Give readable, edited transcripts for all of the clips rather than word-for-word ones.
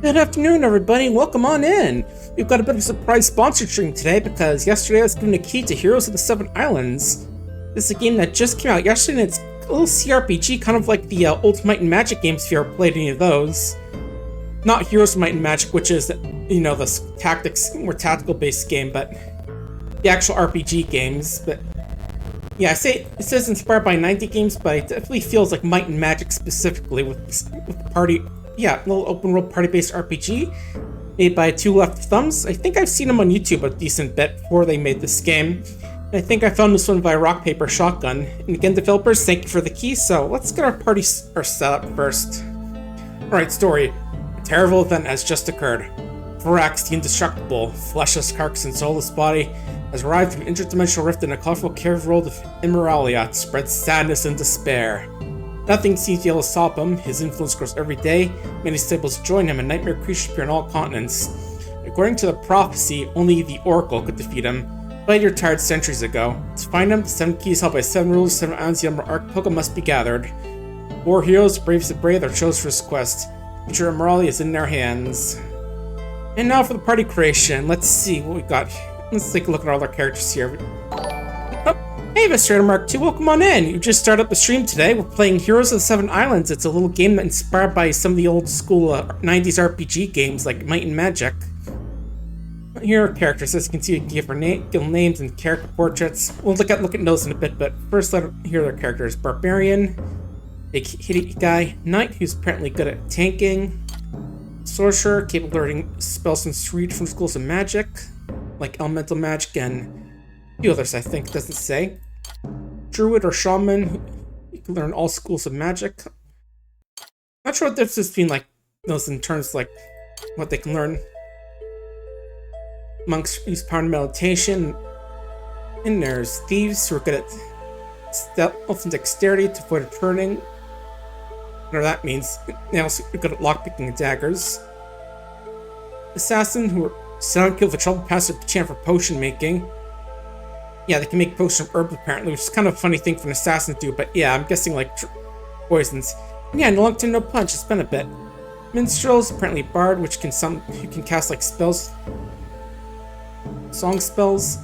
Good afternoon, everybody. Welcome on in. We've got a bit of a surprise sponsor stream today because yesterday I was given a key to Heroes of the Seven Islands. This is a game that just came out yesterday, and it's a little CRPG, kind of like the old Might and Magic games if you ever played any of those. Not Heroes of Might and Magic, which is, the tactics, more tactical-based game, but the actual RPG games. But yeah, it says inspired by 90 games, but it definitely feels like Might and Magic specifically with party. Yeah, a little open world party based RPG made by Two Left Thumbs. I think I've seen them on YouTube a decent bit before they made this game. And I think I found this one by Rock Paper Shotgun. And again, developers, thank you for the key. So let's get our party set up first. Alright, story. A terrible event has just occurred. Vorax, the indestructible, fleshless carcass and soulless body, has arrived from an interdimensional rift in a colorful cave world of Immeralia to spread sadness and despair. Nothing seems to be able to stop him. His influence grows every day. Many stables join him, and nightmare creatures appear on all continents. According to the prophecy, only the Oracle could defeat him, but he retired centuries ago. To find him, 7 keys held by 7 rulers, 7 islands, the Emerald Archipelago must be gathered. 4 heroes, brave as the brave, are chosen for this quest. Future Immeralia is in their hands. And now for the party creation. Let's see what we got. Let's take a look at all our characters here. Hey, Mr. Mark II, welcome on in. You just started up the stream today. We're playing Heroes of the Seven Islands. It's a little game that inspired by some of the old school 90s RPG games like Might and Magic. Here are characters. As you can see, you can give names and character portraits. We'll look at those in a bit, but first here are their characters. Barbarian, big hitty guy, Knight, who's apparently good at tanking, Sorcerer, capable of learning spells from 3 different schools of magic, like Elemental Magic and a few others, I think, doesn't say. Druid or Shaman, you can learn all schools of magic. Not sure what the difference is between like those in terms of, like what they can learn. Monks use power and meditation. And there's thieves who are good at stealth and dexterity to avoid turning. Whatever that means. They also are good at lockpicking and daggers. Assassin who are sound kill with a trouble passive chant for potion making. Yeah, they can make potions from herbs apparently, which is kind of a funny thing for an assassin to do, but yeah, I'm guessing like poisons. And yeah, no long time no punch, it's been a bit. Minstrels, apparently bard, which you can cast like spells, song spells.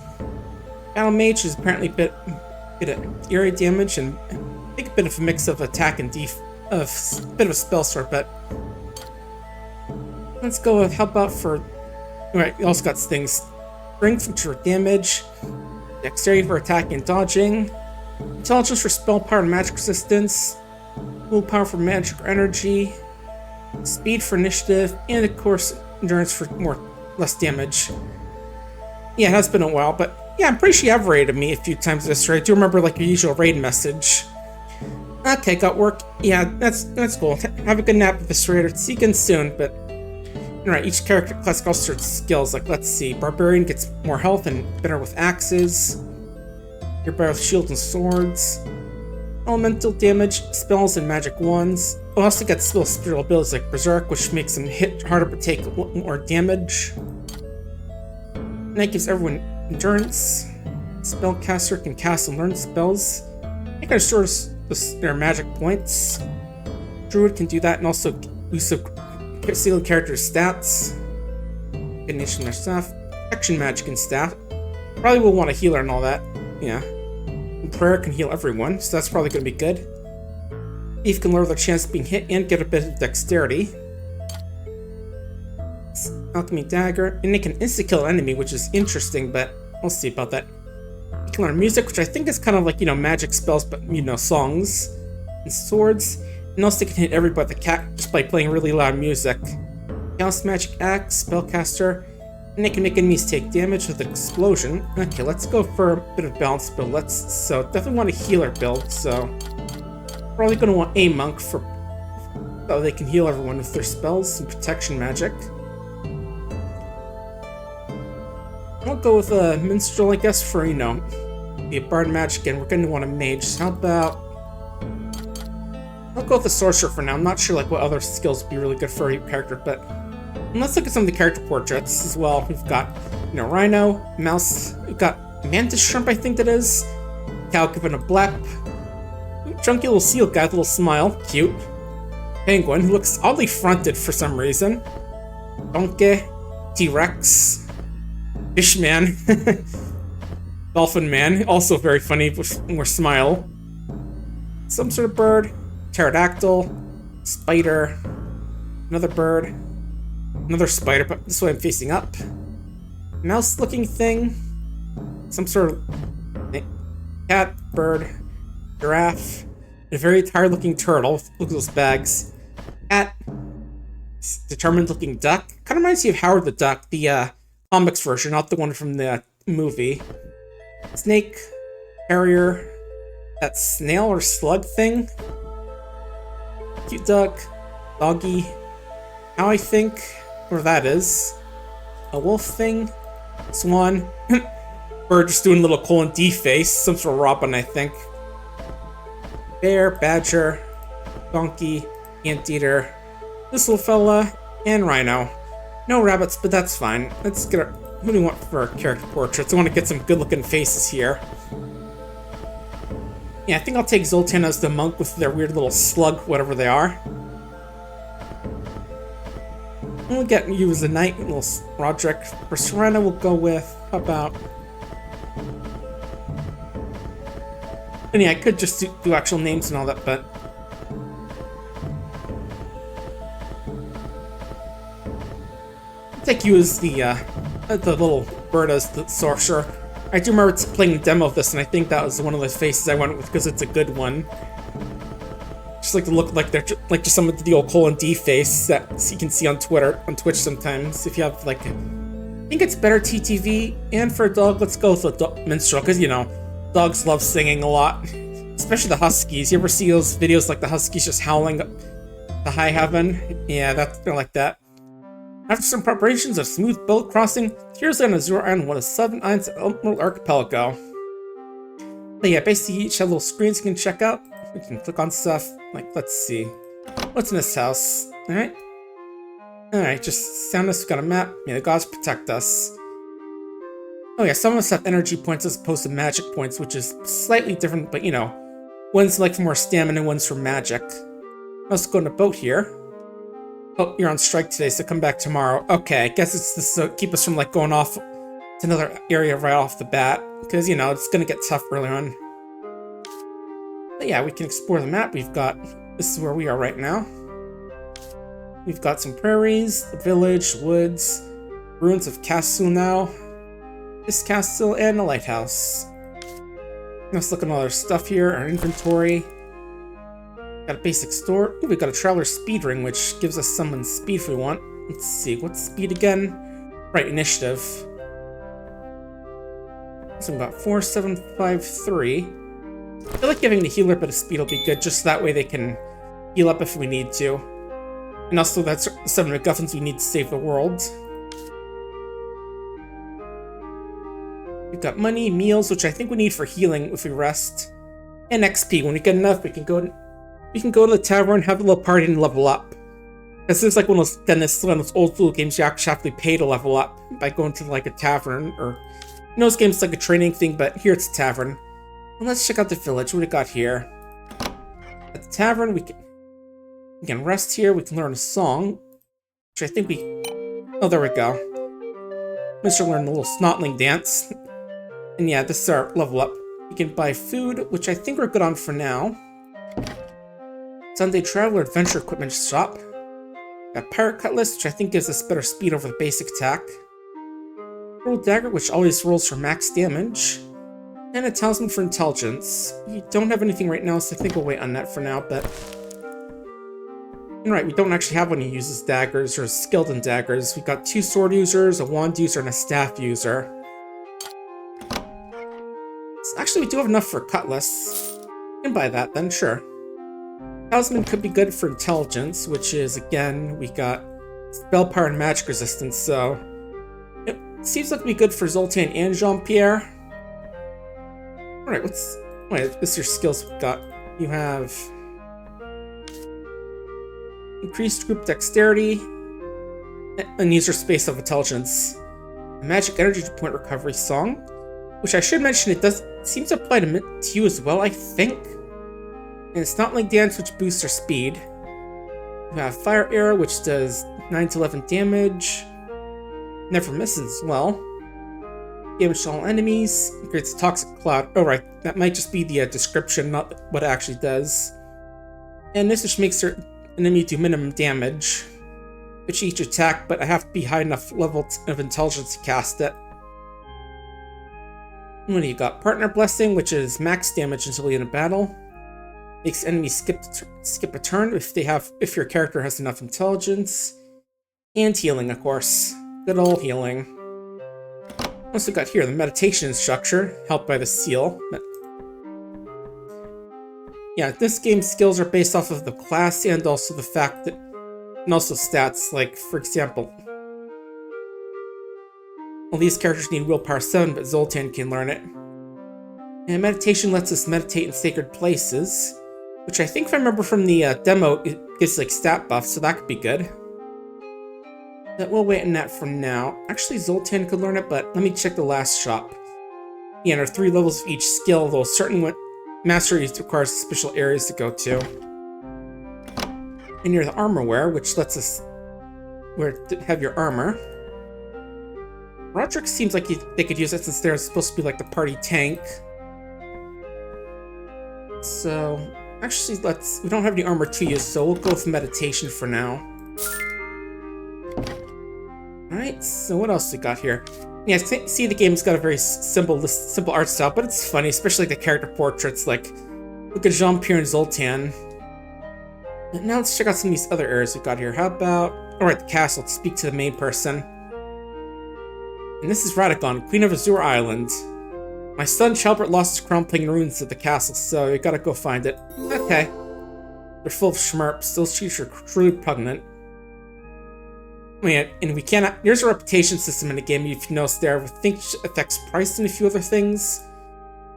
Battle mage is apparently good at area damage and I think a bit of a mix of attack and bit of a spell sort, but let's go with how about for. Alright, we also got things. Strength for damage. Dexterity for attacking and dodging. Intelligence for spell power and magic resistance. Willpower for magic or energy. Speed for initiative. And of course, endurance for less damage. Yeah, it has been a while, but yeah, I'm pretty sure you have raided me a few times this raid. I do remember like your usual raid message. Okay, got work. Yeah, that's cool. Have a good nap with this raider. See you again soon, but alright, each character class also its skills. Like, let's see. Barbarian gets more health and better with axes. You're better with shields and swords. Elemental damage, spells, and magic wands. We also get spiritual abilities like Berserk, which makes them hit harder but take more damage. And that gives everyone endurance. Spellcaster can cast and learn spells. They can restore their magic points. Druid can do that and also use single character stats, condition their staff, action magic and staff. Probably will want a healer and all that. Yeah. And prayer can heal everyone, so that's probably going to be good. Thief can lower their chance of being hit and get a bit of dexterity. Alchemy dagger, and they can insta kill an enemy, which is interesting, but we'll see about that. You can learn music, which I think is kind of like magic spells, but songs and swords. And also they can hit everybody with the cat just by playing really loud music. Chaos Magic Axe, Spellcaster, and they can make enemies take damage with explosion. Okay, let's go for a bit of balance build. So definitely want a healer build, so probably gonna want a monk so they can heal everyone with their spells and protection magic. I'll go with a minstrel, I guess, for be a bard magic, and we're gonna want a mage. So how about I'll go with the sorcerer for now. I'm not sure like what other skills would be really good for a character, but let's look at some of the character portraits as well. We've got, rhino, mouse, we've got mantis shrimp, I think that is. Cow given a black, chunky little seal guy with a little smile, cute. Penguin, who looks oddly fronted for some reason. Donkey, T-Rex, Fishman, Dolphin Man, also very funny with more smile. Some sort of bird, pterodactyl, spider, another bird, another spider, but this way I'm facing up. Mouse-looking thing, some sort of cat, bird, giraffe, a very tired-looking turtle. Look at those bags. Cat, determined-looking duck. Kind of reminds you of Howard the Duck, the comics version, not the one from the movie. Snake, harrier, that snail or slug thing. Cute duck, doggy, how I think, where that is. A wolf thing, swan, bird just doing a little colon D face, some sort of robin, I think. Bear, badger, donkey, anteater, this little fella, and rhino. No rabbits, but that's fine. Let's get our, who do we want for our character portraits? I want to get some good-looking faces here. Yeah, I think I'll take Zoltan as the monk with their weird little slug, whatever they are. We'll get you as a knight, little Roderick. For Serena, we'll go with, how about... And yeah, I could just do actual names and all that, but... I'll take you as the little bird as the sorcerer. I do remember playing a demo of this, and I think that was one of the faces I went with because it's a good one. Just like to look like they're like just some of the old colon D face that you can see on Twitch sometimes. If you have like, I think it's better TTV, and for a dog, let's go with a minstrel because you know, dogs love singing a lot, especially the huskies. You ever see those videos like the huskies just howling up to high heaven? Yeah, they're like that. After some preparations of smooth boat crossing, here's on Azure Island, one of 7 islands of Emerald Archipelago. But yeah, basically each have little screens you can check out. We can click on stuff. Like, let's see. What's in this house? Alright. Alright, just sound us, we got a map. May the gods protect us. Oh yeah, some of us have energy points as opposed to magic points, which is slightly different, but you know. One's like for more stamina, one's for magic. Let's go on a boat here. Oh, you're on strike today, so come back tomorrow. Okay, I guess it's this to keep us from like going off to another area right off the bat, because you know it's gonna get tough early on. But yeah, we can explore the map. We've got this is where we are right now. We've got some prairies, the village, woods, ruins of Castle now, this castle, and the lighthouse. Let's look at all our stuff here. Our inventory. Got a basic store. Ooh, we got a traveler speed ring, which gives us someone's speed if we want. Let's see, what's speed again? Right, initiative. So we got 4753. I feel like giving the healer a bit of speed will be good, just that way they can heal up if we need to. And also that's 7 MacGuffins we need to save the world. We've got money, meals, which I think we need for healing if we rest. And XP. When we get enough, we can go to the tavern, have a little party, and level up. This is like one of those old school games you actually have to pay to level up by going to like a tavern, or in those games it's like a training thing, but here it's a tavern. And let's check out the village. What do we got here? At the tavern, we can rest here. We can learn a song, which I think oh, there we go. Mr. learn a little snotling dance. And yeah, this is our level up. We can buy food, which I think we're good on for now. Sunday Traveler Adventure Equipment Shop. Got Pirate Cutlass, which I think gives us better speed over the basic attack. Roll Dagger, which always rolls for max damage. And a Talisman for Intelligence. We don't have anything right now, so I think we'll wait on that for now, but... Right, we don't actually have one who uses daggers or skilled in daggers. We've got 2 sword users, a wand user, and a staff user. So actually, we do have enough for Cutlass. We can buy that then, sure. Talisman could be good for intelligence, which is, again, we got spell power and magic resistance, so it seems like it'd be good for Zoltan and Jean-Pierre. Alright, wait, this is your skills we've got. You have increased group dexterity and user space of intelligence. A magic energy point recovery song, which I should mention it seems to apply to you as well, I think. And it's not like dance, which boosts our speed. You have Fire Arrow, which does 9 to 11 damage. Never misses. Well, damage to all enemies. Creates a toxic cloud. Oh, right. That might just be the description, not what it actually does. And this just makes certain enemy do minimum damage with each attack, but I have to be high enough level of intelligence to cast it. What do you got? Partner Blessing, which is max damage until the end of battle. Makes enemies skip a turn if your character has enough intelligence. And healing, of course. Good old healing. Also got here the meditation structure, helped by the seal. Yeah, this game's skills are based off of the class and also the fact that, and also stats. Like, for example, well, these characters need willpower 7, but Zoltan can learn it. And meditation lets us meditate in sacred places, which I think if I remember from the demo, it gives like stat buffs, so that could be good. But we'll wait on that for now. Actually, Zoltan could learn it, but let me check the last shop. Yeah, there are 3 levels of each skill, though certain mastery requires special areas to go to. And you're the armorware, which lets us have your armor. Roderick seems like they could use it since they're supposed to be like the party tank. So, actually, we don't have any armor to use, so we'll go with meditation for now. Alright, so what else we got here? Yeah, see, the game's got a very simple art style, but it's funny, especially the character portraits, like, look at Jean-Pierre and Zoltan. And now let's check out some of these other areas we've got here. How about, alright, the castle, to speak to the main person. And this is Radagon, Queen of Azure Island. My son Chalbert lost his crown playing in ruins of the castle, so you gotta go find it. Okay. They're full of schmerps, those cheats are truly repugnant. Man, and we cannot. There's a reputation system in the game, if you notice there. I think it affects price and a few other things.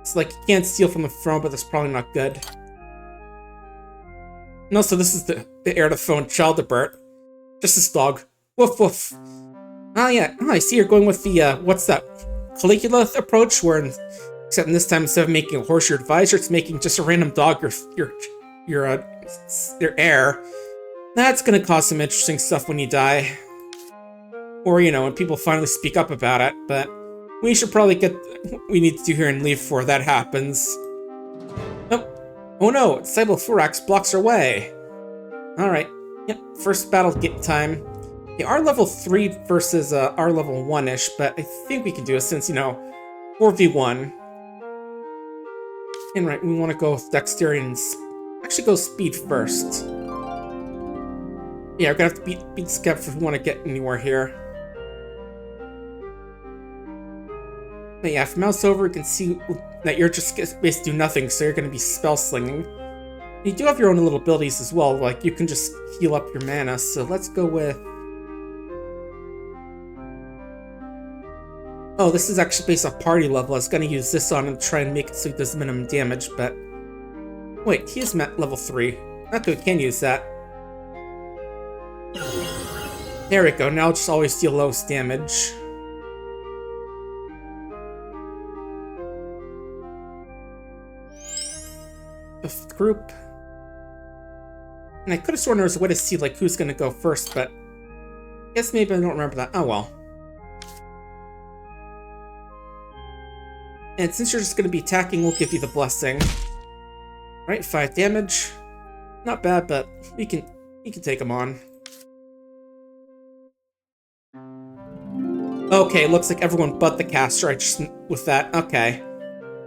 It's like you can't steal from the throne, but that's probably not good. And also, this is the heir to the throne, Chaldebert. Just this dog. Woof woof. Oh yeah. Oh, I see you're going with the what's that? Caligula approach, where except in this time instead of making a horse your advisor, it's making just a random dog your heir. That's gonna cause some interesting stuff when you die. Or, you know, when people finally speak up about it, but we should probably get what we need to do here and leave before that happens. Oh no, Cybele Furax blocks our way. Alright, yep, first battle get time. Okay, our level 3 versus our level 1-ish, but I think we can do it since, you know, 4v1. And right, we want to go with dexterity and actually go speed first. Yeah, we're gonna have to beat Skev if we want to get anywhere here. But yeah, if you mouse over, you can see that you're just basically do nothing, so you're gonna be spell slinging. You do have your own little abilities as well, like you can just heal up your mana, so let's go with... Oh, this is actually based on party level. I was gonna use this on and try and make it so it does minimum damage, but... Wait, he is level 3. Okay, we can use that. There we go, now I'll just always deal lowest damage. Fifth group. And I could have sworn there was a way to see like who's gonna go first, but I guess maybe I don't remember that. Oh well. And since you're just gonna be attacking, we'll give you the blessing. Right, 5 damage. Not bad, but you can take them on. Okay, looks like everyone but the caster. I just with that. Okay.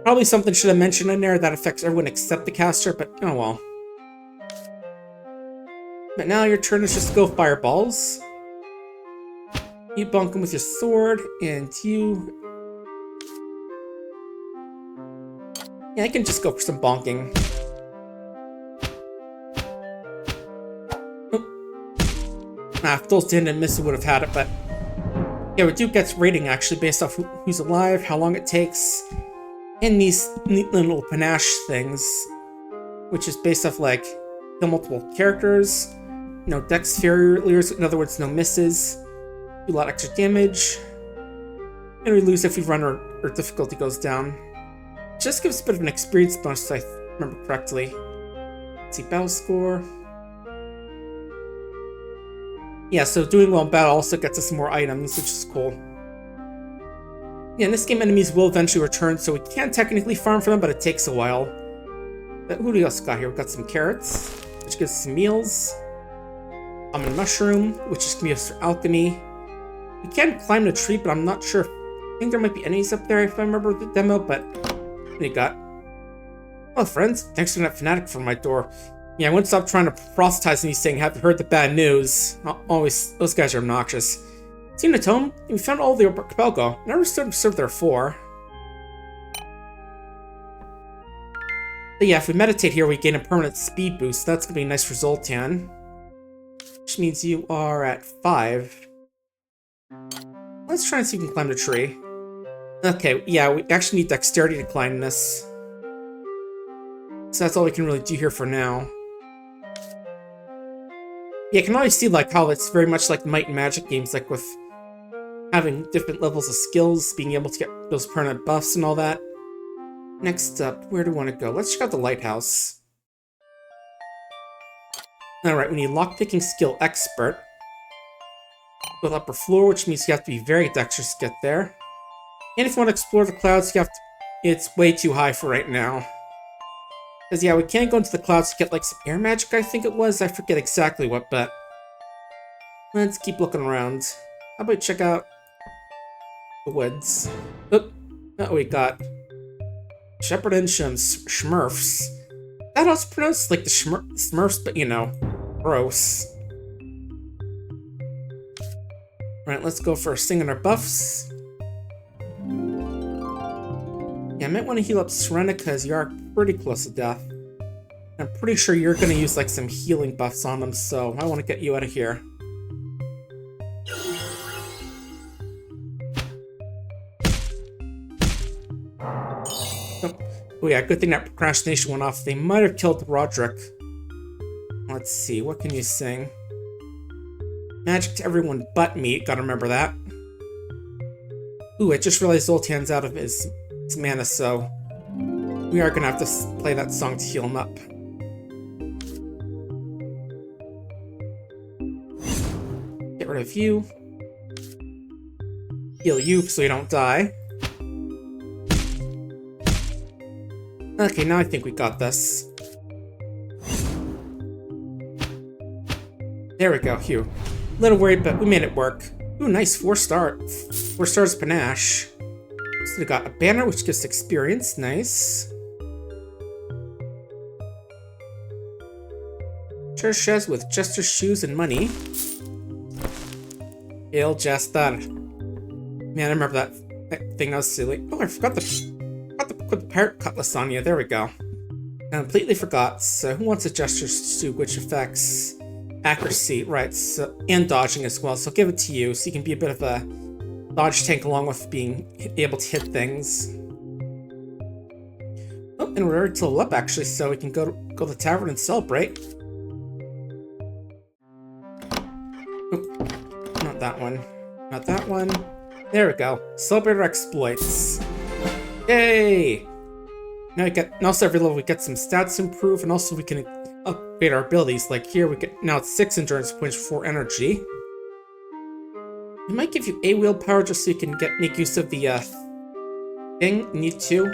Probably something should have mentioned in there that affects everyone except the caster, but oh well. But now your turn is just to go fireballs. You bonk them with your sword, and you... Yeah, I can just go for some bonking. If those didn't miss, it would have had it, but... Yeah, Duke gets rating actually based off who's alive, how long it takes, and these neat little panache things, which is based off like kill multiple characters, no dex failures, in other words, no misses, do a lot extra damage, and we lose if we run or difficulty goes down. Just gives a bit of an experience bonus if I remember correctly. Let's see, battle score. Yeah, so doing well in battle also gets us more items, which is cool. Yeah, in this game, enemies will eventually return, so we can technically farm for them, but it takes a while. But who do we else got here? We've got some carrots, which gives us some meals. Almond mushroom, which is gonna be used for alchemy. We can climb the tree, but I'm not sure. I think there might be enemies up there if I remember the demo, but what do you got? Oh, friends, thanks for that fanatic for my door. Yeah, I wouldn't stop trying to proselytize me saying, have you heard the bad news? Always, those guys are obnoxious. Seen the tome? We found all the archipelago. Never served there before. But yeah, if we meditate here, we gain a permanent speed boost. That's gonna be nice for Zoltan. Which means you are at 5. Let's try and see if we can climb the tree. Okay, yeah, we actually need dexterity to climb this. So that's all we can really do here for now. Yeah, you can always see like how it's very much like Might and Magic games, like with having different levels of skills, being able to get those permanent buffs and all that. Next up, where do we want to go? Let's check out the lighthouse. Alright, we need lockpicking skill expert. Go to the upper floor, which means you have to be very dexterous to get there. And if you want to explore the clouds, you have to... It's way too high for right now. Because yeah, we can't go into the clouds to get like some air magic, I think it was. I forget exactly what, but... Let's keep looking around. How about we check out the woods? Oh, we got Shepherd and Smurfs. That also pronounced like the Smurfs, but you know, gross. Alright, let's go for singing our buffs. Yeah, I might want to heal up Serena because you are pretty close to death. I'm pretty sure you're going to use like some healing buffs on them, so I want to get you out of here. Oh yeah, good thing that procrastination went off. They might have killed Roderick. Let's see, what can you sing? Magic to everyone but me, gotta remember that. Ooh, I just realized Zoltan's out of his mana, so we are gonna have to play that song to heal him up. Get rid of you. Heal you so you don't die. Okay, now I think we got this. There we go, Hugh. A little worried, but we made it work. Ooh, nice, 4 stars panache. So we got a banner, which gives experience, nice. Churches with jester shoes and money. El Jester. Man, I remember that thing, that was silly. Oh, I forgot to put the parrot cutlass on you, there we go. I completely forgot, so who wants a jester suit which affects accuracy, right, so, and dodging as well, so I'll give it to you so you can be a bit of a dodge tank along with being able to hit things. Oh, and we're ready to level up actually, so we can go to the tavern and celebrate. Oh, not that one. Not that one. There we go. Celebrate our exploits. Yay! Now also every level we get some stats improve, and also we can upgrade our abilities. Like here, we get now it's 6 endurance points, 4 energy. We might give you a willpower just so you can make use of the thing. Need to.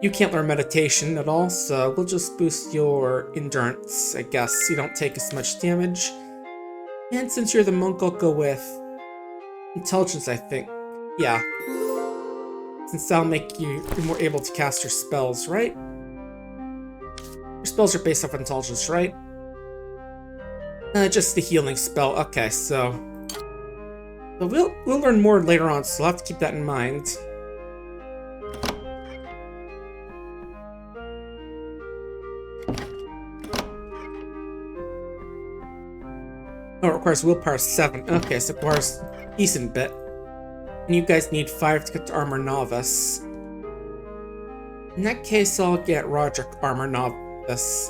You can't learn meditation at all, so we'll just boost your endurance, I guess. You don't take as much damage. And since you're the monk, I'll go with intelligence, I think. Yeah. Since that'll make you more able to cast your spells, right? Your spells are based off intelligence, right? Just the healing spell. Okay, so we'll learn more later on, so we'll have to keep that in mind. Oh, it requires willpower 7. Okay, so it requires a decent bit. And you guys need 5 to get to Armor Novice. In that case, I'll get Roderick Armor Novice.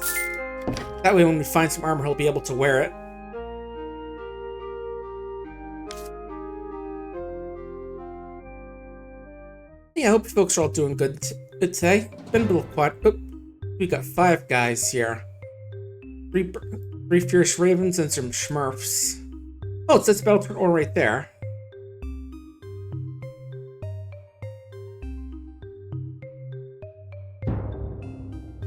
That way when we find some armor, he'll be able to wear it. Yeah, I hope you folks are all doing good today. Been a little quiet. Oh, we got 5 guys here. 3 3 fierce ravens and some smurfs. Oh, it says battle turn order right there.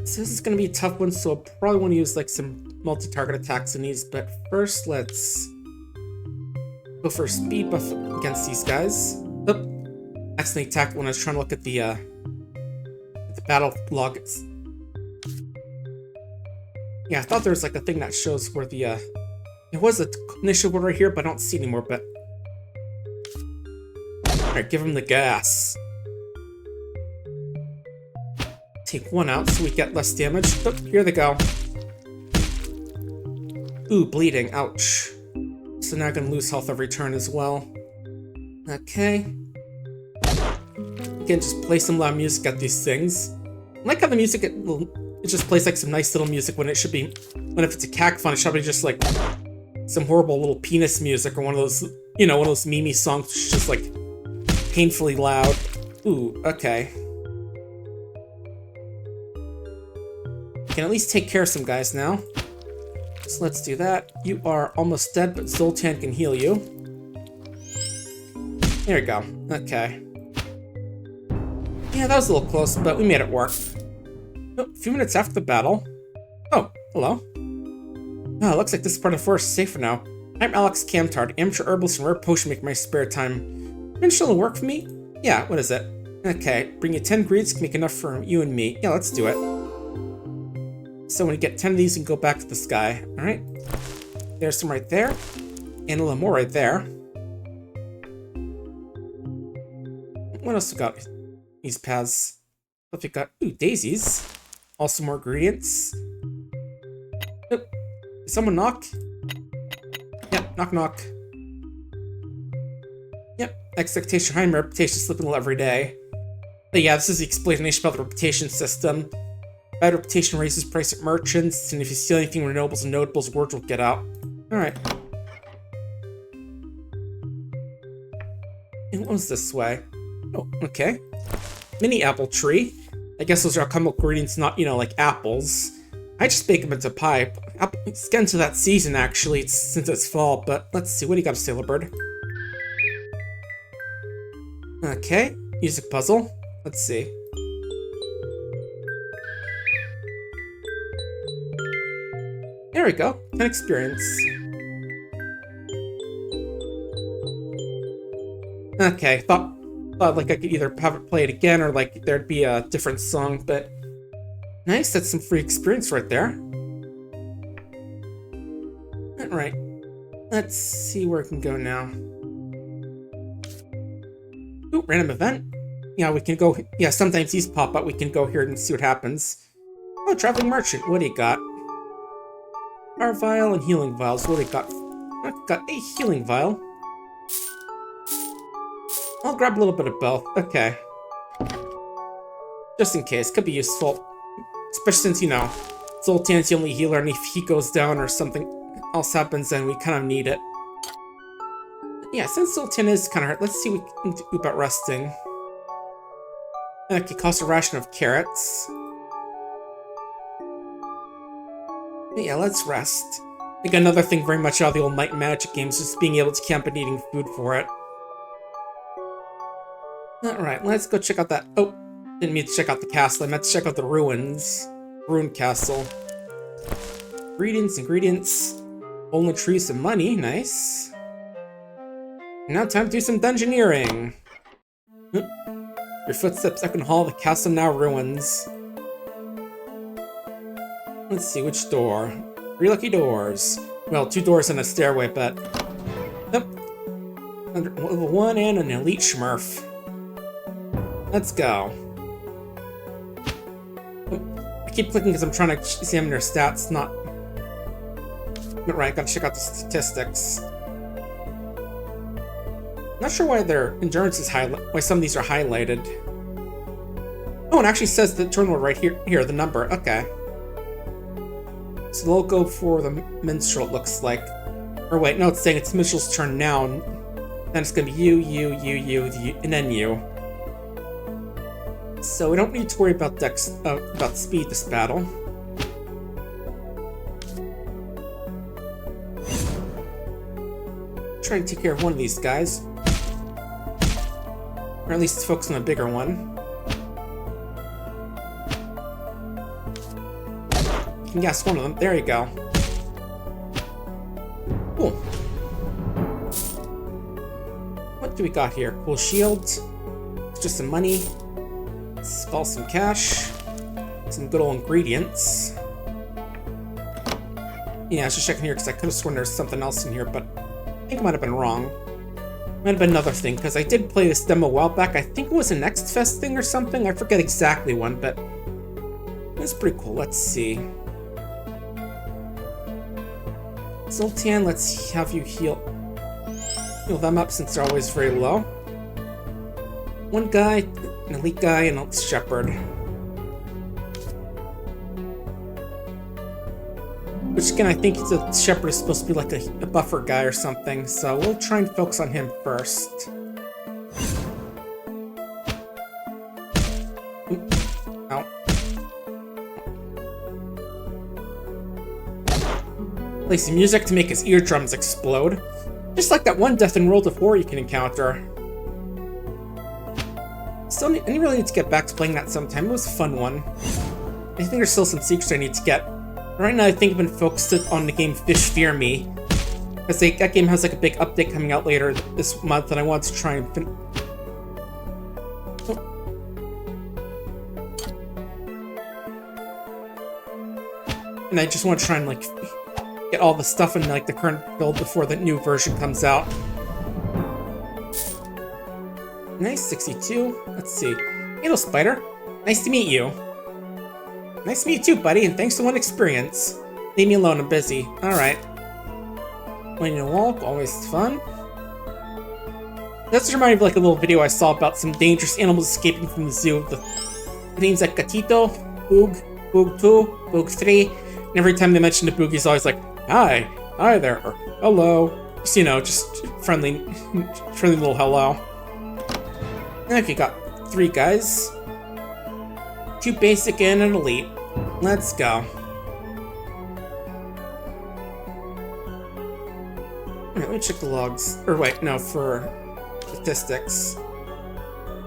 So this is gonna be a tough one, so I'll probably want to use like some multi-target attacks in these, but first let's go for a speed buff against these guys. Oh, accidentally attacked when I was trying to look at the battle log. Yeah, I thought there was like a thing that shows where the it was an initial one right here, but I don't see it anymore, but alright, give him the gas. Take one out so we get less damage. Oh, here they go. Ooh, bleeding. Ouch. So now I'm gonna lose health every turn as well. Okay. Again, just play some loud music at these things. I like how the music, it just plays like some nice little music when it should be, when if it's a cacfon, it should be just like some horrible little penis music or one of those, you know, one of those Mimi songs, which is just like painfully loud. Ooh, okay. Can at least take care of some guys now. So let's do that. You are almost dead, but Zoltan can heal you. There we go. Okay. Yeah, that was a little close, but we made it work. Oh, a few minutes after the battle. Oh, hello. Oh, looks like this part of the forest is safe for now. I'm Alex Camtard, amateur herbalist and rare potion maker in my spare time. Finish will work for me? Yeah, what is it? Okay, bring you 10 greens can make enough for you and me. Yeah, let's do it. So when you get 10 of these, you can go back to this guy. Alright. There's some right there. And a little more right there. What else we got? These paths. What we got? Ooh, daisies. Also more ingredients. Oh, did someone knock? Yep, knock knock. Yep, expectation high, my reputation slipping every day. But yeah, this is the explanation about the reputation system. Bad reputation raises price at merchants, and if you steal anything from nobles and notables, words will get out. Alright. And what was this way? Oh, okay. Mini apple tree. I guess those are chemical ingredients, not, you know, like apples. I just bake them into pie. It's getting to that season, actually, since it's fall, but let's see. What do you got to say, little bird? Okay. Music puzzle. Let's see. There we go. 10 experience. Okay, thought like I could either have it play it again or like there'd be a different song, but nice, that's some free experience right there. Alright, let's see where it can go now. Ooh, random event. Yeah, we can go, yeah, sometimes these pop up, we can go here and see what happens. Oh, traveling merchant, what do you got? Power vial and healing vials, what do you got? I've got a healing vial. I'll grab a little bit of both. Okay. Just in case. Could be useful. Especially since, you know, Zoltan's the only healer, and if he goes down or something else happens, then we kind of need it. But yeah, since Zoltan is kind of hurt, let's see what we can do about resting. And it could cost a ration of carrots. But yeah, let's rest. I think another thing very much out of the old Might and Magic games is just being able to camp and eating food for it. Alright, let's go check out that. Oh, didn't mean to check out the castle. I meant to check out the ruins. Ruined castle. Ingredients. Golden trees and money. Nice. Now time to do some dungeoneering. Your footsteps echo in the hall of the castle now ruins. Let's see, which door? 3 lucky doors. Well, 2 doors and a stairway, but... Yep. Level 1 and an elite smurf. Let's go. I keep clicking because I'm trying to examine their stats, not... But right, gotta check out the statistics. Not sure why their endurance is why some of these are highlighted. Oh, it actually says the terminal right here, the number, okay. So they'll go for the minstrel, it looks like. Or wait, no, it's saying it's minstrel's turn now, and then it's gonna be you, and then you. So we don't need to worry about speed this battle. Try and take care of one of these guys. Or at least focus on a bigger one. You can guess one of them. There you go. Cool. What do we got here? Cool shields. Just some money. Skull, some cash. Some good old ingredients. Yeah, I was just checking here because I could have sworn there's something else in here, but I think I might have been wrong. Might have been another thing, because I did play this demo a while back. I think it was a Next Fest thing or something. I forget exactly when, but it's pretty cool. Let's see. Zoltan, let's have you heal them up since they're always very low. One guy, an elite guy, and a shepherd. Which again, I think the shepherd is supposed to be like a buffer guy or something, so we'll try and focus on him first. Oop. Ow. Play some music to make his eardrums explode. Just like that one death in World of War you can encounter. I really need to get back to playing that sometime. It was a fun one. I think there's still some secrets I need to get. Right now, I think I've been focused on the game Fish Fear Me, because that game has like a big update coming out later this month, and I want to try and and I just want to try and like get all the stuff in like the current build before the new version comes out. Nice, 62. Let's see. Hello, Spider. Nice to meet you. Nice to meet you too, buddy, and thanks for one experience. Leave me alone, I'm busy. Alright. When you walk, always fun. That's reminded me of like a little video I saw about some dangerous animals escaping from the zoo. The names like Gatito, Boog, Boog 2, Boog 3, and every time they mention the Boog, he's always like, hi there, or hello. Just, you know, just friendly little hello. Okay, got 3 guys. 2 basic and an elite. Let's go. Alright, let me check the logs. Or wait, no, for statistics.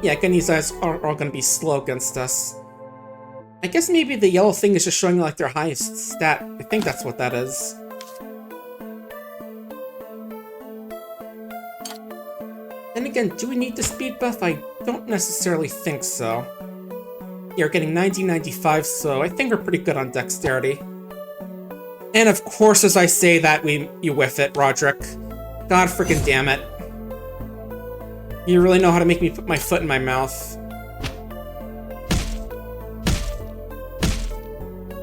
Yeah, again, these guys are all gonna be slow against us. I guess maybe the yellow thing is just showing like their highest stat. I think that's what that is. Then again, do we need the speed buff? I don't necessarily think so. You're getting 90, 95, so I think we're pretty good on dexterity. And of course, as I say that, you whiff it, Roderick. God freaking damn it. You really know how to make me put my foot in my mouth.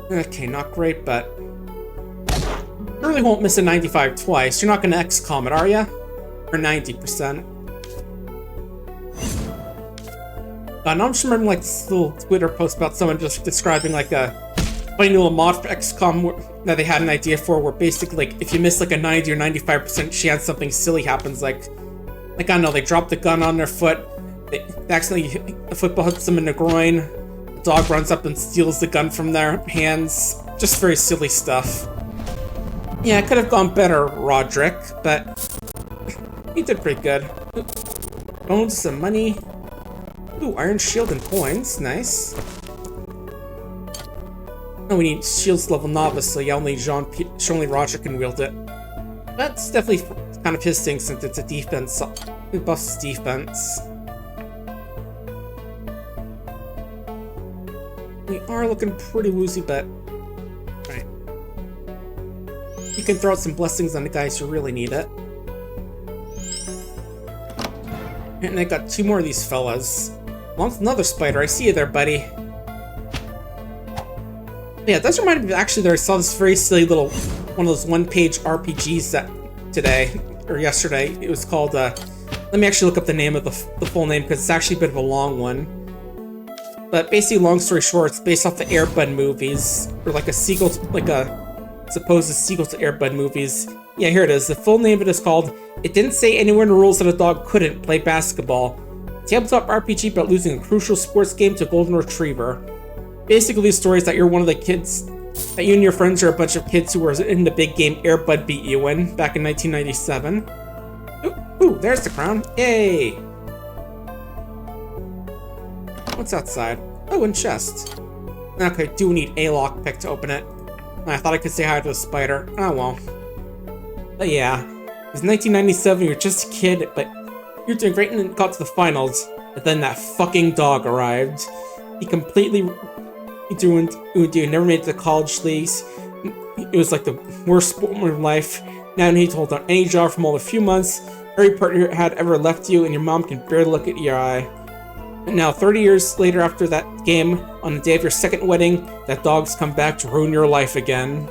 Okay, not great, but... You really won't miss a 95 twice. You're not gonna XCOM it, are ya? Or 90%. Now I'm just remembering like this little Twitter post about someone just describing like a funny little mod for XCOM that they had an idea for, where basically like if you miss like a 90 or 95% chance something silly happens, like I don't know, they drop the gun on their foot, they accidentally a football hits them in the groin, the dog runs up and steals the gun from their hands. Just very silly stuff. Yeah, it could have gone better, Roderick, but he did pretty good. Bones, some money. Ooh, iron shield and coins, nice. Oh, we need shields level novice, so yeah, only Roger can wield it. That's definitely kind of his thing since it's a defense. It buffs defense. We are looking pretty woozy, but... Alright. You can throw out some blessings on the guys who really need it. And I got 2 more of these fellas. Along with another spider. I see you there, buddy. Yeah, it does remind me, actually, that I saw this very silly little, one of those one-page RPGs that today, or yesterday. It was called, let me actually look up the name of the full name, because it's actually a bit of a long one. But basically, long story short, it's based off the Air Bud movies, or like a sequel, like a supposed sequel to Air Bud movies. Yeah, here it is. The full name of it is called It Didn't Say Anywhere in the Rules That a Dog Couldn't Play Basketball. Tabletop RPG about losing a crucial sports game to a golden retriever. Basically, the story is that you're one of the kids, that you and your friends are a bunch of kids who were in the big game Air Bud beat you in back in 1997. Ooh, there's the crown. Yay! What's outside? Oh, and chest. Okay, do need a lockpick to open it. I thought I could say hi to a spider. Oh well. But yeah, it was 1997, you're just a kid, but you're doing great and got to the finals. But then that fucking dog arrived. He completely ruined you, never made it to the college leagues. It was like the worst sport of your life. Now you need to hold on any job for more than a few months. Every partner had ever left you, and your mom can barely look at your eye. And now, 30 years later after that game, on the day of your second wedding, that dog's come back to ruin your life again.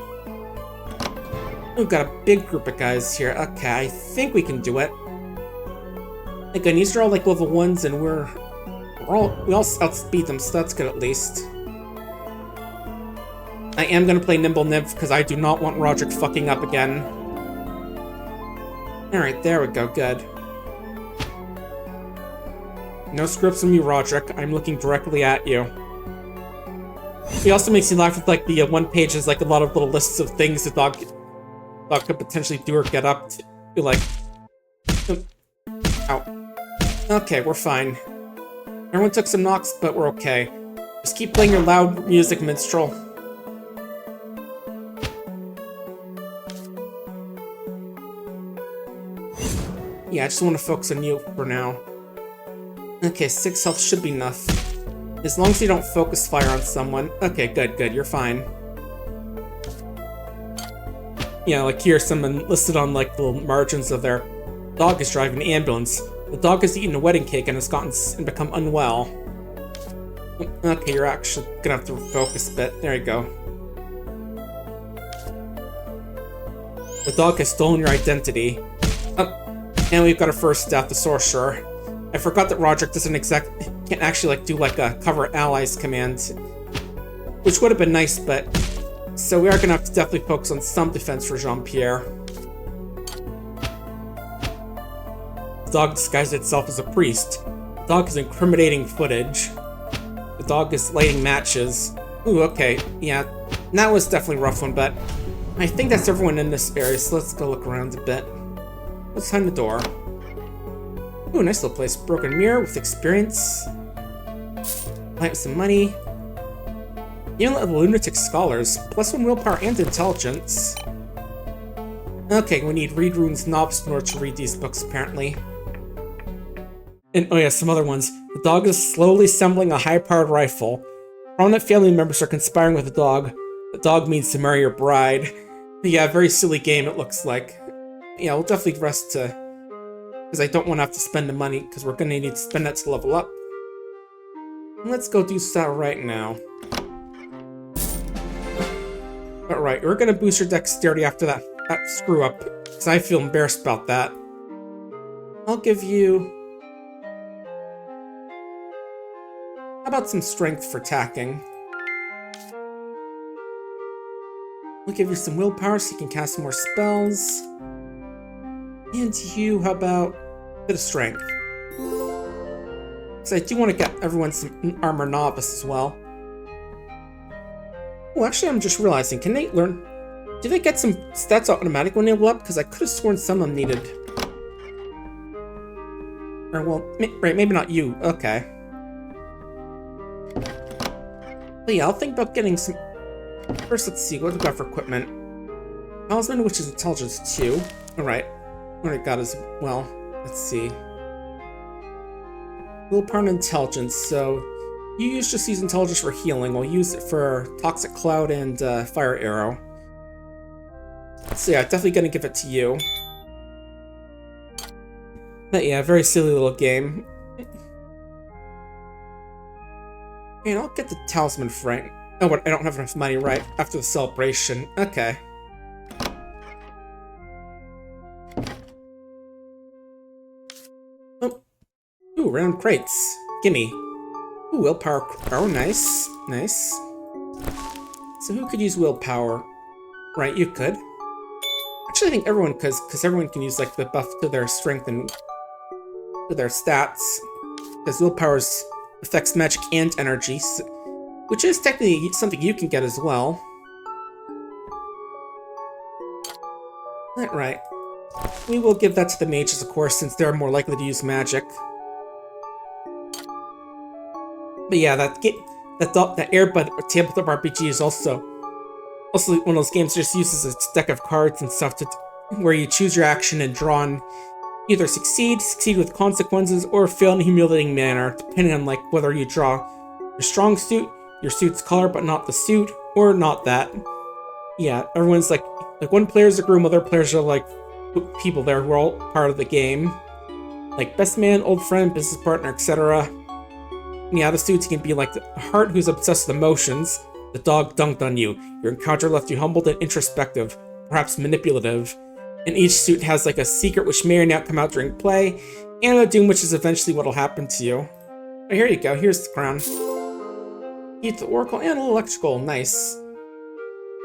We've got a big group of guys here. Okay, I think we can do it. Again, these are all like level 1s, and we all outspeed them, so that's good at least. I am gonna play Nimble Nymph because I do not want Roderick fucking up again. Alright, there we go, good. No scripts from you, Roderick. I'm looking directly at you. He also makes me laugh with like the one page is like a lot of little lists of things the dog could potentially do or get up to. Like, ow. Okay, we're fine. Everyone took some knocks, but we're okay. Just keep playing your loud music, minstrel. Yeah, I just want to focus on you for now. Okay, 6 health should be enough. As long as you don't focus fire on someone. Okay, good, you're fine. Yeah, like here, someone listed on like the margins of their dog is driving an ambulance. The dog has eaten a wedding cake and has become unwell. Okay, you're actually gonna have to focus a bit. There you go. The dog has stolen your identity. And we've got our first death, the sorcerer. I forgot that Roderick can't actually like do like a cover allies command, which would have been nice, but so we are gonna have to definitely focus on some defense for Jean-Pierre. The dog disguised itself as a priest. The dog is incriminating footage. The dog is lighting matches. Ooh, okay, yeah, that was definitely a rough one, but I think that's everyone in this area, so let's go look around a bit. Let's find the door. Ooh, nice little place. Broken mirror with experience. Light with some money. Even the lunatic scholars. +1 willpower and intelligence. Okay, we need read runes novice in order to read these books, apparently. And oh yeah, some other ones. The dog is slowly assembling a high-powered rifle. Prominent family members are conspiring with the dog. The dog means to marry your bride. Yeah, very silly game it looks like. Yeah, we'll definitely rest to... because I don't want to have to spend the money, because we're going to need to spend that to level up. Let's go do that right now. Alright, we're going to boost your dexterity after that screw-up, because I feel embarrassed about that. I'll give you... how about some strength for tacking? We'll give you some willpower so you can cast more spells. And you, how about a bit of strength? Because I do want to get everyone some armor novice as well. Oh, actually, I'm just realizing, can they learn... do they get some stats automatic when they level up? Because I could have sworn some of them needed... or, well, right, maybe not you. Okay. But yeah, I'll think about getting some... first, let's see, what do we got for equipment? Talisman, which is intelligence 2. Alright. What I got as well. Let's see. Willpower and intelligence. So you just use intelligence for healing. We'll use it for toxic cloud and fire arrow. So yeah, definitely gonna give it to you. But yeah, very silly little game. And I'll get the talisman for right. Oh, but I don't have enough money right after the celebration. Okay. Ooh, round crates. Gimme. Ooh, willpower. Oh, nice. Nice. So who could use willpower? Right, you could. Actually, I think everyone could, because everyone can use, like, the buff to their strength and to their stats. Because willpower affects magic and energy, which is technically something you can get as well. Right. We will give that to the mages, of course, since they're more likely to use magic. But yeah, that Airbud tabletop RPG is also one of those games that just uses a deck of cards and stuff where you choose your action and draw on either succeed with consequences, or fail in a humiliating manner, depending on like whether you draw your strong suit, your suit's color but not the suit, or not that. Yeah, everyone's like one player's a groom, other players are like people there who are all part of the game. Like best man, old friend, business partner, etc. Yeah, the suits can be like the heart who's obsessed with emotions. The dog dunked on you. Your encounter left you humbled and introspective, perhaps manipulative. And each suit has like a secret which may or may not come out during play, and a doom which is eventually what'll happen to you. But here you go, here's the crown. Eat the oracle and electrical, nice.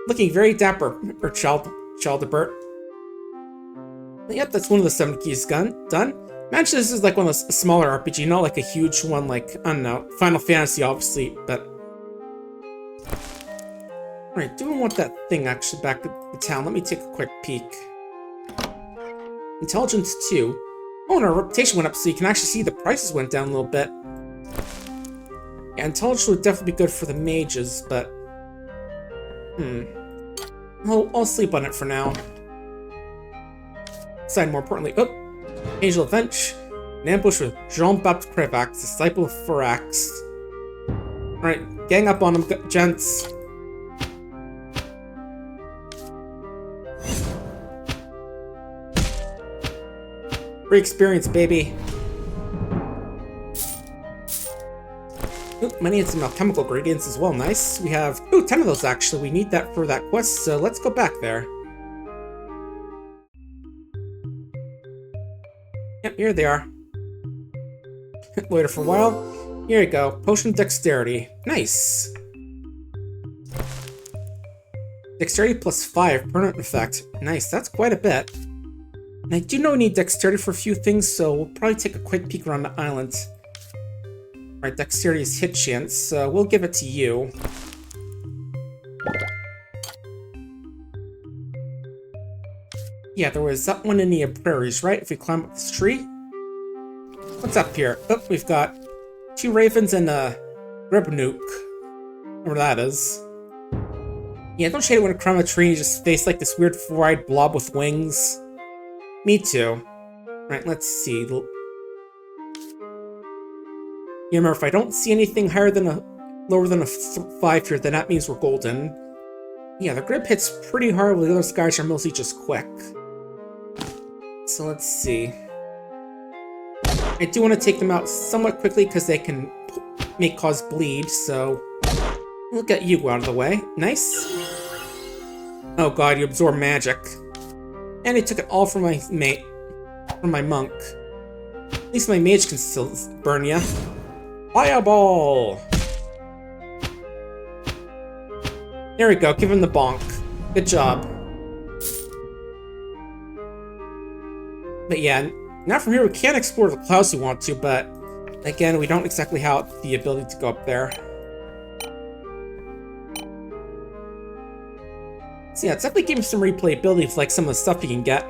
Looking very dapper, or Chaldebert. Yep, that's one of the 7 keys done. Imagine this is like one of those smaller RPG, not like a huge one like, I don't know, Final Fantasy obviously, but... Alright, do we want that thing actually back at the town? Let me take a quick peek. Intelligence 2. Oh, and our reputation went up, so you can actually see the prices went down a little bit. Yeah, intelligence would definitely be good for the mages, but... I'll sleep on it for now. Aside, more importantly, Angel of Vench. An ambush with Jean-Baptiste Crevax, disciple of Furax. Alright, gang up on him, gents. Free experience, baby. Money and some alchemical ingredients as well, nice. We have, 10 of those actually. We need that for that quest, so let's go back there. Yep, here they are. Loiter for a while. Here you go, potion of dexterity. Nice. Dexterity plus 5, permanent effect. Nice, that's quite a bit. And I do know we need dexterity for a few things, so we'll probably take a quick peek around the island. Alright, dexterity is hit chance, so we'll give it to you. Yeah, there was that one in the prairies, right? If we climb up this tree? What's up here? Oh, we've got 2 ravens and a Grebnuke. Whatever that is. Yeah, don't you hate it when you climb a tree and you just face like this weird 4-eyed blob with wings? Me too. Alright, let's see. Yeah, remember, if I don't see anything lower than a 5 here, then that means we're golden. Yeah, the grip hits pretty hard, while the other guys are mostly just quick. So let's see. I do want to take them out somewhat quickly because they can cause bleed, so we'll get you out of the way. Nice. Oh god, you absorb magic. And he took it all from my mate. From my monk. At least my mage can still burn ya. Fireball! There we go, give him the bonk. Good job. But yeah, now from here we can explore the clouds we want to, but again, we don't exactly have the ability to go up there. So yeah, it's definitely giving some replayability of like some of the stuff you can get.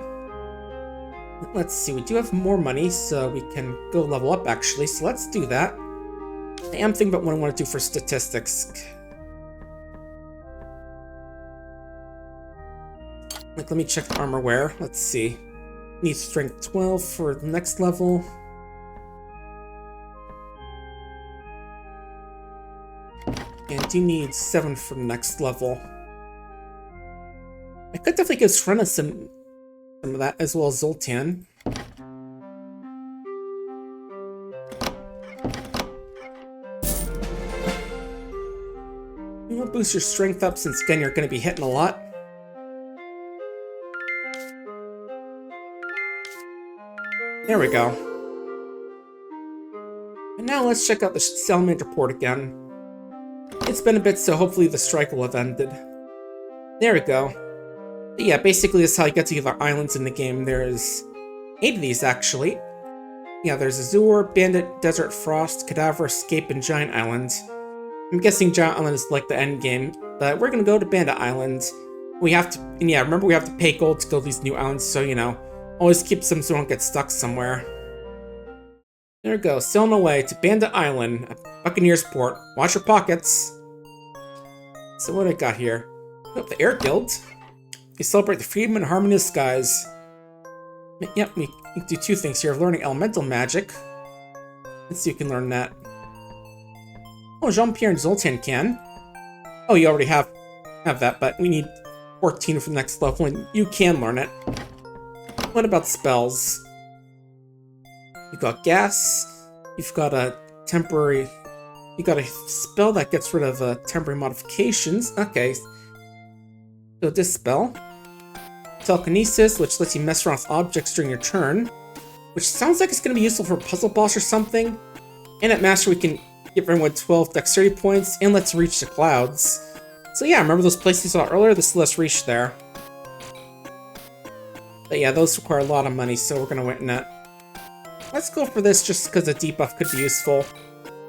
Let's see, we do have more money, so we can go level up actually, so let's do that. I am thinking about what I want to do for statistics. Like, let me check the armor wear. Let's see. Need strength 12 for the next level. And do need 7 for the next level. I could definitely give Srena some of that, as well as Zoltan. We'll boost your strength up since, again, you're going to be hitting a lot. There we go. And now let's check out the Salamander Port again. It's been a bit, so hopefully the strike will have ended. There we go. But yeah, basically this is how you get to the other islands in the game. There's 8 of these, actually. Yeah, there's Azure, Bandit, Desert Frost, Cadaver, Escape, and Giant Island. I'm guessing Giant Island is like the end game, but we're gonna go to Bandit Island. We have to, and yeah, remember we have to pay gold to go to these new islands, so, you know, Always keep some so we don't get stuck somewhere. There we go, sailing away to Bandit Island, a Buccaneer's port. Watch your pockets. So what do I got here? Oh, the Air Guild. You celebrate the freedom and harmony of the skies. Yep, we can do two things here. Learning elemental magic. Let's see if you can learn that. Oh, Jean-Pierre and Zoltan can. Oh, you already have that, but we need 14 for the next level, and you can learn it. What about spells? You've got gas. You've got a temporary... You got a spell that gets rid of temporary modifications. Okay. So this spell. Telekinesis, which lets you mess around with objects during your turn. Which sounds like it's going to be useful for a puzzle boss or something. And at Master we can give everyone 12 dexterity points and let's reach the clouds. So yeah, remember those places you saw earlier? This lets reach there. But yeah, those require a lot of money, so we're going to win that. Let's go for this just because a debuff could be useful.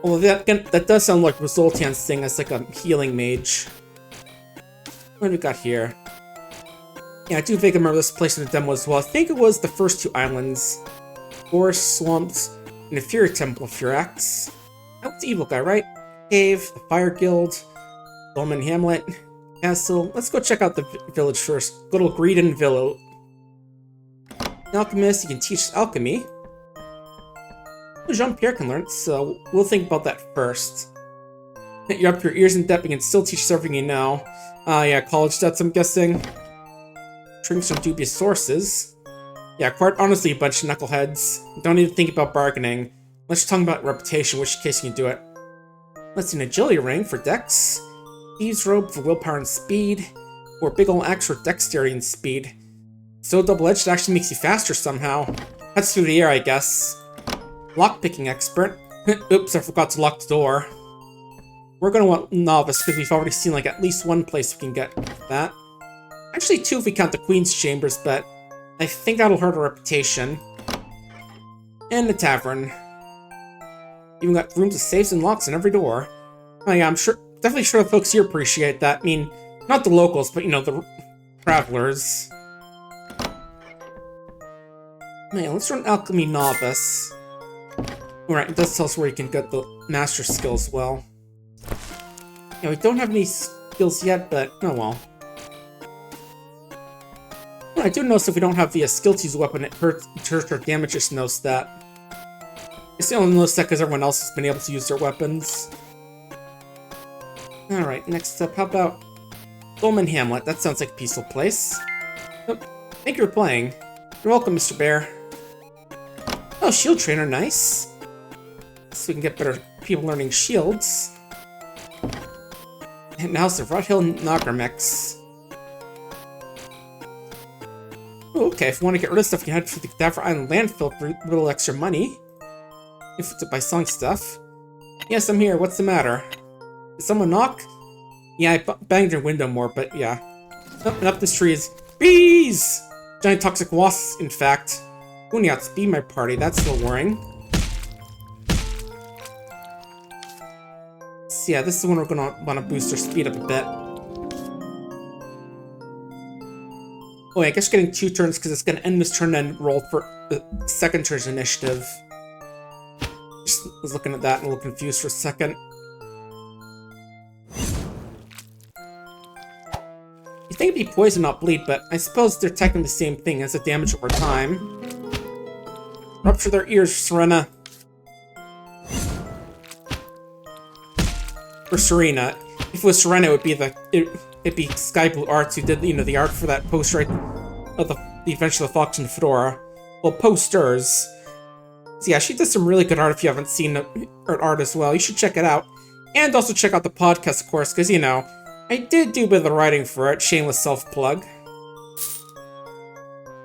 Although that does sound like Zoltan's thing as like a healing mage. What do we got here? Yeah, I do vaguely remember this place in the demo as well. I think it was the first two islands. Forest, swamps, and the Fury Temple of Furax. That's the evil guy, right? Cave, the Fire Guild, Dolmen Hamlet, Castle. Let's go check out the village first. Good old Greedon Villa. Alchemist, you can teach alchemy. Jean-Pierre can learn, so we'll think about that first. You're up your ears in debt, but you can still teach us everything you know. Yeah, college debts, I'm guessing. Drinks from dubious sources. Yeah, quite honestly, a bunch of knuckleheads. Don't even think about bargaining. Let's talk about reputation, which case you can do it. Let's see, an agility ring for dex. Thieves robe for willpower and speed. Or big ol' axe for dexterity and speed. So double-edged, it actually makes you faster somehow. That's through the air, I guess. Lockpicking expert. Oops, I forgot to lock the door. We're gonna want novice because we've already seen like at least one place we can get that. Actually two if we count the Queen's Chambers, but I think that'll hurt our reputation. And the tavern. Even got rooms with safes and locks on every door. Oh yeah, I'm definitely sure the folks here appreciate that. I mean, not the locals, but you know, the travelers. Man, let's run Alchemy Novice. Alright, it does tell us where you can get the master skills as well. Yeah, we don't have any skills yet, but oh well. I do notice if we don't have the skill to use a weapon, it hurts or damages. Notice that. I only notice that because everyone else has been able to use their weapons. Alright, next up, how about Dolmen Hamlet? That sounds like a peaceful place. Oh, thank you for playing. You're welcome, Mr. Bear. Oh, shield trainer, nice. So we can get better people learning shields. And now it's the Rothill Nagarmex. Oh, okay, if you want to get rid of stuff, you can head for the Cadaver Island landfill for a little extra money. If it's by selling stuff. Yes, I'm here. What's the matter? Did someone knock? Yeah, I banged your window more, but yeah. Oh, and up this tree is bees! Giant toxic wasps, in fact. Who needs to be my party? That's a little worrying. So yeah, this is when we're gonna want to boost our speed up a bit. Oh, yeah, I guess getting 2 turns because it's gonna end this turn and roll for the second turn's initiative. Just was looking at that and a little confused for a second. You think it'd be poison, not bleed, but I suppose they're technically the same thing as the damage over time. Rupture their ears, Serena. For Serena. If it was Serena, it would be it'd be Sky Blue Arts who did, you know, the art for that poster of the Adventure of the Fox and Fedora. Well, posters. So yeah, she does some really good art if you haven't seen her art as well. You should check it out. And also check out the podcast, of course, because, you know, I did do a bit of the writing for it. Shameless self-plug.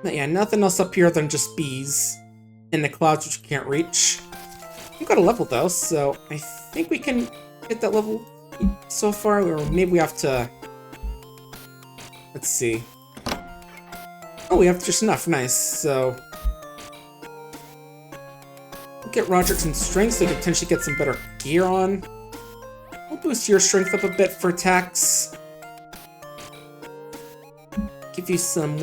But yeah, nothing else up here than just bees. In the clouds, which you can't reach. We've got a level, though, so I think we can hit that level so far. Or maybe we have to... Let's see. Oh, we have just enough. Nice, so... We'll get Roderick some strength so we can potentially get some better gear on. We'll boost your strength up a bit for attacks. Give you some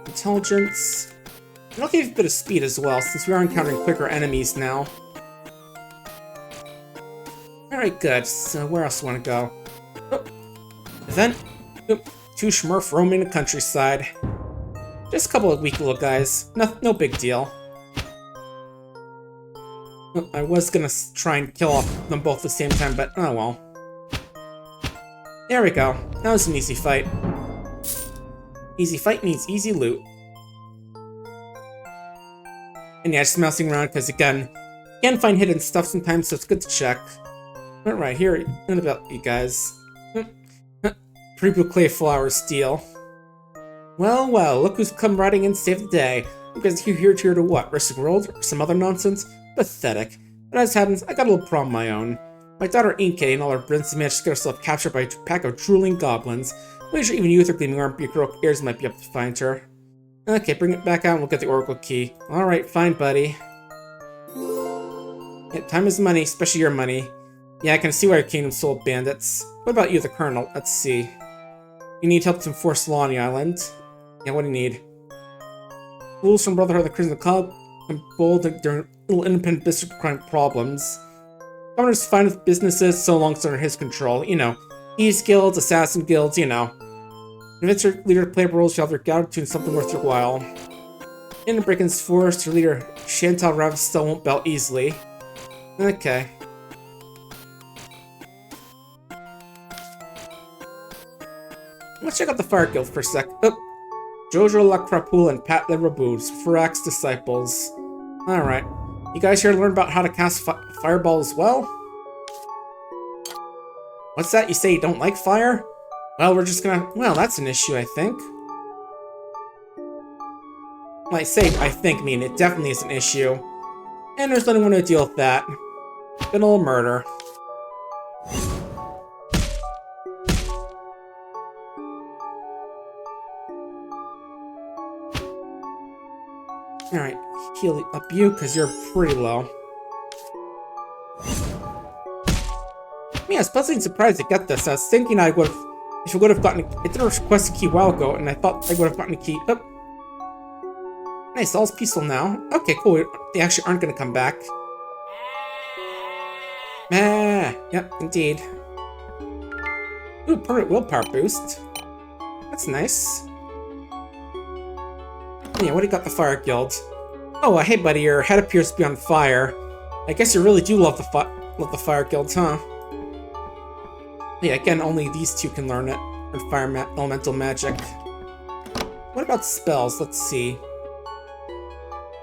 intelligence. And I'll give you a bit of speed as well, since we are encountering quicker enemies now. Alright, good. So where else do I want to go? Oh, event. Oh, 2 Smurf roaming the countryside. Just a couple of weak little guys. No big deal. Oh, I was gonna try and kill off them both at the same time, but oh well. There we go. That was an easy fight. Easy fight means easy loot. And yeah, just mousing around because, again, you can find hidden stuff sometimes, so it's good to check. Alright, here, what about you guys? Pretty blue clay flower steel. Well, well, look who's come riding in to save the day. You guys here to what? Risk the world? Or some other nonsense? Pathetic. But as happens, I got a little problem of my own. My daughter Inkay and all her princes managed to get herself captured by a pack of drooling goblins. I'm not sure even you with her gleaming armor ears might be able to find her. Okay, bring it back out and we'll get the oracle key. Alright, fine, buddy. Yeah, time is money, especially your money. Yeah, I can see why your kingdom sold bandits. What about you, the colonel? Let's see. You need help to enforce law on the island? Yeah, what do you need? Fools from Brotherhood of the Crimson Club and bold during little independent business crime problems. Governor's fine with businesses so long as they're under his control. You know, thieves guilds, assassin guilds, you know. Convince your leader to play roles you have your gathered to something worth your while. In the Brigand's force, your leader Chantal Ravistel won't belt easily. Okay. Let's check out the Fire Guild for a sec. Oh, Jojo Lacrapule and Pat Lerabouz, Furax's disciples. Alright. You guys here to learn about how to cast Fireball as well? What's that? You say you don't like fire? Well, we're just gonna... Well, that's an issue, I think. Well, I say I think, mean it definitely is an issue. And there's nothing to deal with that. Good old murder. Alright, heal up you, because you're pretty low. Yeah, I was pleasantly surprised to get this. I was thinking I would have... If I would have gotten... I did request a key a while ago, and I thought I would have gotten a key... Oh. Nice, all's peaceful now. Okay, cool. They actually aren't going to come back. Ah, yep, indeed. Ooh, permanent willpower boost. That's nice. Yeah, what do you got the Fire Guild? Oh, hey buddy, your head appears to be on fire. I guess you really do love the Fire Guild, huh? Yeah, again, only these two can learn it. Or fire elemental magic. What about spells? Let's see.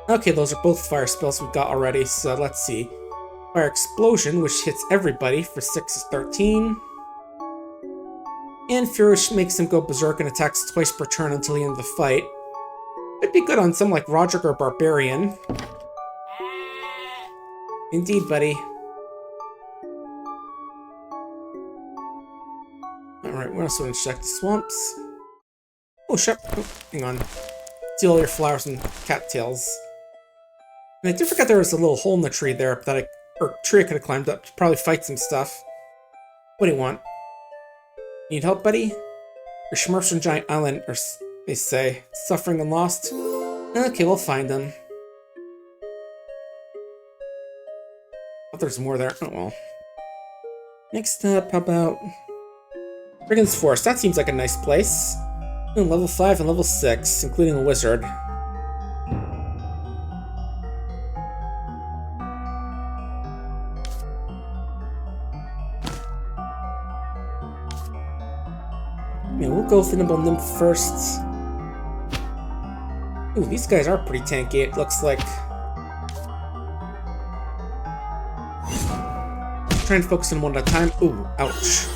Okay, those are both fire spells we've got already, so let's see. Fire Explosion, which hits everybody for 6 is 13. And Furious makes him go berserk and attacks twice per turn until the end of the fight. It'd be good on some like Roderick or Barbarian. Indeed, buddy. Alright, what else do I want to check? The swamps. Oh, shit. Oh, hang on. Steal all your flowers and cattails. And I did forget there was a little hole in the tree there that tree I could have climbed up to probably fight some stuff. What do you want? Need help, buddy? Your Smurfs on Giant Island are, they say, suffering and lost. Okay, we'll find them. Oh, there's more there. Oh well. Next up, how about Brigand's Forest? That seems like a nice place. Level 5 and level 6, including a wizard. Yeah, we'll go with the Nimble Nymph first. Ooh, these guys are pretty tanky, it looks like. Trying to focus on one at a time. Ooh, ouch.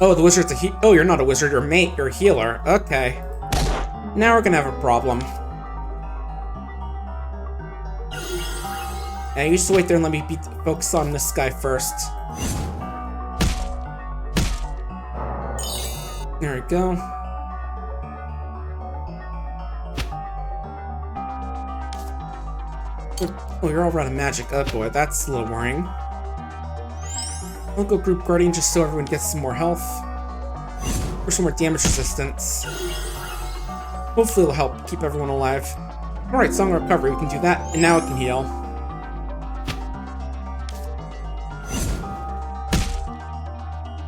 Oh, the wizard's a oh, you're not a wizard, you're a mate, you're a healer. Okay. Now we're gonna have a problem. Yeah, you just wait there and let me focus on this guy first. There we go. Oh, you're all out of magic. Oh boy, that's a little worrying. I'll go Group Guardian just so everyone gets some more health. For some more damage resistance. Hopefully it'll help keep everyone alive. Alright, Song of Recovery, we can do that, and now it can heal.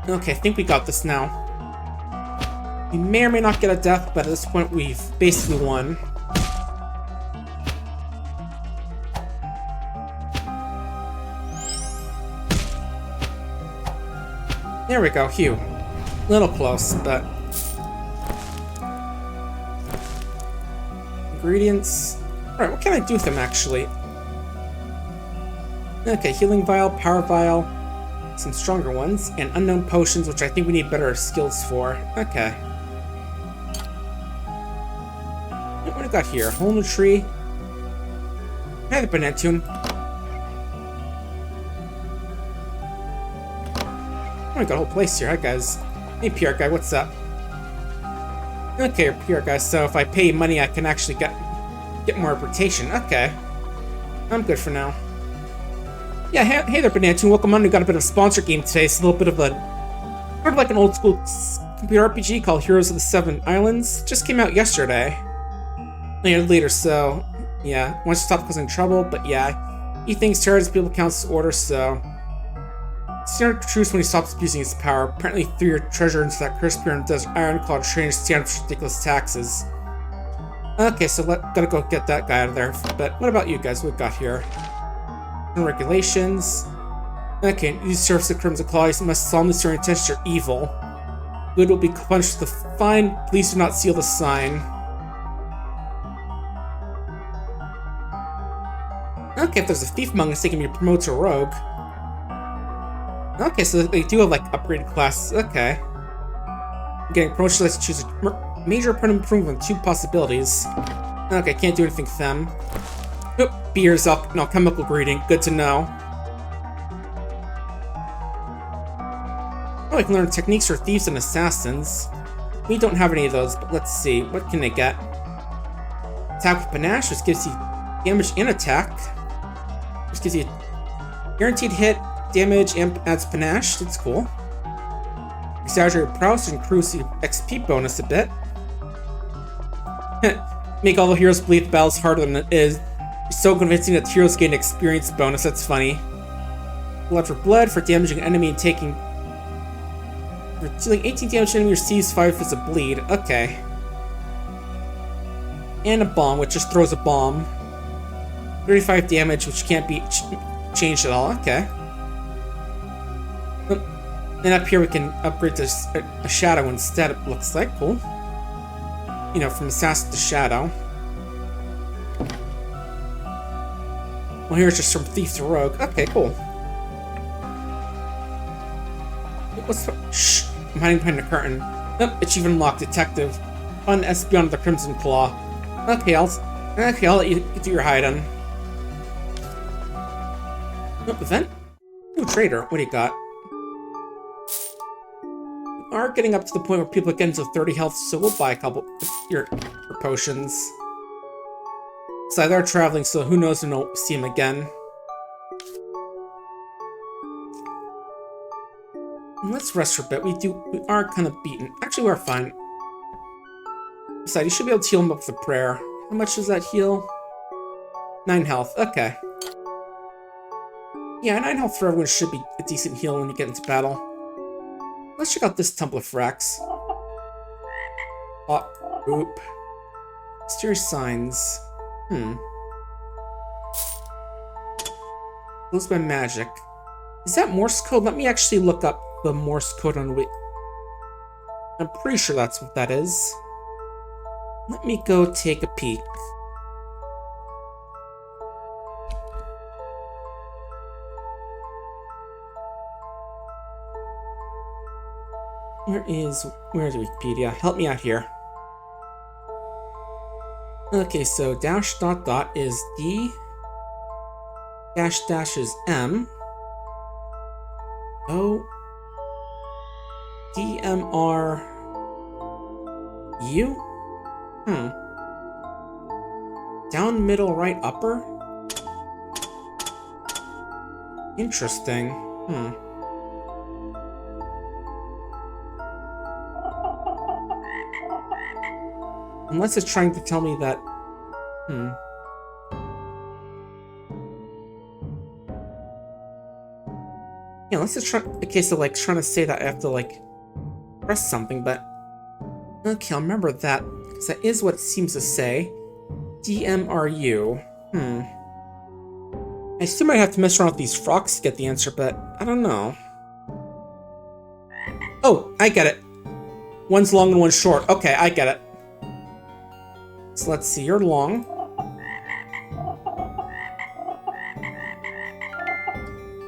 Okay, I think we got this now. We may or may not get a death, but at this point we've basically won. There we go, Hugh. Little close, but... Ingredients... Alright, what can I do with them, actually? Okay, Healing Vial, Power Vial, some stronger ones, and Unknown Potions, which I think we need better skills for. Okay. What do we got here? Whole new tree. Hey, the banana tune. Oh, we got a whole place here. Hi, guys. Hey, PR guy, what's up? Okay, PR guy, so if I pay money, I can actually get more reputation. Okay. I'm good for now. Yeah, hey there, Banana Tune. Welcome on. We got a bit of a sponsor game today. It's a little bit of a... sort of like an old school computer RPG called Heroes of the Seven Islands. Just came out yesterday. Later, so... yeah, once you stop causing trouble, but yeah. He thinks terrorists people counts as order, so... Standard truce when he stops abusing his power. Apparently threw your treasure into that cursed pyramid desert iron called Strange stand for ridiculous taxes. Okay, so gotta go get that guy out of there. But what about you guys? What we got here? Regulations. Okay, you serve the Crimson Claws must solemnly swear intentions are evil. Good will be punished with a fine. Please do not seal the sign. Okay, if there's a thief among us, they can be promoted to a rogue. Okay, so they do have, like, upgraded classes. Okay. Getting promotion lets you choose a major permanent improvement with 2 possibilities. Okay, can't do anything with them. Oop, beers, alchemical breeding. Good to know. Oh, I can learn techniques for thieves and assassins. We don't have any of those, but let's see. What can they get? Attack with panache, which gives you damage and attack. Which gives you guaranteed hit, damage, and adds panache. That's cool. Exaggerate prowess and increase the XP bonus a bit. Make all the heroes believe the battle's harder than it is. It's so convincing that the heroes gain an experience bonus. That's funny. Blood for damaging an enemy and taking... for dealing 18 damage to enemy receives 5 as a bleed. Okay. And a bomb, which just throws a bomb. 35 damage, which can't be changed at all. Okay. And up here we can upgrade to a shadow instead, it looks like. Cool. You know, from assassin to shadow. Well, here's just from thief to rogue. Okay, cool. What's the... Shh! I'm hiding behind the curtain. Nope, achievement unlocked, detective. Fun espionage of the Crimson Claw. Okay, I'll let you do your hiding. Nope, event? Ooh, trader, what do you got? We are getting up to the point where people are getting to 30 health, so we'll buy a couple your potions. So they're traveling, so who knows when we'll see him again. And let's rest for a bit. We are kind of beaten. Actually, we're fine. Besides, you should be able to heal him up with a prayer. How much does that heal? 9 health. Okay. Yeah, 9 health for everyone should be a decent heal when you get into battle. Let's check out this Temple of Rex. Oh, oop. Mysterious signs. Closed by magic. Is that Morse code? Let me actually look up the Morse code on Wiki. I'm pretty sure that's what that is. Let me go take a peek. Where's Wikipedia? Help me out here. Okay, so dash dot dot is D dash dash is M O D M R U? Down, middle, right, upper? Interesting. Unless it's trying to tell me that... Yeah, unless it's a case of, like, trying to say that I have to, like, press something, but... Okay, I'll remember that, because that is what it seems to say. DMRU. I assume I have to mess around with these frogs to get the answer, but I don't know. Oh, I get it. One's long and one's short. Okay, I get it. So let's see, you're long.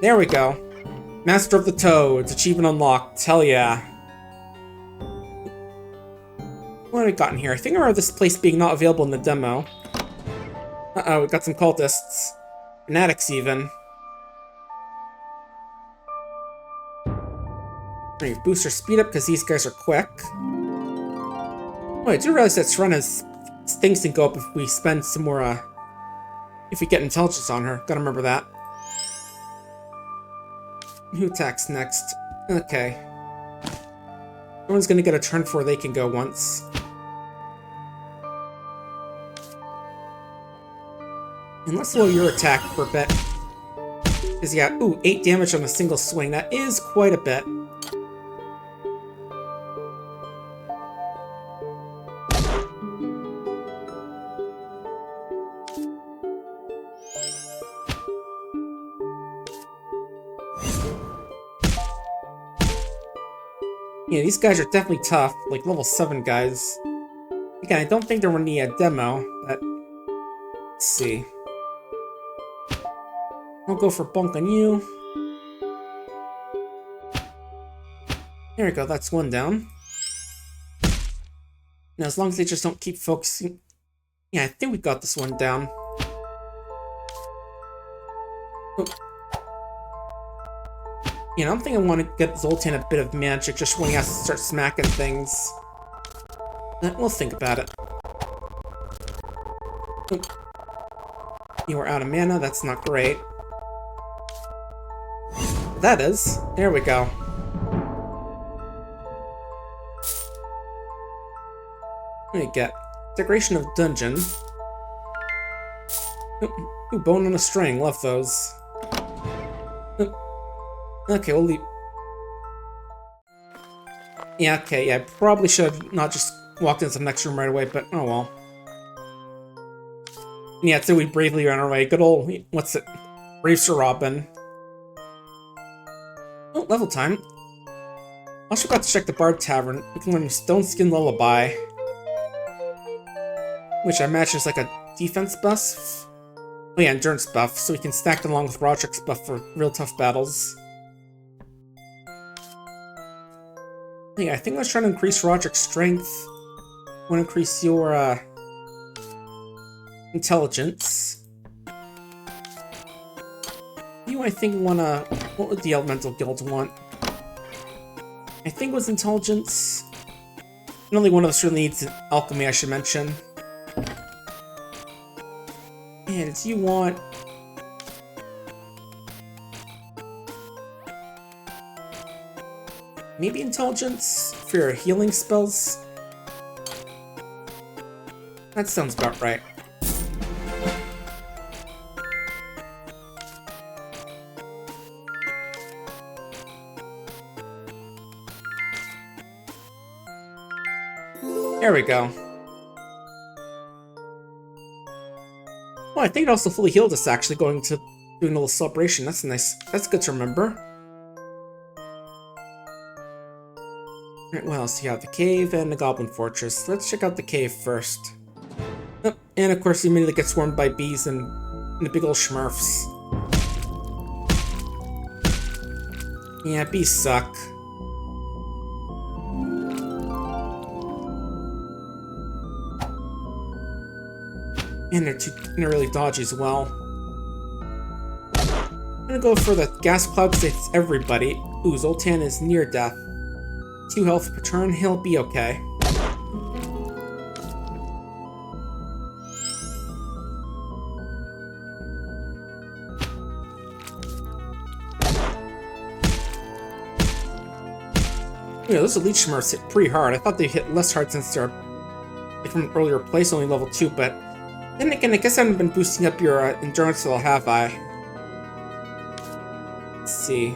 There we go. Master of the Toads, achievement unlocked. Hell yeah. What have we got in here? I think I remember this place being not available in the demo. Uh-oh, we got some cultists. Fanatics, even. Maybe boost our speed up because these guys are quick. Oh, I do realize that Serena's things can go up if we spend some more, if we get intelligence on her. Gotta remember that. Who attacks next? Okay. Everyone's gonna get a turn before they can go once. And let's slow your attack for a bit. Because yeah, ooh, 8 damage on a single swing. That is quite a bit. Yeah, these guys are definitely tough, like level 7 guys. Again, I don't think there were any demo, but let's see. I'll go for bunk on you. There we go, that's one down. Now, as long as they just don't keep focusing... Yeah, I think we got this one down. Oh. Yeah, I'm thinking I want to get Zoltan a bit of magic just when he has to start smacking things. We'll think about it. Oh. You are out of mana, that's not great. That is. There we go. What do you get? Decoration of dungeon. Ooh, bone on a string. Love those. Okay, we'll leave. Yeah, okay, yeah, I probably should have not just walked into the next room right away, but oh well. Yeah, so we bravely ran our way. Good old, what's it? Brave Sir Robin. Oh, level time. Also forgot to check the Bard Tavern. We can learn Stone Skin Lullaby. Which I imagine is like a defense buff. Oh yeah, endurance buff, so we can stack it along with Roderick's buff for real tough battles. Yeah, I think let's try to increase Roderick's strength. I want to increase your, intelligence. You, I think, wanna... What would the Elemental Guild want? I think it was intelligence. And only one of us really needs alchemy, I should mention. And do you want... Maybe intelligence for your healing spells? That sounds about right. There we go. Well, I think it also fully healed us, actually, going to doing a little celebration. That's nice. That's good to remember. Alright, what else? You have the cave and the goblin fortress. Let's check out the cave first. Oh, and of course, you immediately get swarmed by bees and the big old smurfs. Yeah, bees suck. And they're really dodgy as well. I'm gonna go for the gas cloud because it's everybody. Ooh, Zoltan is near death. 2 health per turn, he'll be okay. Yeah, those Elite Smurfs hit pretty hard. I thought they hit less hard since they're from an earlier place, only level 2, but then again, I guess I haven't been boosting up your endurance at all, have I? Let's see.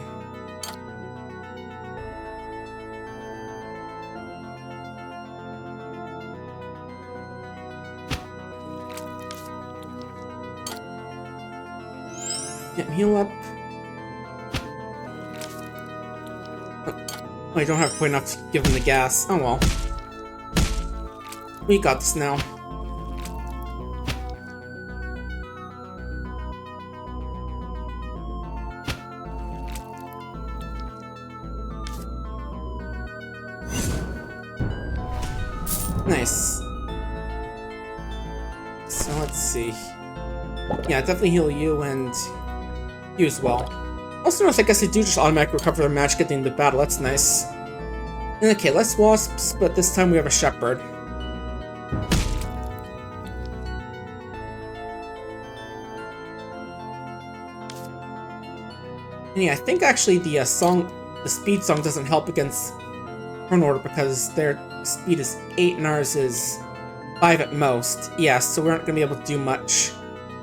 Yeah, heal up. Oh, I don't have quite enough to give him the gas. Oh well. We got this now. Nice. So let's see. Yeah, definitely heal you and you as well. Also notice I guess they do just automatically recover their magic at the end of the battle. That's nice. And okay, less wasps, but this time we have a shepherd. And yeah, I think actually the speed song doesn't help against Run Order because their speed is 8 and ours is 5 at most. Yeah, so we aren't going to be able to do much.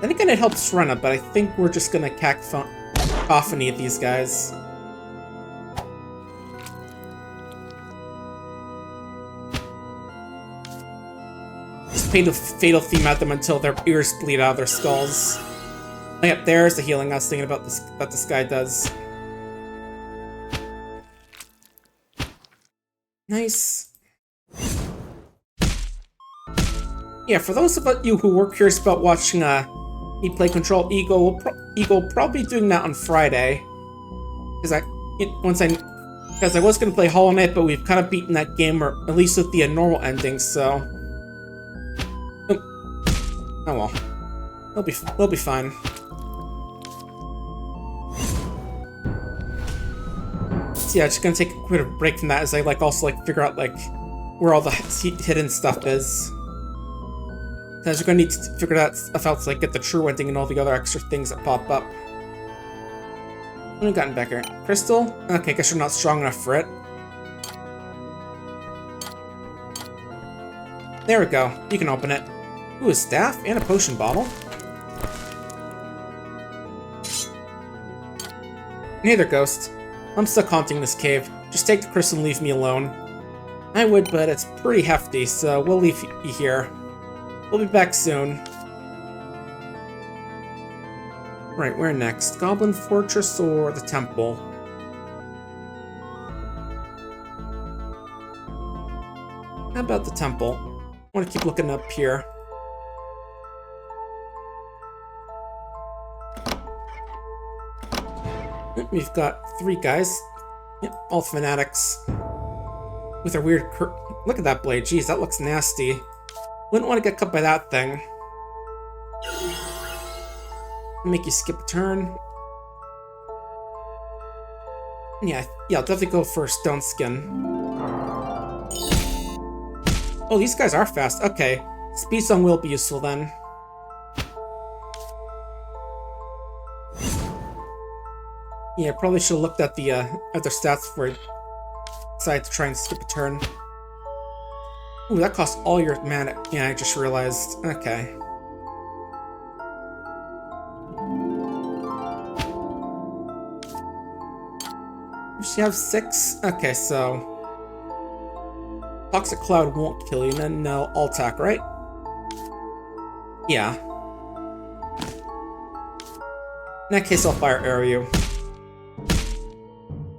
Then again, it helps Rena, but I think we're just going to cacophony of these guys. Just paint a fatal theme at them until their ears bleed out of their skulls. Oh, yep, there's the healing I was thinking about this guy does. Nice. Yeah, for those of you who were curious about watching me play Control, Eagle will probably be doing that on Friday. Because I was gonna play Hollow Knight, but we've kind of beaten that game, or at least with the normal ending. So, oh well, we'll be fine. So yeah, just gonna take a quick break from that as I also figure out where all the hidden stuff is. Because you're gonna need to figure that stuff out to get the true ending and all the other extra things that pop up. What have we gotten back here? Crystal? Okay, guess you're not strong enough for it. There we go. You can open it. Ooh, a staff and a potion bottle. Hey there, Ghost. I'm stuck haunting this cave. Just take the crystal and leave me alone. I would, but it's pretty hefty, so we'll leave you here. We'll be back soon. Right, where next? Goblin Fortress or the Temple? How about the Temple? I want to keep looking up here. We've got 3 guys. Yep, all fanatics. With their weird look at that blade. Jeez, that looks nasty. Wouldn't want to get cut by that thing. Make you skip a turn. Yeah, I'll definitely go for Stone Skin. Oh, these guys are fast. Okay. Speed Song will be useful then. Yeah, probably should have looked at the other stats before I decided to try and skip a turn. Ooh, that costs all your mana. Yeah, I just realized. Okay. Does she have 6? Okay, so... Toxic Cloud won't kill you, then no, all attack, right? Yeah. In that case, I'll fire arrow you.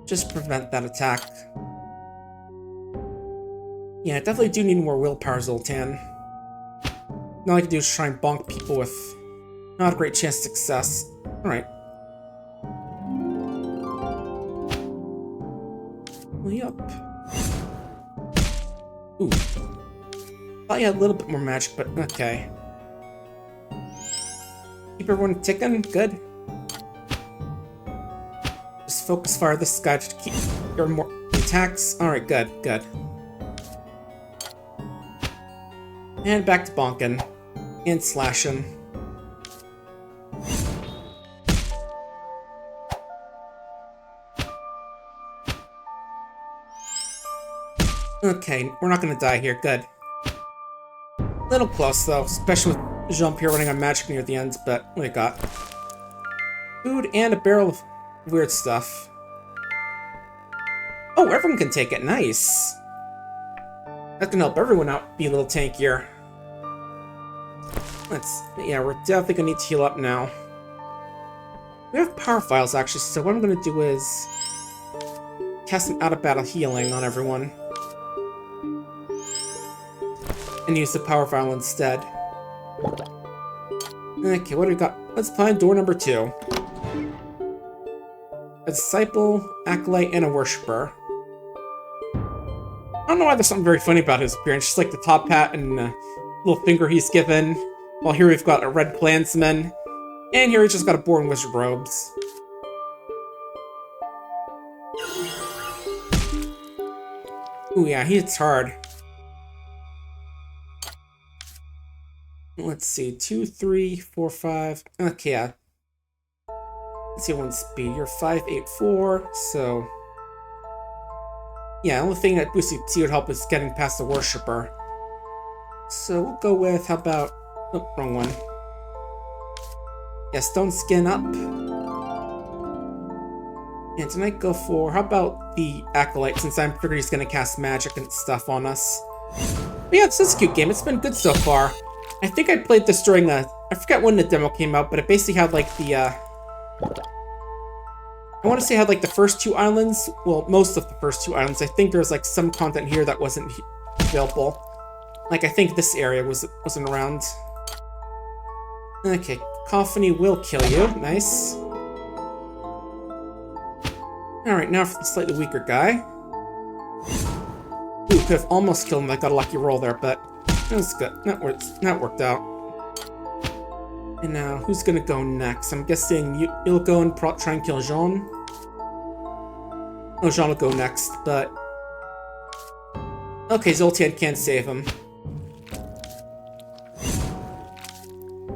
Just prevent that attack. Yeah, I definitely do need more willpower, Zoltan. All I can do is try and bonk people with not a great chance of success. Alright. Up. Ooh. Thought you had a little bit more magic, but okay. Keep everyone ticking? Good. Just focus fire this guy to keep your more attacks. Alright, good. And back to bonking. And slashing. Okay, we're not gonna die here, good. Little close though, especially with Jump here running on magic near the end, but what do we got? Food and a barrel of weird stuff. Oh, everyone can take it, nice! That can help everyone out be a little tankier. Yeah, we're definitely gonna need to heal up now. We have power files, actually, so what I'm gonna do is cast an out-of-battle healing on everyone. And use the power file instead. Okay, what do we got? Let's find door number 2. A disciple, acolyte, and a worshipper. I don't know why there's something very funny about his appearance, just like the top hat and little finger he's given. While here we've got a red clansman, and here he's just got a boar in wizard robes. Ooh yeah, he hits hard. Let's see, 2, 3, 4, 5. Okay, yeah. Let's see one speed. You're 5'8", 4", so yeah, the only thing that boosting T would help is getting past the worshipper. So we'll go with, how about, oh, wrong one. Yeah, stone skin up. And tonight go for, how about the acolyte, since I'm figuring he's gonna cast magic and stuff on us. But yeah, this is a cute game. It's been good so far. I think I played this during I forget when the demo came out, but it basically had like the, I want to say it had like the first 2 islands. Well, most of the first 2 islands. I think there was like some content here that wasn't available. Like I think this area wasn't around. Okay, Cacophony will kill you. Nice. Alright, now for the slightly weaker guy. Ooh, could have almost killed him. I got a lucky roll there, but that was good. That worked out. And now, who's gonna go next? I'm guessing you'll go and try and kill Jean. Oh, Jean will go next, but... Okay, Zoltan can't save him.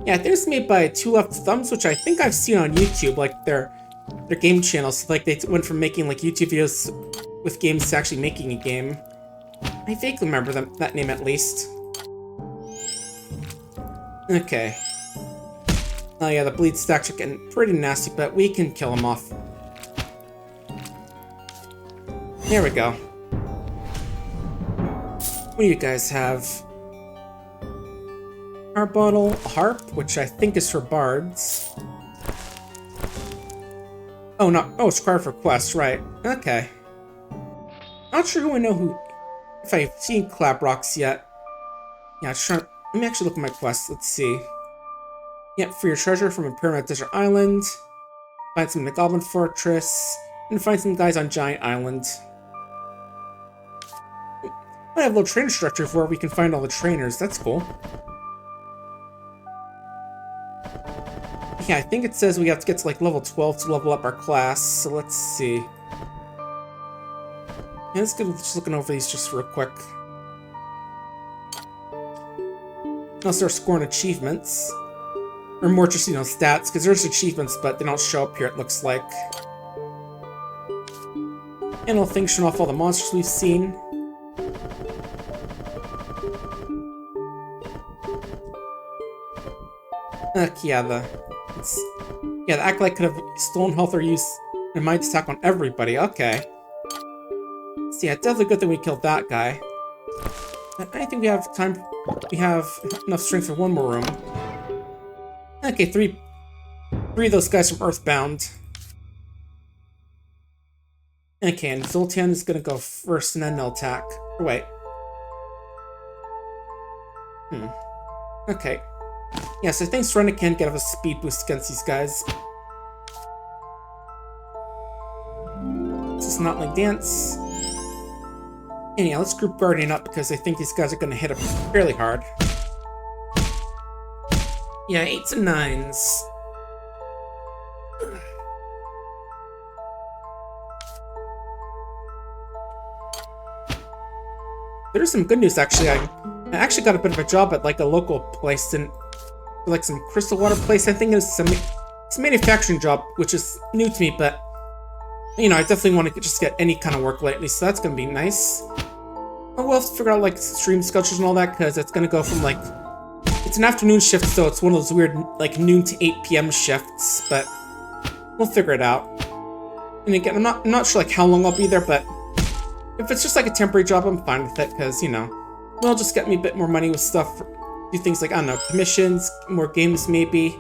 Yeah, I think it's made by Two Left Thumbs, which I think I've seen on YouTube, like their game channels. Like they went from making like YouTube videos with games to actually making a game. I vaguely remember that name at least. Okay. Oh yeah, the bleed stacks are getting pretty nasty, but we can kill him off. There we go. What do you guys have? Our bottle, a harp, which I think is for bards. Oh, no. Oh, it's required for quests, right. Okay. Not sure who I know if I've seen Clabrocks yet. Yeah, let me actually look at my quests. Let's see. Yep, for your treasure from Pyramid Desert Island. Find some in the Goblin Fortress. And find some guys on Giant Island. I have a little trainer structure where we can find all the trainers. That's cool. Yeah, I think it says we have to get to like level 12 to level up our class. So let's see. Yeah, let's go just looking over these just real quick. I'll start scoring achievements. Or more just, stats, because there's achievements, but they don't show up here, it looks like. And I'll function off all the monsters we've seen. Yeah, the Acolyte could have stolen health or used a might attack on everybody. Okay. So yeah, definitely good that we killed that guy. I think we have time. We have enough strength for one more room. Okay, three of those guys from Earthbound. Okay, and Zoltan is gonna go first and then they'll attack. Or wait. Okay. Yeah, so thanks Renna can't get a speed boost against these guys. This is not like dance. And yeah, let's group Guardian up because I think these guys are gonna hit him fairly hard. Yeah, 8s and 9s. There's some good news actually. I actually got a bit of a job at like a local place and like some crystal water place. I think it's a manufacturing job, which is new to me, but I definitely want to just get any kind of work lately, so that's gonna be nice. We'll have to figure out like stream schedules and all that because it's gonna go from like it's an afternoon shift, so it's one of those weird like noon to 8 p.m. shifts, but we'll figure it out. And again, I'm not sure like how long I'll be there, but if it's just like a temporary job, I'm fine with it because it'll just get me a bit more money with stuff. Do things like, I don't know, commissions, more games maybe.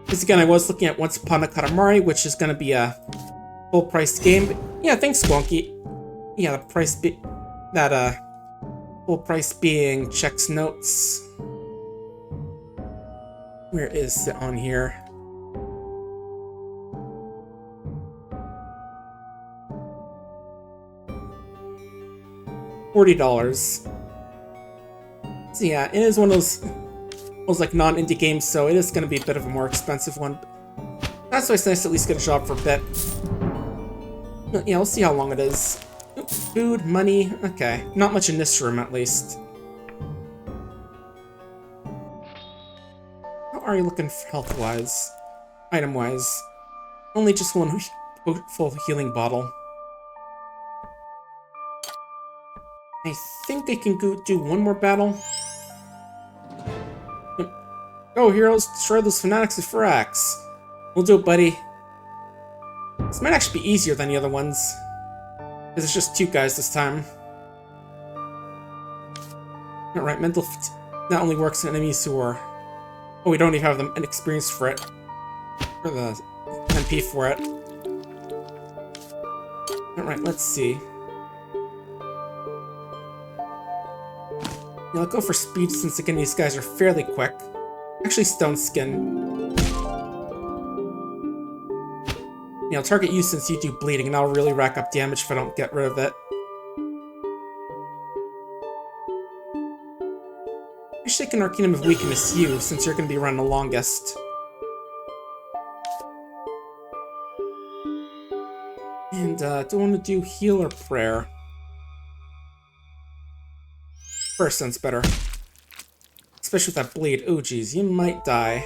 Because again, I was looking at Once Upon a Katamari, which is going to be a full-priced game. But yeah, thanks, Squonky. Yeah, the price full price being checks notes. Where is it on here? $40. So yeah, it is one of those like non-indie games, so it is going to be a bit of a more expensive one. That's why it's nice to at least get a job for a bit. But yeah, we'll see how long it is. Food, money, okay. Not much in this room, at least. How are you looking health-wise? Item-wise? Only just one full healing bottle. I think I can go do one more battle. Go, heroes, destroy those fanatics of Furax. We'll do it, buddy. This might actually be easier than the other ones. Because it's just 2 guys this time. Alright, mental that only works on enemies who are... Oh, we don't even have them an experience for it. Or the MP for it. Alright, let's see. Yeah, I'll go for speed since again these guys are fairly quick. Actually, stone skin. Yeah, I'll target you since you do bleeding, and I'll really rack up damage if I don't get rid of it. I should take an Arcanum of Weakness you, since you're going to be around the longest. And, do I want to do Heal or Prayer? Prayer sounds better. Especially with that bleed. Oh, geez, you might die.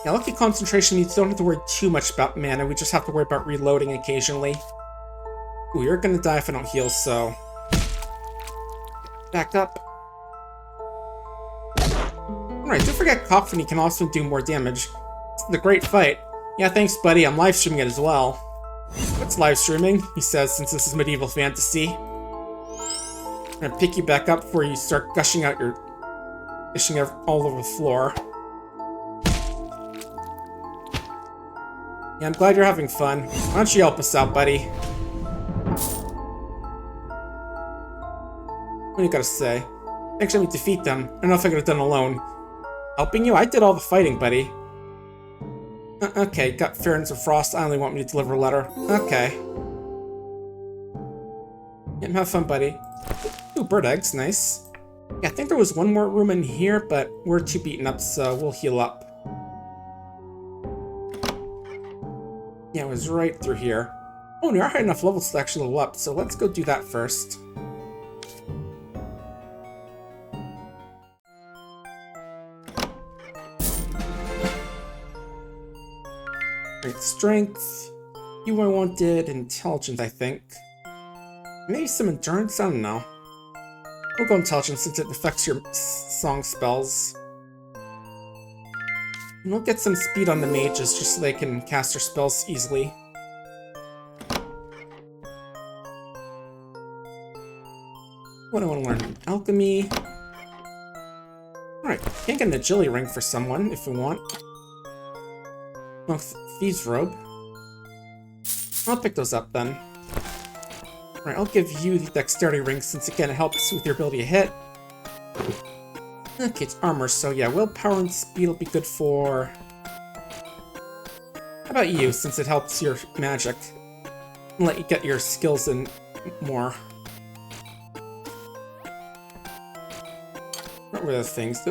Yeah, lucky concentration means you don't have to worry too much about mana, we just have to worry about reloading occasionally. Ooh, you're gonna die if I don't heal, so... Back up. Alright, don't forget Cacophony can also do more damage. It's the great fight. Yeah, thanks buddy, I'm live streaming it as well. What's live streaming? He says, since this is medieval fantasy. I'm gonna pick you back up before you start gushing out all over the floor. Yeah, I'm glad you're having fun. Why don't you help us out, buddy? What do you gotta say? Thanks for letting me defeat them. I don't know if I could have done alone. Helping you? I did all the fighting, buddy. Okay, got Fairness of Frost. I only want me to deliver a letter. Okay. Yeah, have fun, buddy. Ooh, bird eggs, nice. Yeah, I think there was one more room in here, but we're too beaten up, so we'll heal up. Yeah, it was right through here. Oh, we are high enough levels to actually level up, so let's go do that first. Great strength. You I wanted intelligence, I think. Maybe some endurance? I don't know. We'll go intelligence since it affects your song spells. And we'll get some speed on the mages just so they can cast their spells easily. What do I want to learn? Alchemy. Alright, can get an agility ring for someone if we want. Oh, Thieves' Robe. I'll pick those up then. Alright, I'll give you the Dexterity ring since again it helps with your ability to hit. Okay, it's armor, so yeah, willpower and speed will be good for... How about you, since it helps your magic? I'll let you get your skills in more. What were the things?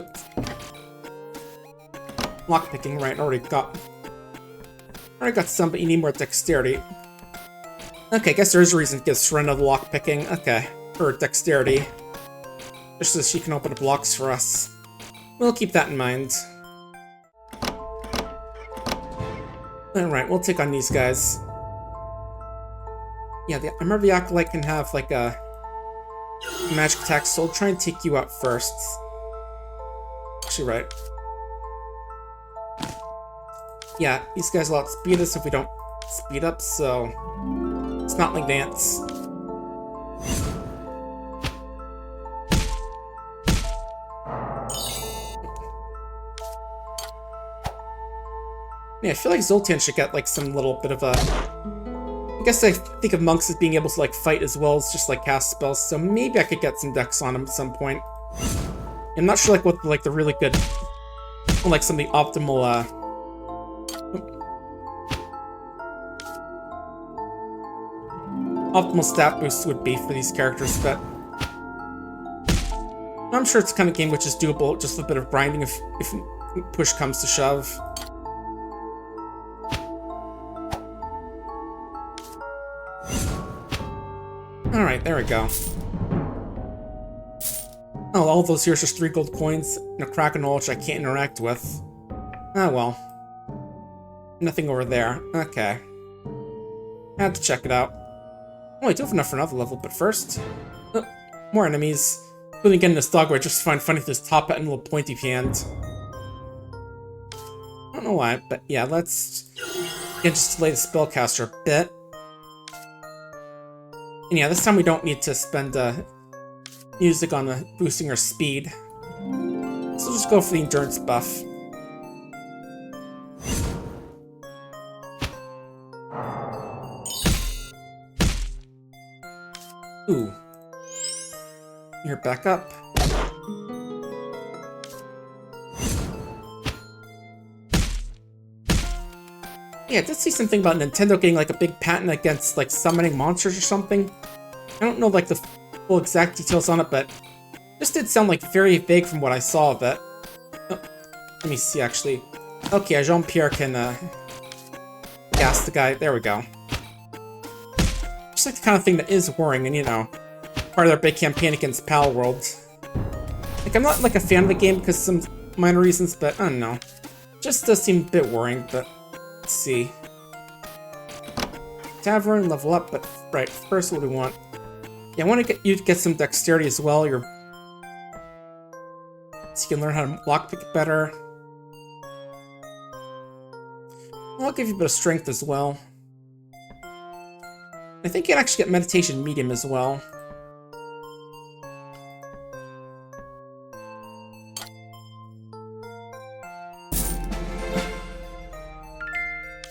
Lockpicking, right, already got some, but you need more dexterity. Okay, I guess there is a reason to give Serena the lockpicking. Okay, or dexterity. Just so she can open up blocks for us. We'll keep that in mind. Alright, we'll take on these guys. Yeah, I remember the Acolyte can have, like, a magic attack, so I'll try and take you out first. Actually, right. Yeah, these guys will outspeed us if we don't speed up, so it's not like dance. Yeah, I feel like Zoltan should get like some little bit of a... I guess I think of monks as being able to like fight as well as just like cast spells, so maybe I could get some dex on him at some point. I'm not sure like what like the really good, like some of the optimal optimal stat boosts would be for these characters, but I'm sure it's the kind of game which is doable, just a bit of grinding if push comes to shove. Alright, there we go. Oh, all those here's just 3 gold coins and a crack of knowledge I can't interact with. Ah, well. Nothing over there. Okay. I have to check it out. Oh, I do have enough for another level, but first... Oh, more enemies. Really getting this dog where I just find funny with this top hat and little pointy hand. I don't know why, but yeah, let's... just delay the spellcaster a bit. And yeah, this time we don't need to spend music on boosting our speed. So we'll just go for the endurance buff. Ooh. You're back up. Yeah, I did see something about Nintendo getting like a big patent against like summoning monsters or something. I don't know like the full exact details on it, but this did sound like very vague from what I saw of it. Oh, let me see actually. Okay, Jean-Pierre can gas the guy. There we go. Just like the kind of thing that is worrying and, you know, part of their big campaign against Pal World. Like, I'm not like a fan of the game because of some minor reasons, but I don't know. Just does seem a bit worrying, but let's see. Tavern, level up, but right, first what do we want? Yeah, I want to get you to get some dexterity as well. So you can learn how to lockpick it better. I'll give you a bit of strength as well. I think you can actually get meditation medium as well.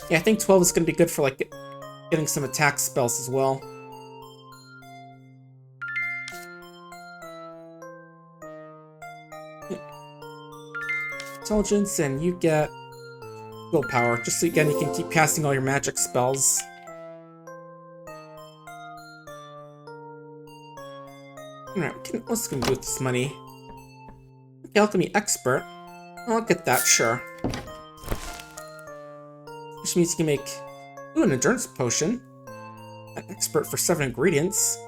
Yeah, I think 12 is going to be good for like getting some attack spells as well. Intelligence, and you get willpower, just so again you can keep casting all your magic spells. Alright, what's gonna do with this money? Okay, alchemy expert. I'll get that, sure. Which means you can make an endurance potion. An expert for 7 ingredients.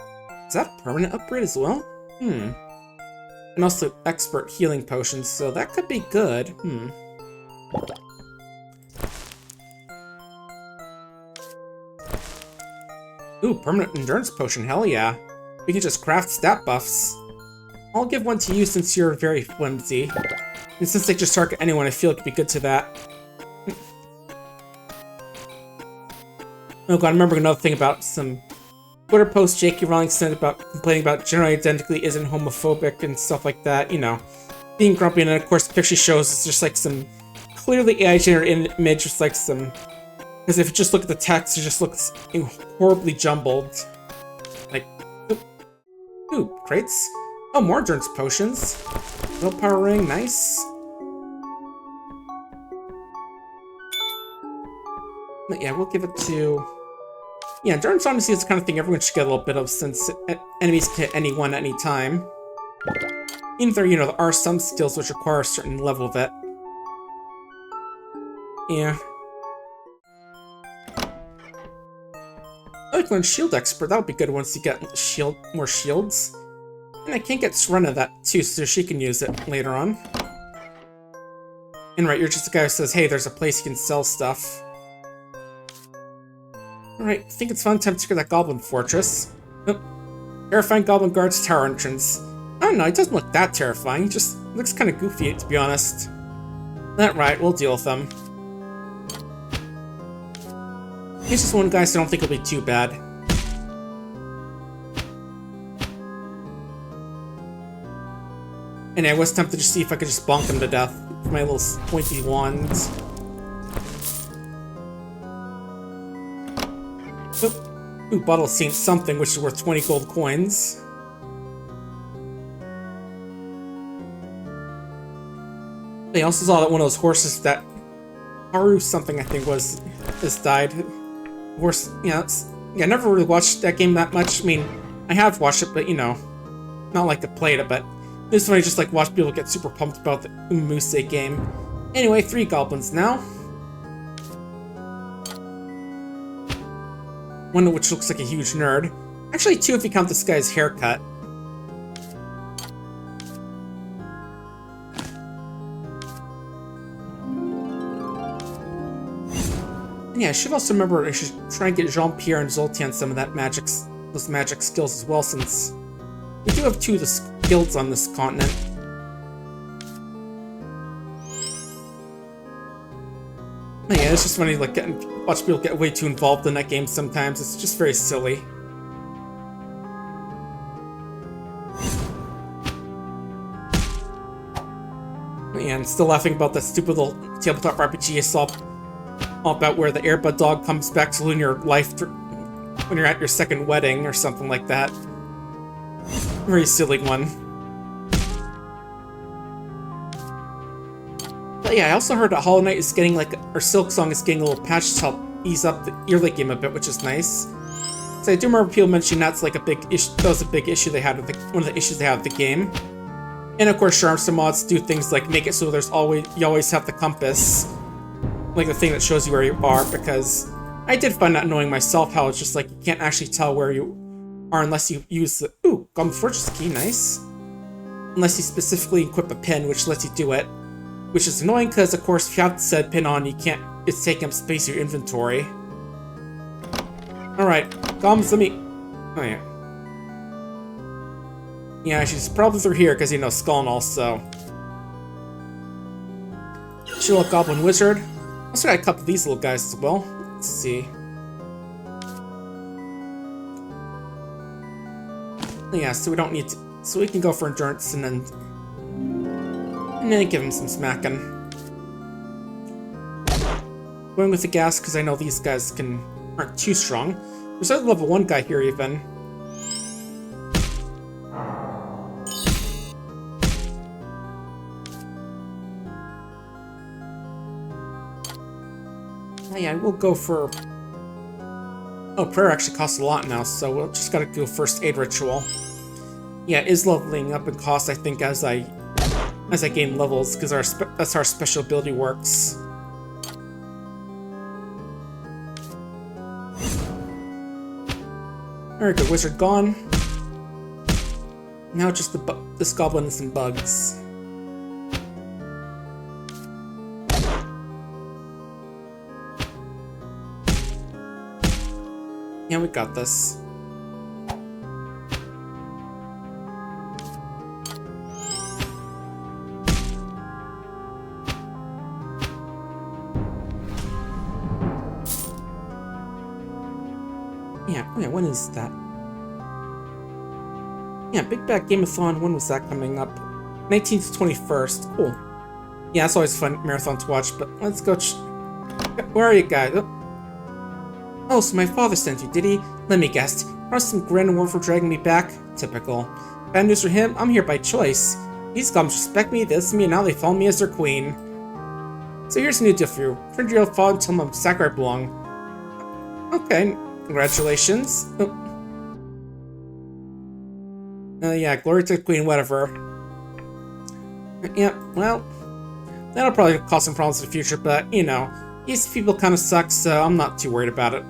Is that a permanent upgrade as well? And also expert healing potions, so that could be good. Ooh, permanent endurance potion, hell yeah. We can just craft stat buffs. I'll give one to you since you're very flimsy. And since they just target anyone, I feel it could be good to that. Oh god, I remember another thing about some Twitter post J.K. Rowling sent about complaining about gender identity isn't homophobic and stuff like that, you know. Being grumpy, and then of course the picture shows it's just like some clearly AI generated image, just like some... Because if you just look at the text, it just looks horribly jumbled. Like, ooh, crates. Oh, more endurance potions. Willpower ring, nice. But yeah, we'll give it to... Yeah, endurance honestly is the kind of thing everyone should get a little bit of since enemies can hit anyone at any time. Even though, you know, there are some skills which require a certain level of it. Yeah. I like learn shield expert, that would be good once you get more shields. And I can't get Serena that too, so she can use it later on. And right, you're just the guy who says, hey, there's a place you can sell stuff. Alright, I think it's fun time to secure that Goblin Fortress. Oh, Terrifying goblin guards tower entrance. I don't know, it doesn't look that terrifying. It just looks kind of goofy, to be honest. That right, we'll deal with them. He's just one guy, so I don't think it'll be too bad. And I was tempted to see if I could just bonk him to death with my little pointy wand. Ooh, bottle of Saint something, which is worth 20 gold coins. I also saw that one of those horses that Haru something I think was has died. Horse, yeah, I never really watched that game that much. I mean, I have watched it, but you know, not like to play it. But this one I just like watch people get super pumped about the Umuse game. Anyway, 3 goblins now. One of which looks like a huge nerd. Actually, 2 if you count this guy's haircut. And yeah, I should also remember I should try and get Jean-Pierre and Zoltan some of those magic skills as well, since we do have 2 of the skills on this continent. But yeah, it's just funny, like, watch people get way too involved in that game sometimes. It's just very silly. And still laughing about that stupid little tabletop RPG I saw all about where the Airbud dog comes back to ruin your life when you're at your second wedding or something like that. Very silly one. But yeah, I also heard that Hollow Knight is getting like, or Silk Song is getting a little patch to help ease up the yearly game a bit, which is nice. So I do remember people mentioning that's like a big issue. That was a big issue they had with one of the issues they had with the game. And of course, some mods do things like make it so you always have the compass, like the thing that shows you where you are. Because I did find that annoying myself, how it's just like you can't actually tell where you are unless you use the Goblin Fortress key, nice. Unless you specifically equip a pin, which lets you do it. Which is annoying because, of course, if you have said pin on, you can't. It's taking up space in your inventory. All right, Goblins, let me. Oh yeah. Yeah, she's probably through here because you know Skull also. Chill Goblin Wizard. Also got a couple of these little guys as well. Let's see. Yeah, so we don't need to. So we can go for endurance and then give him some smacking. Going with the gas because I know these guys aren't too strong. There's a level 1 guy here even. Oh yeah, we'll go for. Oh, prayer actually costs a lot now, so we'll just gotta do a first aid ritual. Yeah, it is leveling up in cost, I think, as I gain levels, because that's how our special ability works. Alright, good wizard gone. Now just this goblin and some bugs. Yeah, we got this. Yeah, when is that? Yeah, Big Bad Game-a-thon, when was that coming up? 19th to 21st. Cool. Yeah, it's always a fun marathon to watch, but let's go where are you guys? Oh, so my father sent you, did he? Let me guess. Promised some grand reward for dragging me back? Typical. Bad news for him? I'm here by choice. These goblins respect me, they listen to me, and now they follow me as their queen. So here's a new deal for you. Friend your father and tell him I'm exactly where I belong. Okay. Congratulations. Yeah, glory to the queen, whatever. Yeah, well, that'll probably cause some problems in the future, but, you know, these people kind of suck, so I'm not too worried about it.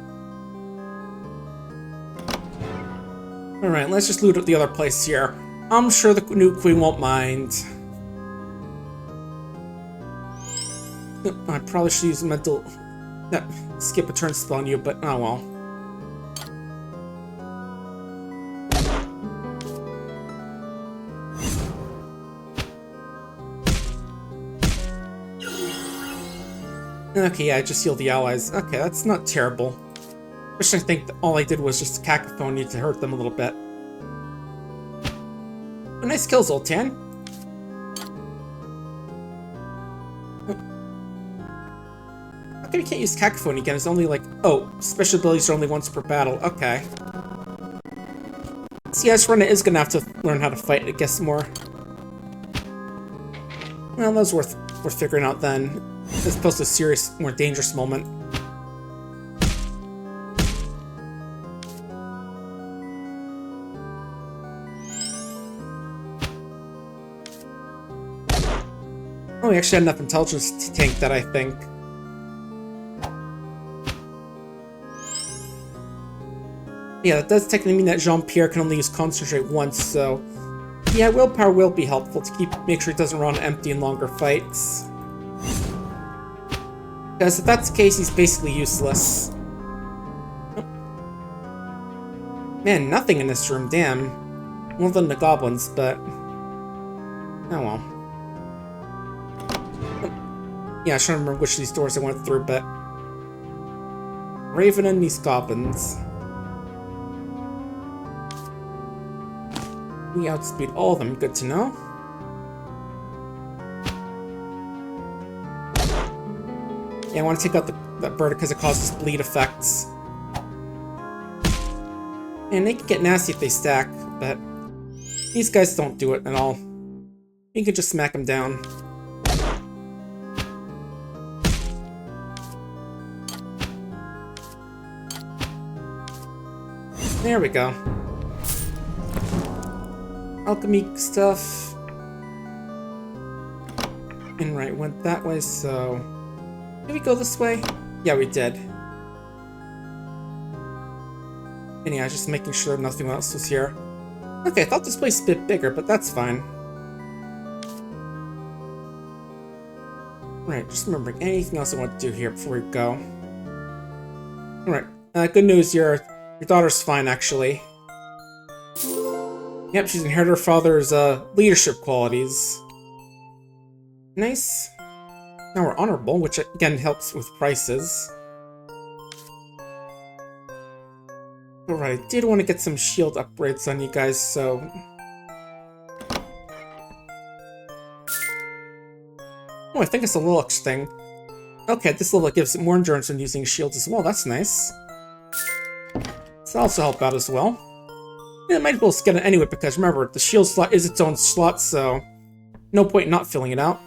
Alright, let's just loot up the other place here. I'm sure the new queen won't mind. I probably should use mental... skip a turn spell on you, but oh well. Okay, yeah, I just healed the allies. Okay, that's not terrible. Especially I think that all I did was just cacophony to hurt them a little bit. Oh, nice kills, Zoltan. How come you can't use cacophony again? It's only like... Oh, special abilities are only once per battle. Okay. So yeah, this run is gonna have to learn how to fight, I guess, more. Well, that was worth figuring out then, as opposed to a serious, more dangerous moment. Oh, we actually had enough intelligence to tank that, I think. Yeah, that does technically mean that Jean-Pierre can only use Concentrate once, so... Yeah, willpower will be helpful to make sure he doesn't run empty in longer fights. Because if that's the case, he's basically useless. Oh. Man, nothing in this room, damn. More than the goblins, but... Oh well. Oh. Yeah, I was trying to remember which of these doors I went through, but... Raven and these goblins. We outspeed all of them, good to know. Yeah, I want to take out that bird because it causes bleed effects. And they can get nasty if they stack, but these guys don't do it at all. You can just smack them down. There we go. Alchemy stuff. And right, went that way, so... Did we go this way? Yeah, we did. And yeah, I was just making sure nothing else was here. Okay, I thought this place was a bit bigger, but that's fine. Right, just remembering anything else I want to do here before we go. Alright, good news, your daughter's fine, actually. Yep, she's inherited her father's leadership qualities. Nice. Now we're honorable, which again helps with prices. Alright, I did want to get some shield upgrades on you guys, so... Oh, I think it's a Lilix thing. Okay, this level gives it more endurance when using shields as well, that's nice. This will also help out as well. Yeah, I might as well get it anyway, because remember, the shield slot is its own slot, so no point in not filling it out.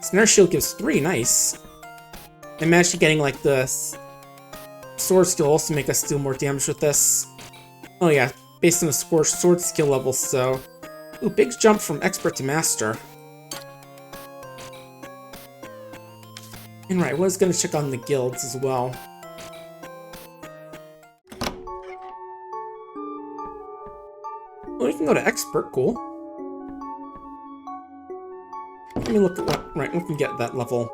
Snare shield gives 3, nice. And managed to getting, like, the sword skill also make us deal more damage with this. Oh yeah, based on the sword skill level, so... Ooh, big jump from expert to master. And right, I was gonna check on the guilds as well. Well, we can go to expert, cool. Let me look at what, right, we can get that level.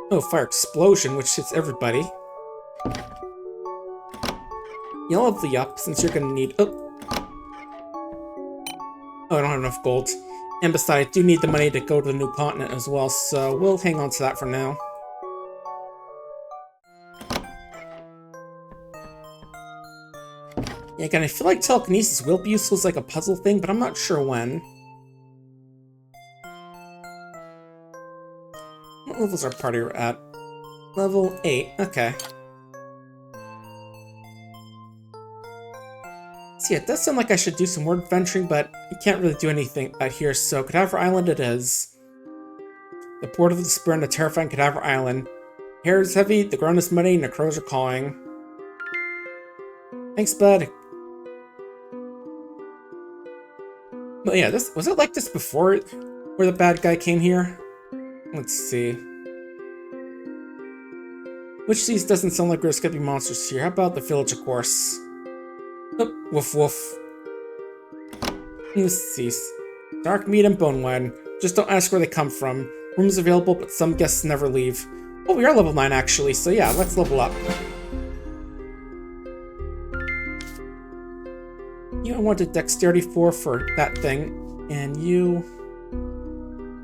Oh, fire explosion, which hits everybody. You'll level you up, since you're gonna need, oh, I don't have enough gold. And besides, I do need the money to go to the new continent as well, so we'll hang on to that for now. Yeah, again, I feel like telekinesis will be useful as like a puzzle thing, but I'm not sure when. What levels our party are at? Level 8, okay. So yeah, it does sound like I should do some more adventuring, but you can't really do anything out here, so Cadaver Island it is. The port of despair and the terrifying Cadaver Island. Hair is heavy, the ground is muddy, and the crows are cawing. Thanks, bud. But yeah, this was it like this before where the bad guy came here? Let's see. Which of these doesn't sound like there's gonna be monsters here? How about the village, of course? Oh, woof woof. Let's see. Dark meat and bone wine. Just don't ask where they come from. Rooms available, but some guests never leave. Oh, we are level 9 actually, so yeah, let's level up. You I wanted dexterity 4 for that thing, and you...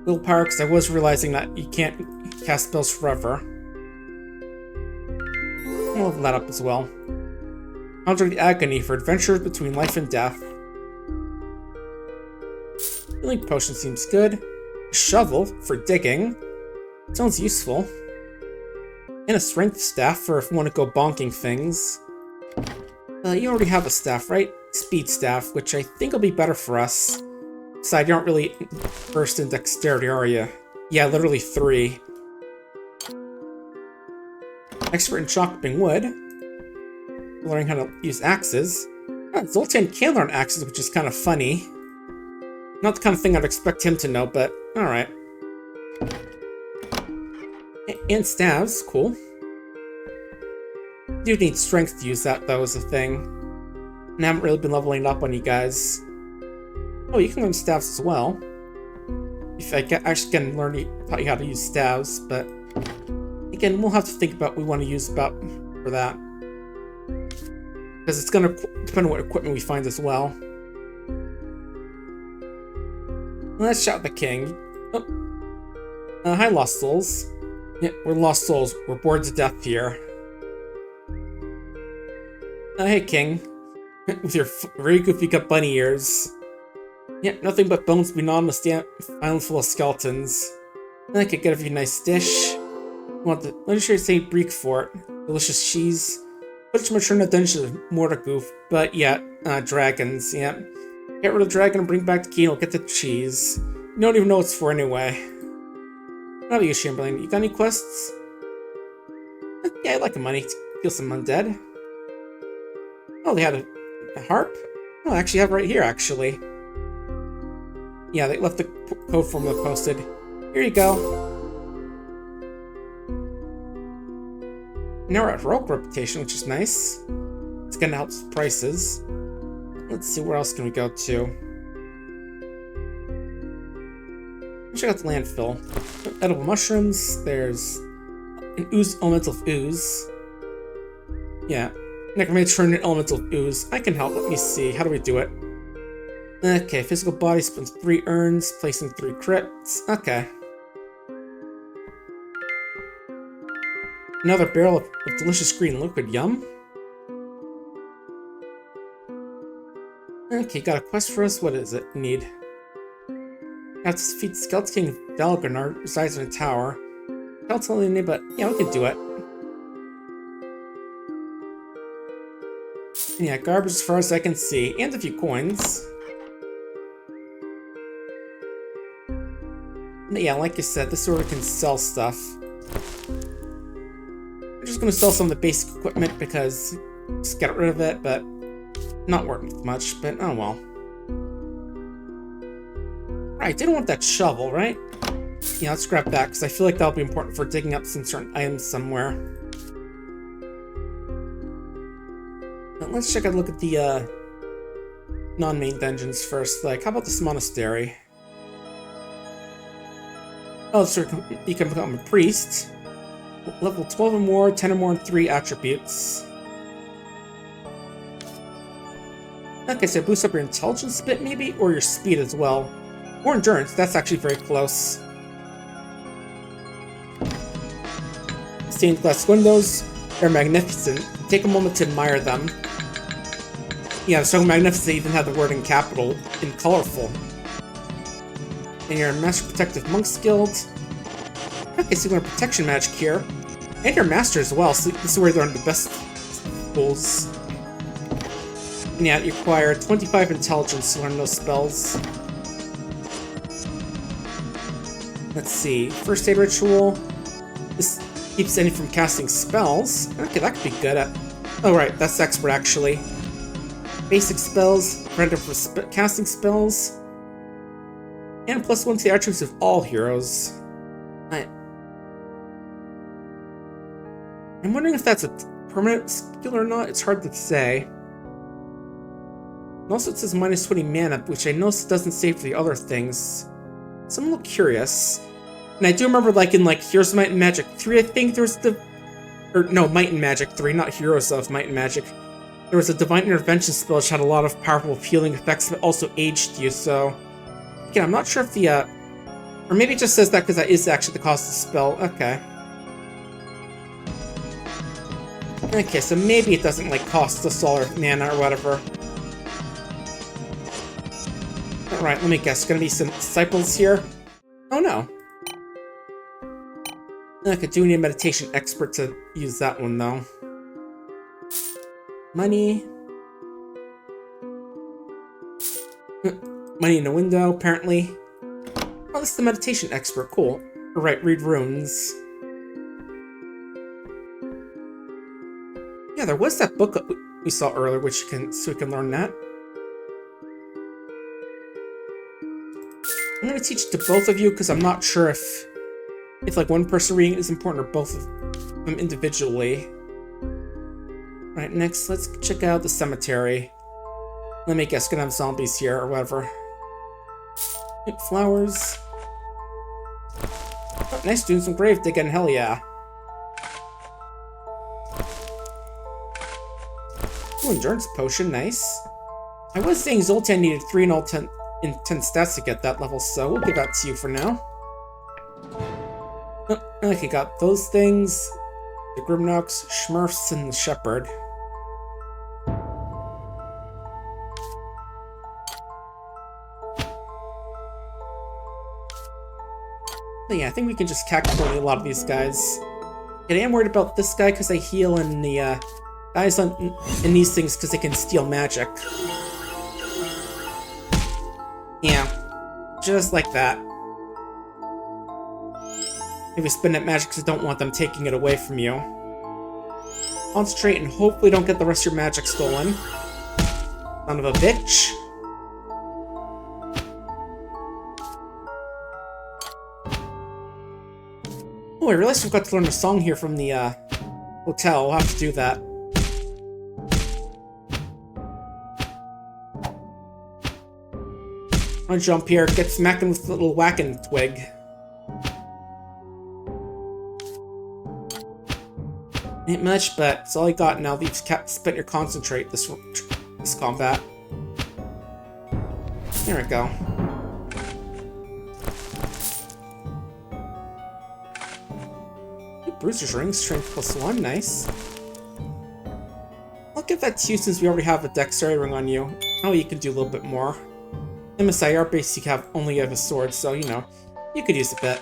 willpower, because I was realizing that you can't cast spells forever. I'll level that up as well. Conjure the Agony for adventures between life and death. Healing Potion seems good. Shovel for digging. Sounds useful. And a Strength Staff for if we want to go bonking things. You already have a staff, right? Speed Staff, which I think will be better for us. Besides, you aren't really versed in Dexterity, are you? Yeah, literally 3. Expert in chopping wood. Learning how to use axes. Zoltan can learn axes, which is kind of funny. Not the kind of thing I'd expect him to know, but alright. And staves, cool. Do need strength to use that, though, is a thing. And I haven't really been leveling up on you guys. Oh, you can learn staves as well. If I actually can taught you how to use staves, but again, we'll have to think about what we want to use for that. Because it's going to depend on what equipment we find as well. Let's shout at the king. Oh. Hi, Lost Souls. Yeah, we're Lost Souls. We're bored to death here. Hey, king. With your very goofy cut bunny ears. Yeah, nothing but bones beyond the island full of skeletons. I could get a nice dish. Want the legendary St. Breek Fort. Delicious cheese. Much mature in the dungeon of Mortagoof, but yeah, dragons, yeah. Get rid of the dragon and bring back the key and we'll get the cheese. You don't even know what it's for anyway. How about you, Chamberlain? You got any quests? Yeah, I'd like the money to kill some undead. Oh, they had a harp? Oh, I actually have it right here, actually. Yeah, they left the code formula posted. Here you go. Now we're at heroic reputation, which is nice. It's gonna help with prices. Let's see, where else can we go to? Check out the landfill. Edible mushrooms. There's an elemental ooze. Yeah. Necromancer turn an elemental ooze. I can help. Let me see. How do we do it? Okay, physical body spends 3 urns, placing 3 crypts. Okay. Another barrel of delicious green liquid. Yum. Okay, got a quest for us. What is it? Need. Have to defeat the Skeleton King Dalgarnar, resides in a tower. Can't tell the name, but yeah, we can do it. And yeah, garbage as far as I can see, and a few coins. But yeah, like I said, this sort of can sell stuff. I'm just gonna sell some of the basic equipment because just get rid of it, but not worth much, but oh well. Right, didn't want that shovel, right? Yeah, let's grab that, because I feel like that'll be important for digging up some certain items somewhere. But let's check out a look at the non-main dungeons first. Like, how about this monastery? Oh, so you can become a priest. Level 12 or more, 10 or more, and 3 attributes. Like I said, boost up your intelligence a bit, maybe? Or your speed as well. Or endurance, that's actually very close. Stained glass windows, they're magnificent. Take a moment to admire them. Yeah, they're so magnificent they even have the word in capital in colorful. And your Master Protective Monk's Guild. Okay, so you learn protection magic here. And your master as well, so this is where they're on the best schools. And yeah, you acquire 25 intelligence to learn those spells. Let's see, first aid ritual. This keeps any from casting spells. Okay, that could be good at. Oh right, that's expert actually. Basic spells, render for casting spells. And +1 to the attributes of all heroes. I'm wondering if that's a permanent skill or not. It's hard to say. And also it says -20 mana, which I noticed doesn't say for the other things. So I'm a little curious. And I do remember, like, in, like, Heroes of Might and Magic 3, I think there was no, Might and Magic 3, not Heroes of Might and Magic. There was a Divine Intervention spell which had a lot of powerful healing effects, but also aged you, so... Again, I'm not sure if the, or maybe it just says that because that is actually the cost of the spell. Okay. Okay, so maybe it doesn't, like, cost us all our mana or whatever. Alright, let me guess. Gonna be some disciples here? Oh no. I could do need a meditation expert to use that one, though. Money. Money in the window, apparently. Oh, this is the meditation expert. Cool. Alright, read runes. Yeah, there was that book we saw earlier, which so we can learn that. I'm gonna teach it to both of you because I'm not sure if like one person reading is important or both of them individually. Right, next let's check out the cemetery. Let me guess, gonna have zombies here or whatever. Flowers. Oh, nice, doing some grave digging, hell yeah. Ooh, endurance potion, nice. I was saying Zoltan needed 3 in all 10 stats to get that level, so we'll give that to you for now. Oh, okay, got those things. The Grimnocks, Smurfs, and the Shepherd. But yeah, I think we can just cactually a lot of these guys. And I am worried about this guy because I heal in the guys in these things because they can steal magic. Yeah, just like that. Maybe spend that magic because I don't want them taking it away from you. Concentrate and hopefully don't get the rest of your magic stolen. Son of a bitch. Oh, I realized we've got to learn a song here from the hotel. We'll have to do that. I'm gonna jump here, get smacking with the little whacking twig. Ain't much, but it's all I got now that you've spent your concentrate this combat. There we go. Bruiser's ring, strength +1, nice. I'll give that to you since we already have a dexterity ring on you. Oh, you can do a little bit more. MSI, our basic only have a sword, so you know, you could use a bit.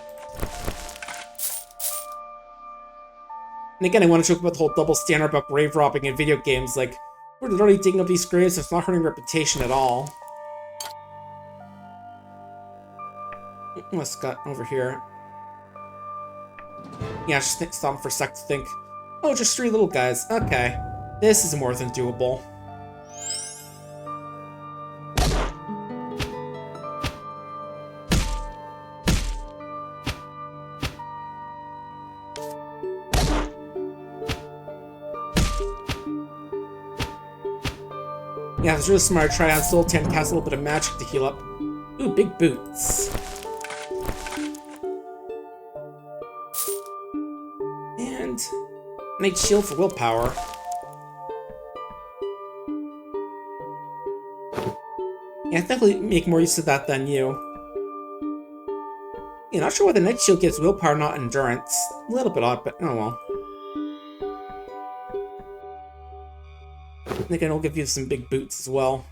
And again, I want to joke about the whole double standard about grave robbing in video games. Like, we're literally digging up these graves, it's not hurting reputation at all. What's got over here? Yeah, just stop for a sec to think. Oh, just 3 little guys. Okay. This is more than doable. Yeah, it was really smart to try out Zoltan to cast a little bit of magic to heal up. Ooh, big boots. And I need shield for willpower. Yeah, I think I'll make more use of that than you. Yeah, not sure why the Night Shield gives willpower, not endurance. A little bit odd, but oh well. And again, I'll give you some big boots as well.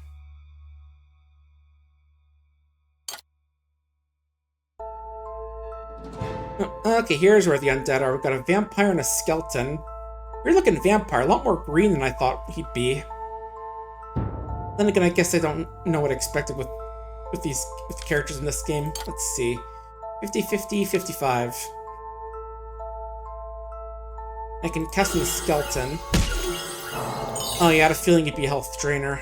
Okay, here's where the undead are. We've got a vampire and a skeleton. Weird looking vampire, a lot more green than I thought he'd be. Then again, I guess I don't know what I expected with the characters in this game. Let's see. 50-50, 55. I can cast the skeleton. Oh yeah, I had a feeling he'd be a health drainer.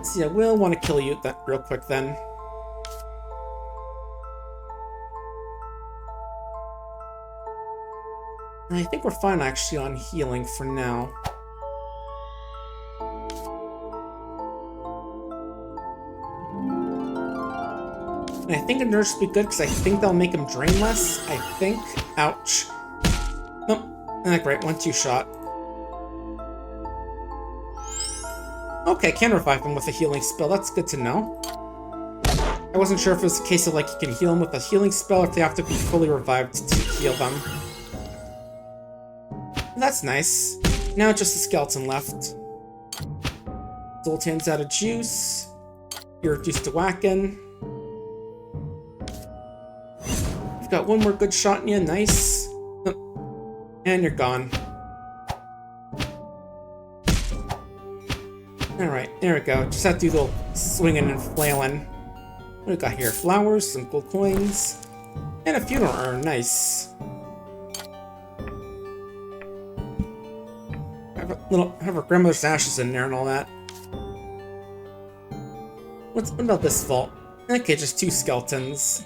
So yeah, we'll want to kill you real quick then. I think we're fine actually on healing for now. And I think a nurse would be good because I think they'll make him drain less. I think. Ouch. Nope. Great. 1-2 shot. Okay, can revive him with a healing spell. That's good to know. I I wasn't sure if it was a case of like you can heal them with a healing spell or if they have to be fully revived to heal them. That's nice. Now just a skeleton left. Zoltan's out of juice. You're reduced to whacking. You've got one more good shot in you, nice. And you're gone. Alright, there we go. Just have to do a little swinging and flailing. What do we got here? Flowers, some gold coins, and a funeral urn. Nice. Have our grandmother's ashes in there and all that. What about this vault? Okay, just 2 skeletons.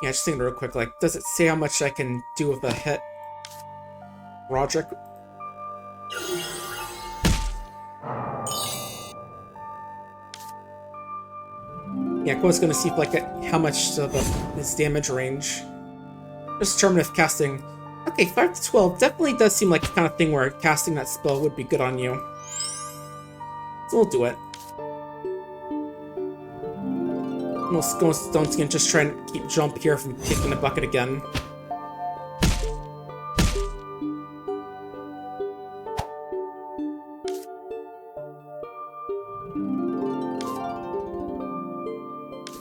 Yeah, just thinking real quick, like, does it say how much I can do with a hit? Roderick? Yeah, I was gonna see if, like, how much of his damage range. Just determine if casting... Okay, 5 to 12 definitely does seem like the kind of thing where casting that spell would be good on you. So we'll do it. We'll go with Stone Skin, just try and keep Jump here from kicking the bucket again.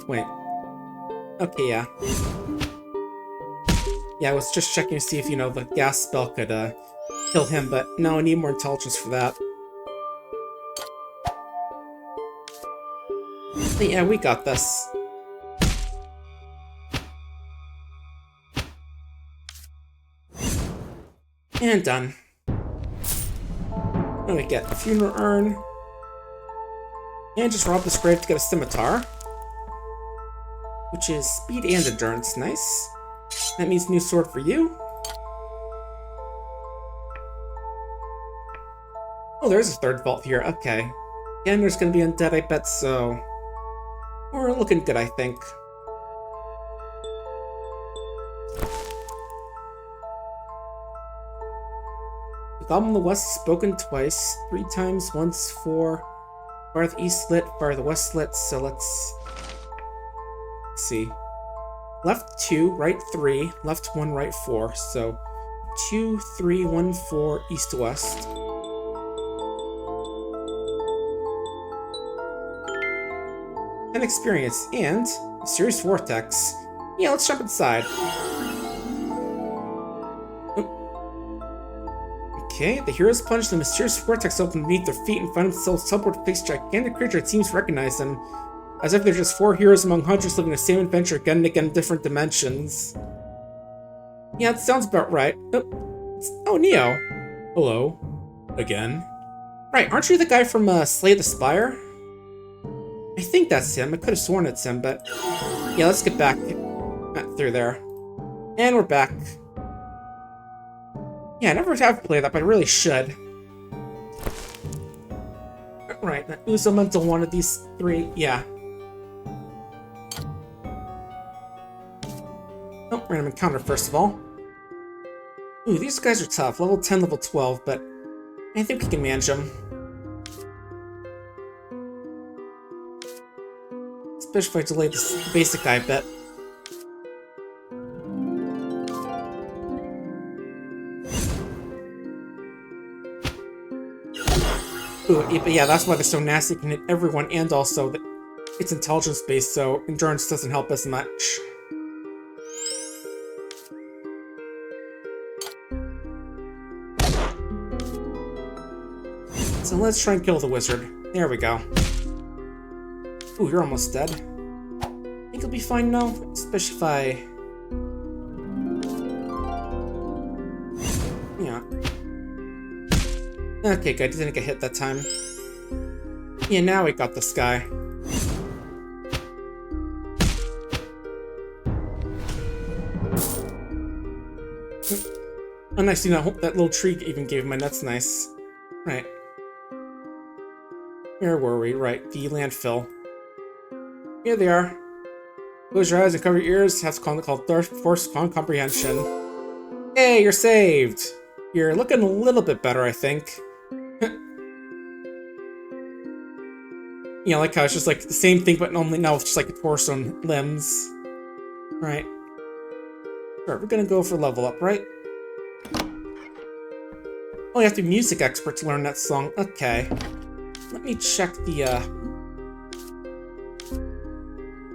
Wait. Okay, yeah. Yeah, I was just checking to see if, you know, the gas spell could, kill him, but no, I need more intelligence for that. But yeah, we got this. And done. What do we get? A funeral urn. And just rob this grave to get a scimitar. Which is speed and endurance. Nice. That means new sword for you. Oh, there's a third vault here. Okay. Again, there's gonna be undead, I bet, so... We're looking good, I think. The Goblin of the West has spoken twice, 3 times, once, 4. Far of the East lit, far of the West lit, so let's see. Left 2, right 3, left 1, right 4, so 2, 3, 1, 4, east to west. An experience, and a serious vortex. Yeah, let's jump inside. Okay, the heroes plunge the mysterious vortex open beneath their feet and find themselves teleport to face a gigantic creature that seems to recognize them, as if they're just 4 heroes among hundreds living the same adventure again and again in different dimensions. Yeah, that sounds about right. Oh, Neo. Hello. Again. Right, aren't you the guy from Slay the Spire? I think that's him. I could have sworn it's him, but... Yeah, let's get back through there. And we're back. Yeah, I never have played that, but I really should. Right, that Uzo Mental one of these 3, yeah. Oh, random encounter first of all. Ooh, these guys are tough. Level 10, level 12, but I think we can manage them. Especially if I delay this basic guy a bit. Ooh, but yeah, that's why they're so nasty. It can hit everyone, and also that it's intelligence based, so endurance doesn't help as much. So let's try and kill the wizard. There we go. Ooh, you're almost dead. I think you'll be fine now, especially if I... Yeah. Okay, good. Didn't get hit that time. Yeah, now we got this guy. Oh, nice. You know, that little tree even gave him my nuts. Nice. Right. Where were we? Right, the landfill. Here they are. Close your eyes and cover your ears. Have to call it called force upon comprehension. Hey, you're saved! You're looking a little bit better, I think. Yeah, like how it's just like the same thing, but only now with just like a torso and limbs. Right. Alright, we're gonna go for level up, right? Oh, you have to be music expert to learn that song. Okay. Let me check the,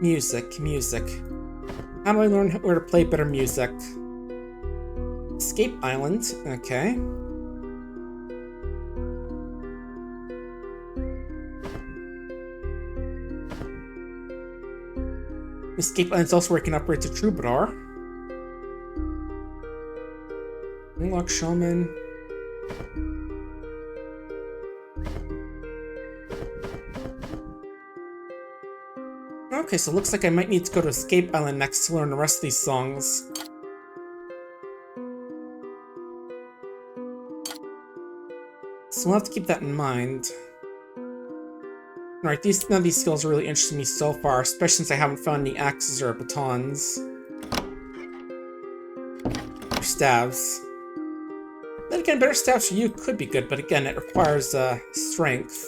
music. How do I learn where to play better music? Escape Island. Okay. Escape Island's also where you can upgrade to Troubadour. Unlock Shaman. Okay, so it looks like I might need to go to Escape Island next to learn the rest of these songs. So we'll have to keep that in mind. Alright, none of these skills are really interesting me so far, especially since I haven't found any axes or batons. Or staves. Then again, better staves for you could be good, but again, it requires strength,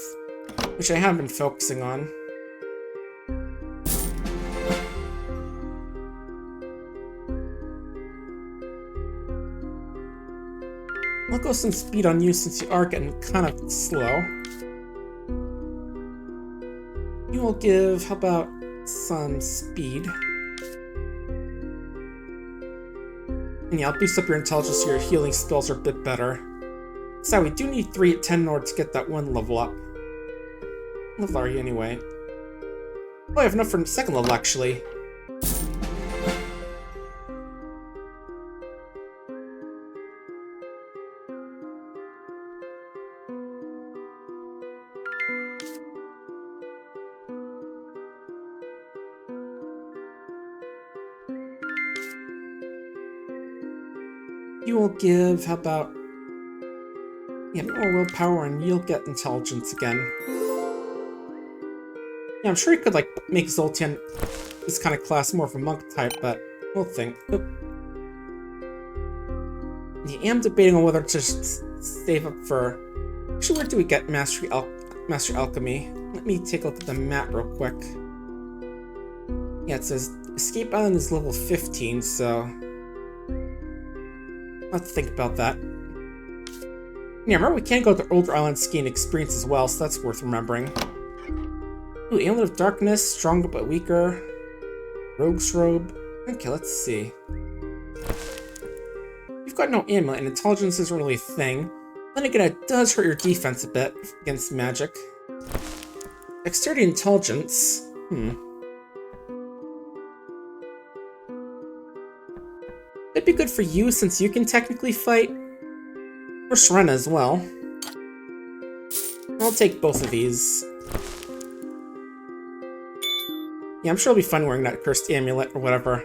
which I haven't been focusing on. I'll go some speed on you since you are getting kind of slow. You will give, how about some speed? And yeah, I'll boost up your intelligence so your healing spells are a bit better. So we do need 3 at 10 in order to get that one level up. What level are you anyway? Oh, I have enough for the second level actually. You will give, how about... Yeah, more willpower and you'll get intelligence again. Yeah, I'm sure you could, like, make Zoltan this kind of class more of a monk type, but we'll think. Oop. Yeah, I am debating on whether to just save up for... Actually, where do we get Mastery Alchemy? Let me take a look at the map real quick. Yeah, it says Escape Island is level 15, so... I'll have to think about that. Yeah, remember we can go to older islands skiing experience as well, so that's worth remembering. Ooh, Amulet of Darkness, stronger but weaker. Rogue's Robe. Okay, let's see. You've got no amulet, and intelligence isn't really a thing. Then again, it does hurt your defense a bit against magic. Dexterity intelligence. It'd be good for you since you can technically fight. Or Serena as well. I'll take both of these. Yeah, I'm sure it'll be fun wearing that cursed amulet or whatever.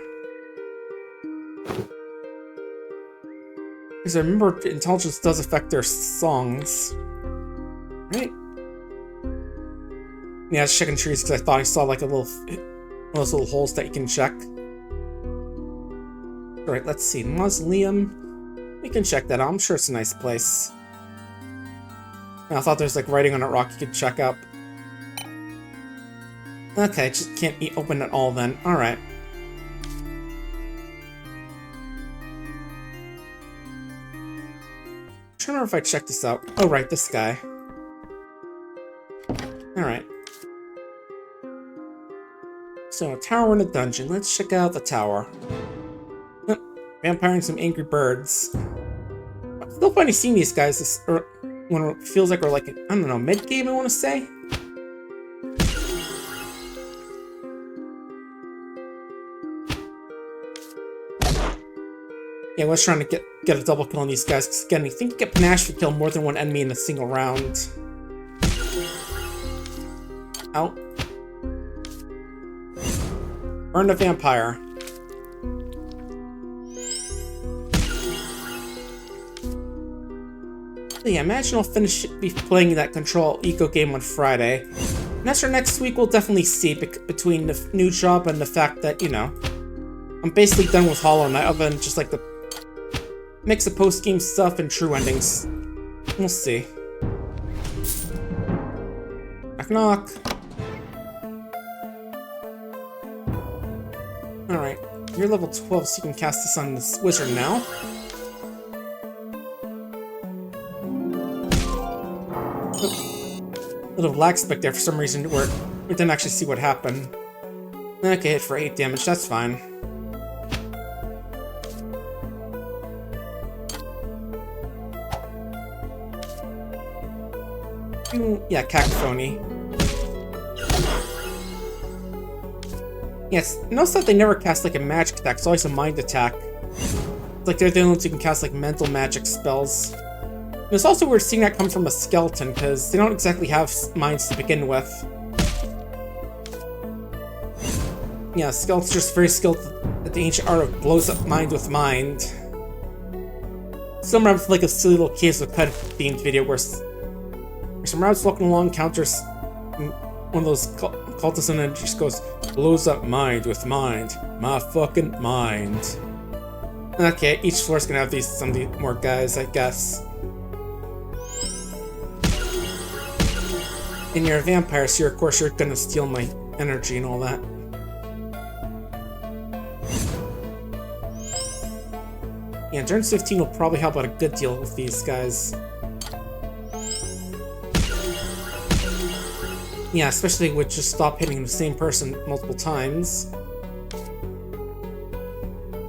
Because I remember intelligence does affect their songs. Right? Yeah, I was checking trees because I thought I saw like one of those little holes that you can check. Alright, let's see. Mausoleum. We can check that out. I'm sure it's a nice place. I thought there's like writing on a rock you could check up. Okay, just can't be open at all then. Alright. I'm trying to remember if I checked this out. Oh, right, this guy. Alright. So, a tower in a dungeon. Let's check out the tower. Vampire and some angry birds. It's still funny seeing these guys when it feels like we're like, I don't know, mid-game I want to say? Yeah, I was trying to get a double kill on these guys, because again, I think you get panache to kill more than one enemy in a single round. Out. Burn the vampire. Yeah, imagine I'll be playing that Control Eco game on Friday. And after next week, we'll definitely see between the new job and the fact that, you know, I'm basically done with Hollow Knight, other than just like the Mix of post-game stuff and true endings. We'll see. Knock knock. Alright, you're level 12, so you can cast this on this wizard now. A little lag spike there for some reason where we didn't actually see what happened. Okay, hit for 8 damage, that's fine. Yeah, Cacophony. Yes, notice that they never cast like a magic attack, it's always a mind attack. It's like they're the only ones who can cast like mental magic spells. And it's also weird seeing that come from a skeleton, because they don't exactly have minds to begin with. Yeah, skeletons are just very skilled at the ancient art of blows up mind with mind. Some have like a silly little Case of Cut themed video where some routes walking along encounters one of those cultists and then just goes, blows up mind with mind. My fucking mind. Okay, each floor's gonna have some of these more guys, I guess. And you're a vampire, so of course you're gonna steal my energy and all that. Yeah, Endurance 15 will probably help out a good deal with these guys. Yeah, especially with just stop hitting the same person multiple times.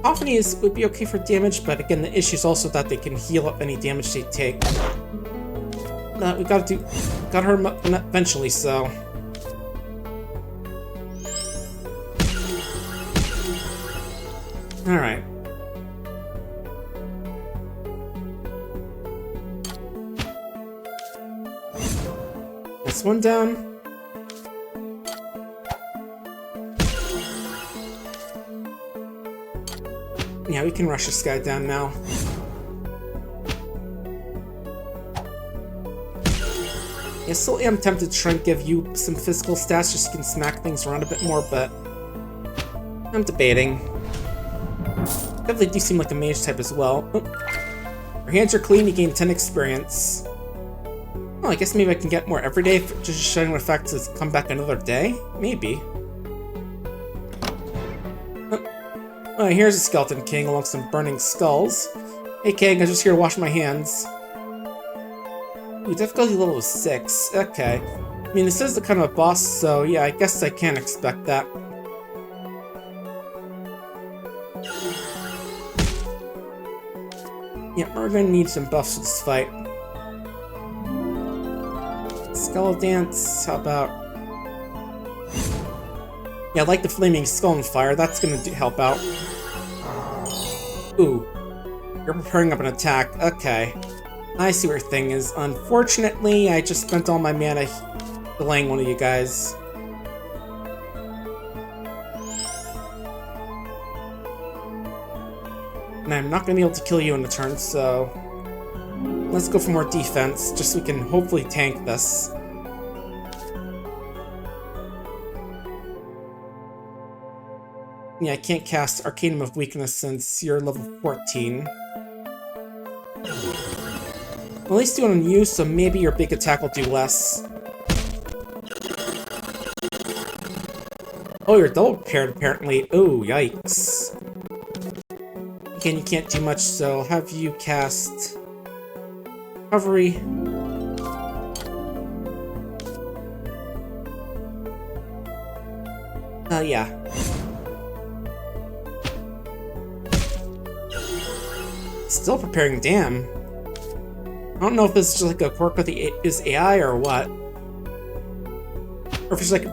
Cacophony would be okay for damage, but again, the issue is also that they can heal up any damage they take. We got her eventually, so. Alright. That's one down. Yeah, we can rush this guy down now. I still am tempted to try and give you some physical stats just so you can smack things around a bit more, but I'm debating. Definitely do seem like a mage type as well. Oh. Your hands are clean, you gain 10 experience. Well, I guess maybe I can get more every day, just showing the fact to come back another day? Maybe. Oh, here's a skeleton king along some burning skulls. Hey king, I'm just here to wash my hands. Ooh, difficulty level is 6. Okay. I mean, this is the kind of a boss, so yeah, I guess I can expect that. Yeah, we're gonna need some buffs for this fight. Skull Dance, how about... Yeah, I like the Flaming Skull and Fire, that's gonna help out. Ooh. You're preparing up an attack, okay. I see what your thing is. Unfortunately, I just spent all my mana delaying one of you guys. And I'm not gonna be able to kill you in the turn, so... Let's go for more defense, just so we can hopefully tank this. Yeah, I can't cast Arcanum of Weakness since you're level 14. At least do it on you, so maybe your big attack will do less. Oh, you're double prepared apparently. Oh, yikes. Again, you can't do much, so I'll have you cast... Recovery. Yeah. Still preparing, damn. I don't know if this is just like a quirk with his AI or what. Or if he's like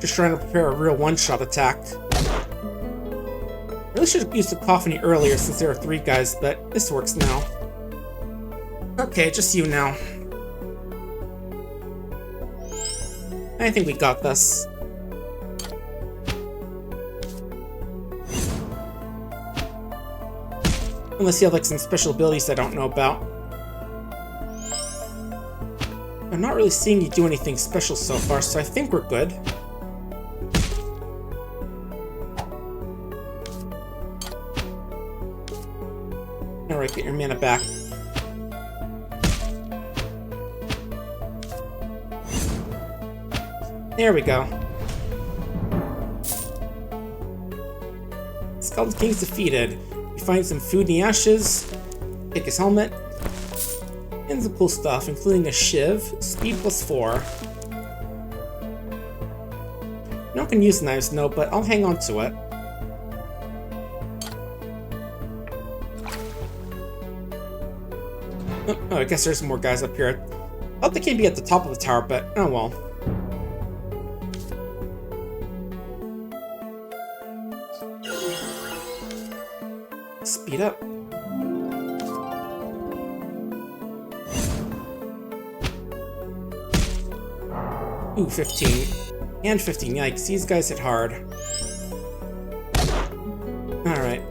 just trying to prepare a real one-shot attack. I really should have used the Cacophony earlier since there are 3 guys, but this works now. Okay, just you now. I think we got this. Unless you have like some special abilities I don't know about. I'm not really seeing you do anything special so far, so I think we're good. Alright, get your mana back. There we go. Skeleton King's defeated. We find some food in the ashes, take his helmet, and some cool stuff, including a shiv, speed +4. I'm not gonna use knives, no, but I'll hang on to it. Oh, I guess there's more guys up here. I thought they can be at the top of the tower, but oh well. Speed up. Ooh, 15. And 15, yikes, these guys hit hard. Alright.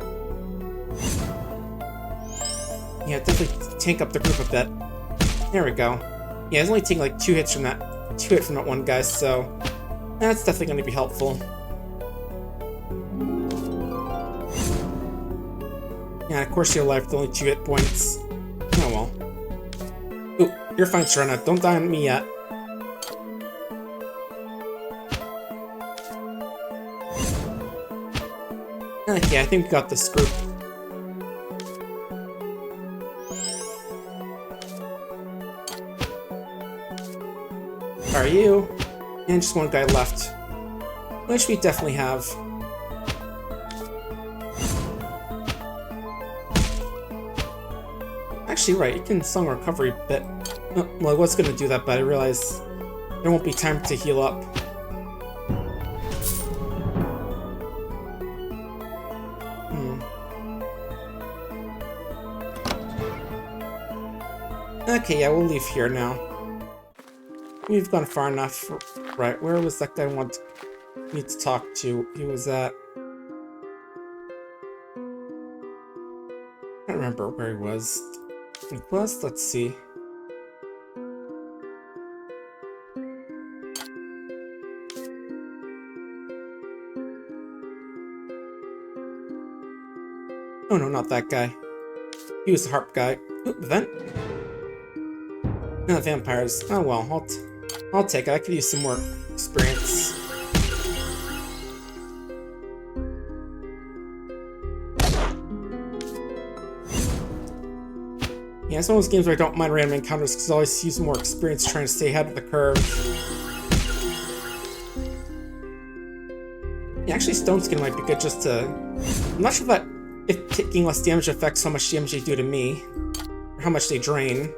Yeah, definitely tank up the group a bit. There we go. Yeah, it's only taking like 2 hits from that one guy, so that's definitely going to be helpful. Yeah, of course you're alive with only 2 hit points. Oh well. Ooh, you're fine, Serena. Don't die on me yet. Okay, I think we got this group. Are you? And just one guy left. Which we definitely have. Actually, right, you can song recovery bit. Oh, well, I was gonna do that, but I realized there won't be time to heal up. Okay, yeah, we'll leave here now. We've gone far enough. Right, where was that guy I need to talk to? He was at... I don't remember where he was. Let's see. Oh no, not that guy. He was the harp guy. Ooh, vent. No, vampires. Oh well, I'll take it. I could use some more experience. Yeah, it's one of those games where I don't mind random encounters because I always use more experience trying to stay ahead of the curve. Yeah, actually, Stone Skin might be good just to... I'm not sure that if taking less damage affects how much damage they do to me, or how much they drain.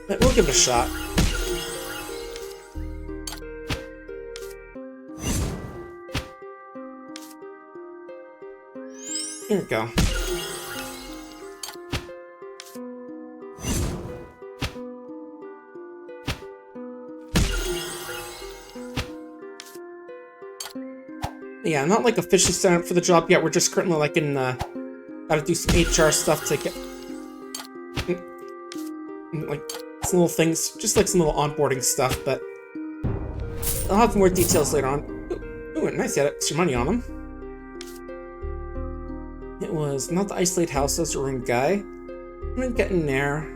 But we'll give it a shot. Here we go. Yeah, I'm not like officially signed up for the job yet. We're just currently like in gotta do some HR stuff to get like some little things, just like some little onboarding stuff. But I'll have more details later on. Ooh, nice. You had extra money on them. It was not the isolated house. That was a ruined guy. I'm gonna get in there.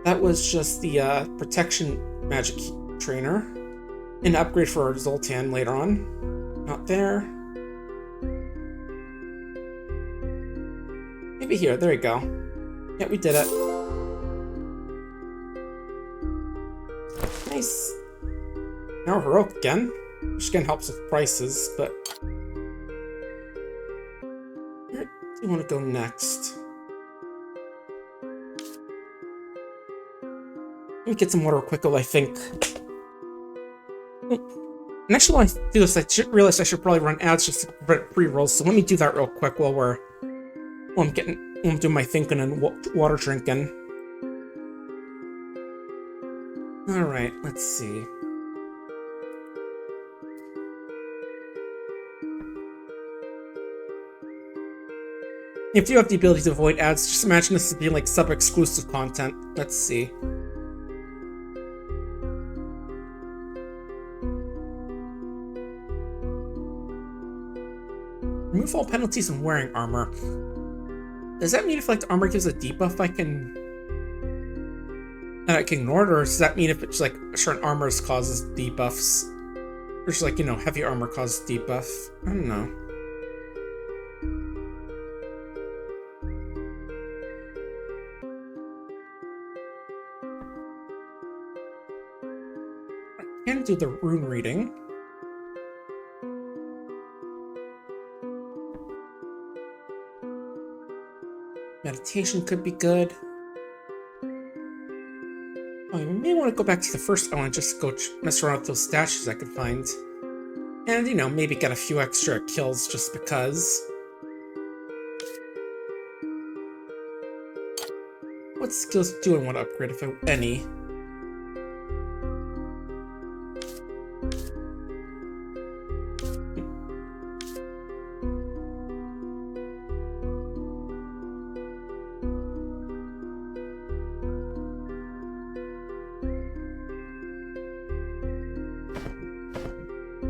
That was just the protection magic trainer, an upgrade for Zoltan later on. Not there. Maybe here. There we go. Yeah, we did it. Nice. Now we're heroic again, which again helps with prices, but... Where do you want to go next? Let me get some water real quick, I think. And actually, while I do this, I realize I should probably run ads just to prevent pre-rolls, so let me do that real quick while I'm doing my thinking and water drinking. Alright, let's see. If you have the ability to avoid ads, just imagine this as being like sub-exclusive content. Let's see. Remove all penalties when wearing armor. Does that mean if like the armor gives a debuff, I can ignore it, or does that mean if it's like certain armors causes debuffs? Or just like, you know, heavy armor causes debuff? I don't know. I can do the rune reading. Meditation could be good. Oh, you may want to go back to the first island just to go mess around with those stashes I could find. And, you know, maybe get a few extra kills just because. What skills do I want to upgrade, if any?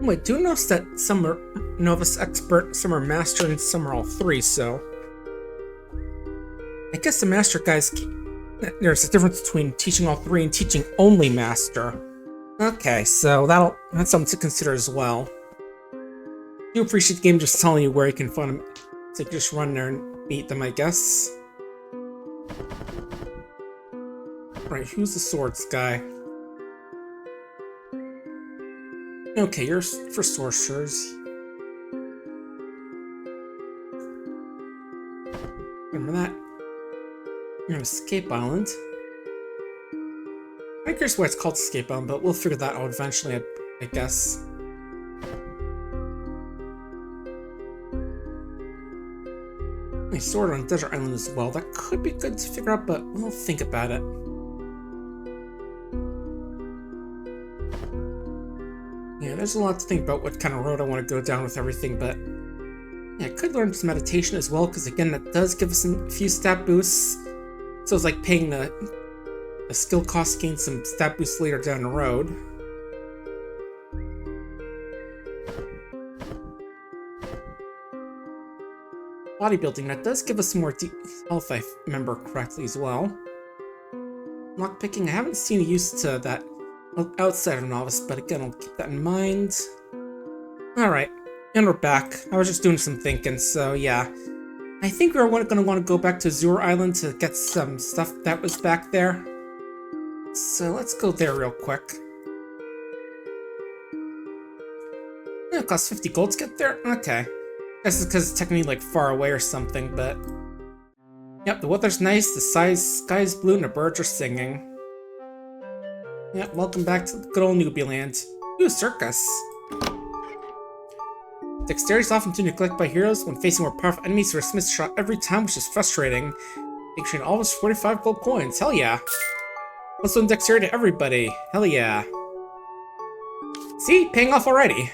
I do notice that some are novice expert, some are master, and some are all three, so I guess the master guys, there's a difference between teaching all three and teaching only master. Okay, so that's something to consider as well. I do appreciate the game just telling you where you can find them, so you can just run there and meet them, I guess. Right, who's the swords guy? Okay, you're for sorcerers. Remember that? You're on Escape Island. I'm curious why it's called Escape Island, but we'll figure that out eventually, I guess. A sword on Desert Island as well. That could be good to figure out, but we'll think about it. Yeah, there's a lot to think about what kind of road I want to go down with everything, but yeah, I could learn some meditation as well, because again, that does give us a few stat boosts. So it's like paying the skill cost, gain some stat boosts later down the road. Bodybuilding, that does give us some more health, if I remember correctly as well. Lockpicking, I haven't seen a use to that outside of novice, but again, I'll keep that in mind. Alright, and we're back. I was just doing some thinking, so yeah. I think we're going to want to go back to Azure Island to get some stuff that was back there. So let's go there real quick. Yeah, it costs 50 gold to get there? Okay. Guess it's because it's technically like far away or something, but... Yep, the weather's nice, the sky's blue, and the birds are singing. Yeah, welcome back to good old Newbie Land. Ooh, circus. Dexterity is often too neglected by heroes. When facing more powerful enemies, they're dismissed shot every time, which is frustrating. Featuring almost 45 gold coins. Hell yeah. Let's do dexterity to everybody. Hell yeah. See? Paying off already.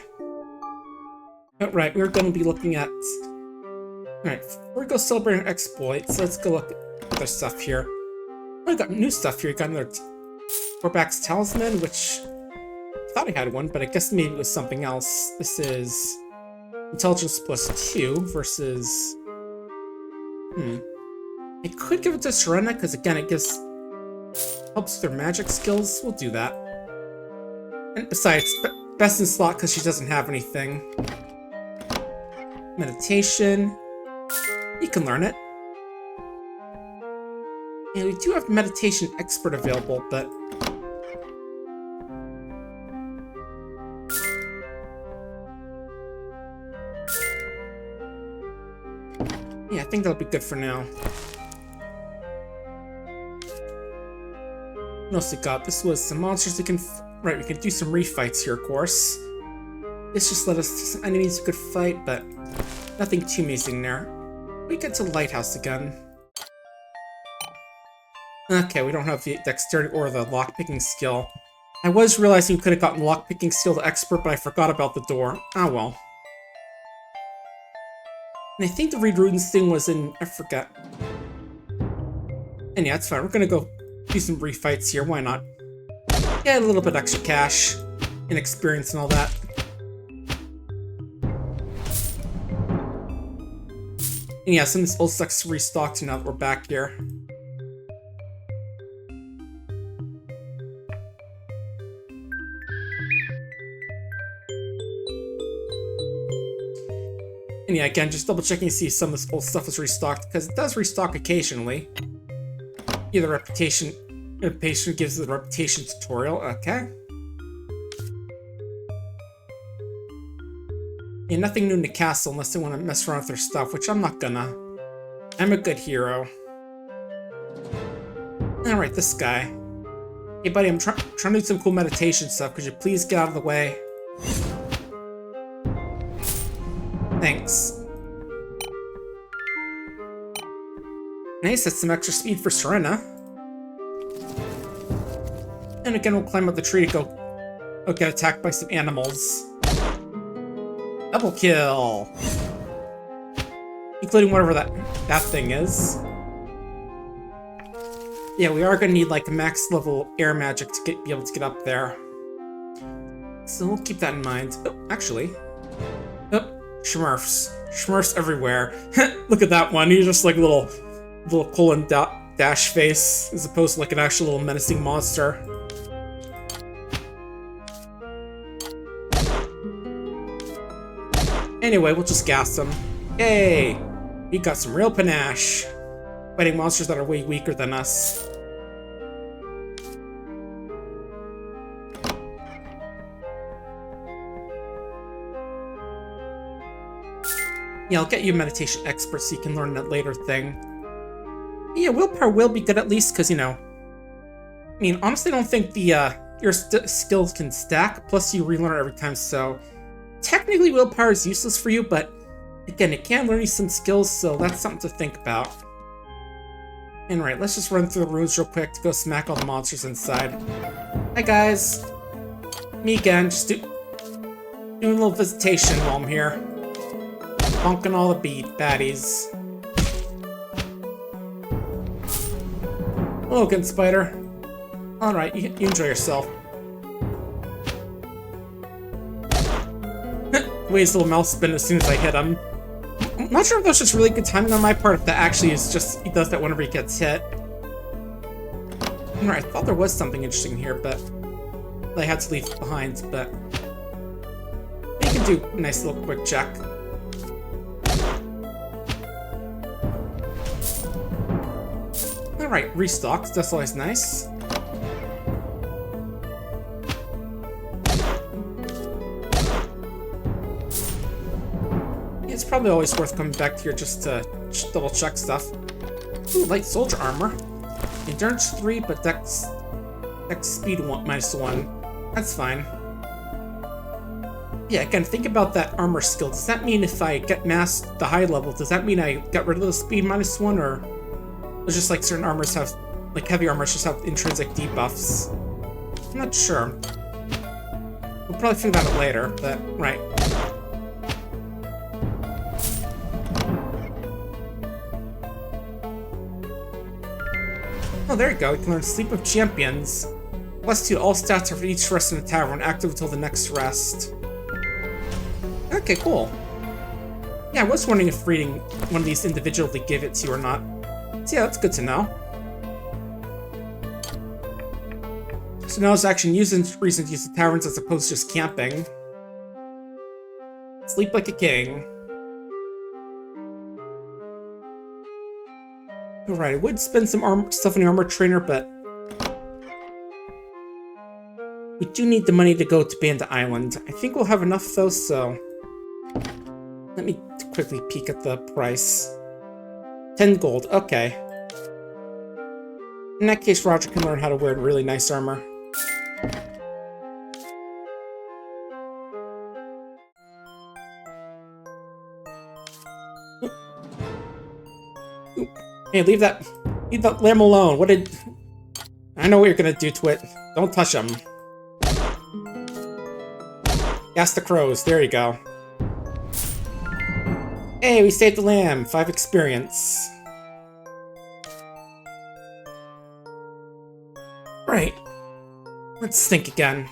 Alright, we're going to be looking at... Alright, before we go celebrating exploits, let's go look at other stuff here. We got new stuff here. We got another Corback's Talisman, which I thought I had one, but I guess maybe it was something else. This is Intelligence plus 2 versus... I could give it to Serena, because again, it helps with their magic skills. We'll do that. And besides, best in slot because she doesn't have anything. Meditation. You can learn it. And we do have Meditation Expert available, but... yeah, I think that'll be good for now. What else we got? This was some monsters we can... right, we can do some refights here, of course. This just let us to some enemies we could fight, but nothing too amazing there. We get to the lighthouse again. Okay, we don't have the dexterity or the lockpicking skill. I was realizing you could have gotten the lockpicking skill to expert, but I forgot about the door. Ah well. And I think the read runes thing was in... I forgot. And yeah, it's fine. We're gonna go do some refights here. Why not? Get a little bit extra cash and experience and all that. And yeah, some of this old stuff's restocked now that we're back here. And yeah, again, just double checking to see if some of this old stuff is restocked, because it does restock occasionally. Either reputation gives the reputation tutorial, okay. Yeah, nothing new in the castle unless they want to mess around with their stuff, which I'm not gonna. I'm a good hero. Alright, this guy. Hey buddy, I'm trying to do some cool meditation stuff. Could you please get out of the way? Thanks. Nice, that's some extra speed for Serena. And again, we'll climb up the tree to go get attacked by some animals. Double kill! Including whatever that thing is. Yeah, we are gonna need like a max level air magic to be able to get up there. So we'll keep that in mind. Oh, actually. Oh, Smurfs. Smurfs everywhere. Look at that one. He's just like a little colon dash face, as opposed to like an actual little menacing monster. Anyway, we'll just gas him. Yay! We got some real panache. Fighting monsters that are way weaker than us. Yeah, I'll get you a meditation expert so you can learn that later thing. Yeah, willpower will be good at least, because, you know... I mean, honestly, I don't think your skills can stack, plus you relearn every time, so... Technically, willpower is useless for you, but... Again, it can learn you some skills, so that's something to think about. And right, let's just run through the rooms real quick to go smack all the monsters inside. Hi guys! Me again, just doing a little visitation while I'm here. Bonking all the baddies. Hello again, Spider. Alright, you enjoy yourself. The way his little mouth spin as soon as I hit him. I'm not sure if that's just really good timing on my part, if that actually is just, he does that whenever he gets hit. Alright, I thought there was something interesting here, but I had to leave it behind, but you can do a nice little quick check. Alright, restocks, that's always nice. It's probably always worth coming back here just to double check stuff. Ooh, light soldier armor. Endurance 3, but dex speed -1. That's fine. Yeah, again, think about that armor skill. Does that mean if I get masked the high level, does that mean I got rid of the speed -1, or it's just like certain armors have, like heavy armors just have intrinsic debuffs? I'm not sure. We'll probably figure that out later, but right. Oh, there you go. You can learn Sleep of Champions. +2 all stats are for each rest in the tavern, active until the next rest. Okay, cool. Yeah, I was wondering if reading one of these individually give it to you or not. So yeah, that's good to know. So now it's actually reason to use the taverns as opposed to just camping. Sleep like a king. Alright, I would spend some stuff on the armor trainer, but we do need the money to go to Banda Island. I think we'll have enough though, so let me quickly peek at the price. 10 gold, okay. In that case, Roger can learn how to wear really nice armor. Hey, leave that lamb alone. What did... I know what you're gonna do to it. Don't touch him. Gas the crows. There you go. Hey, we saved the lamb. 5 experience. Right. Let's think again.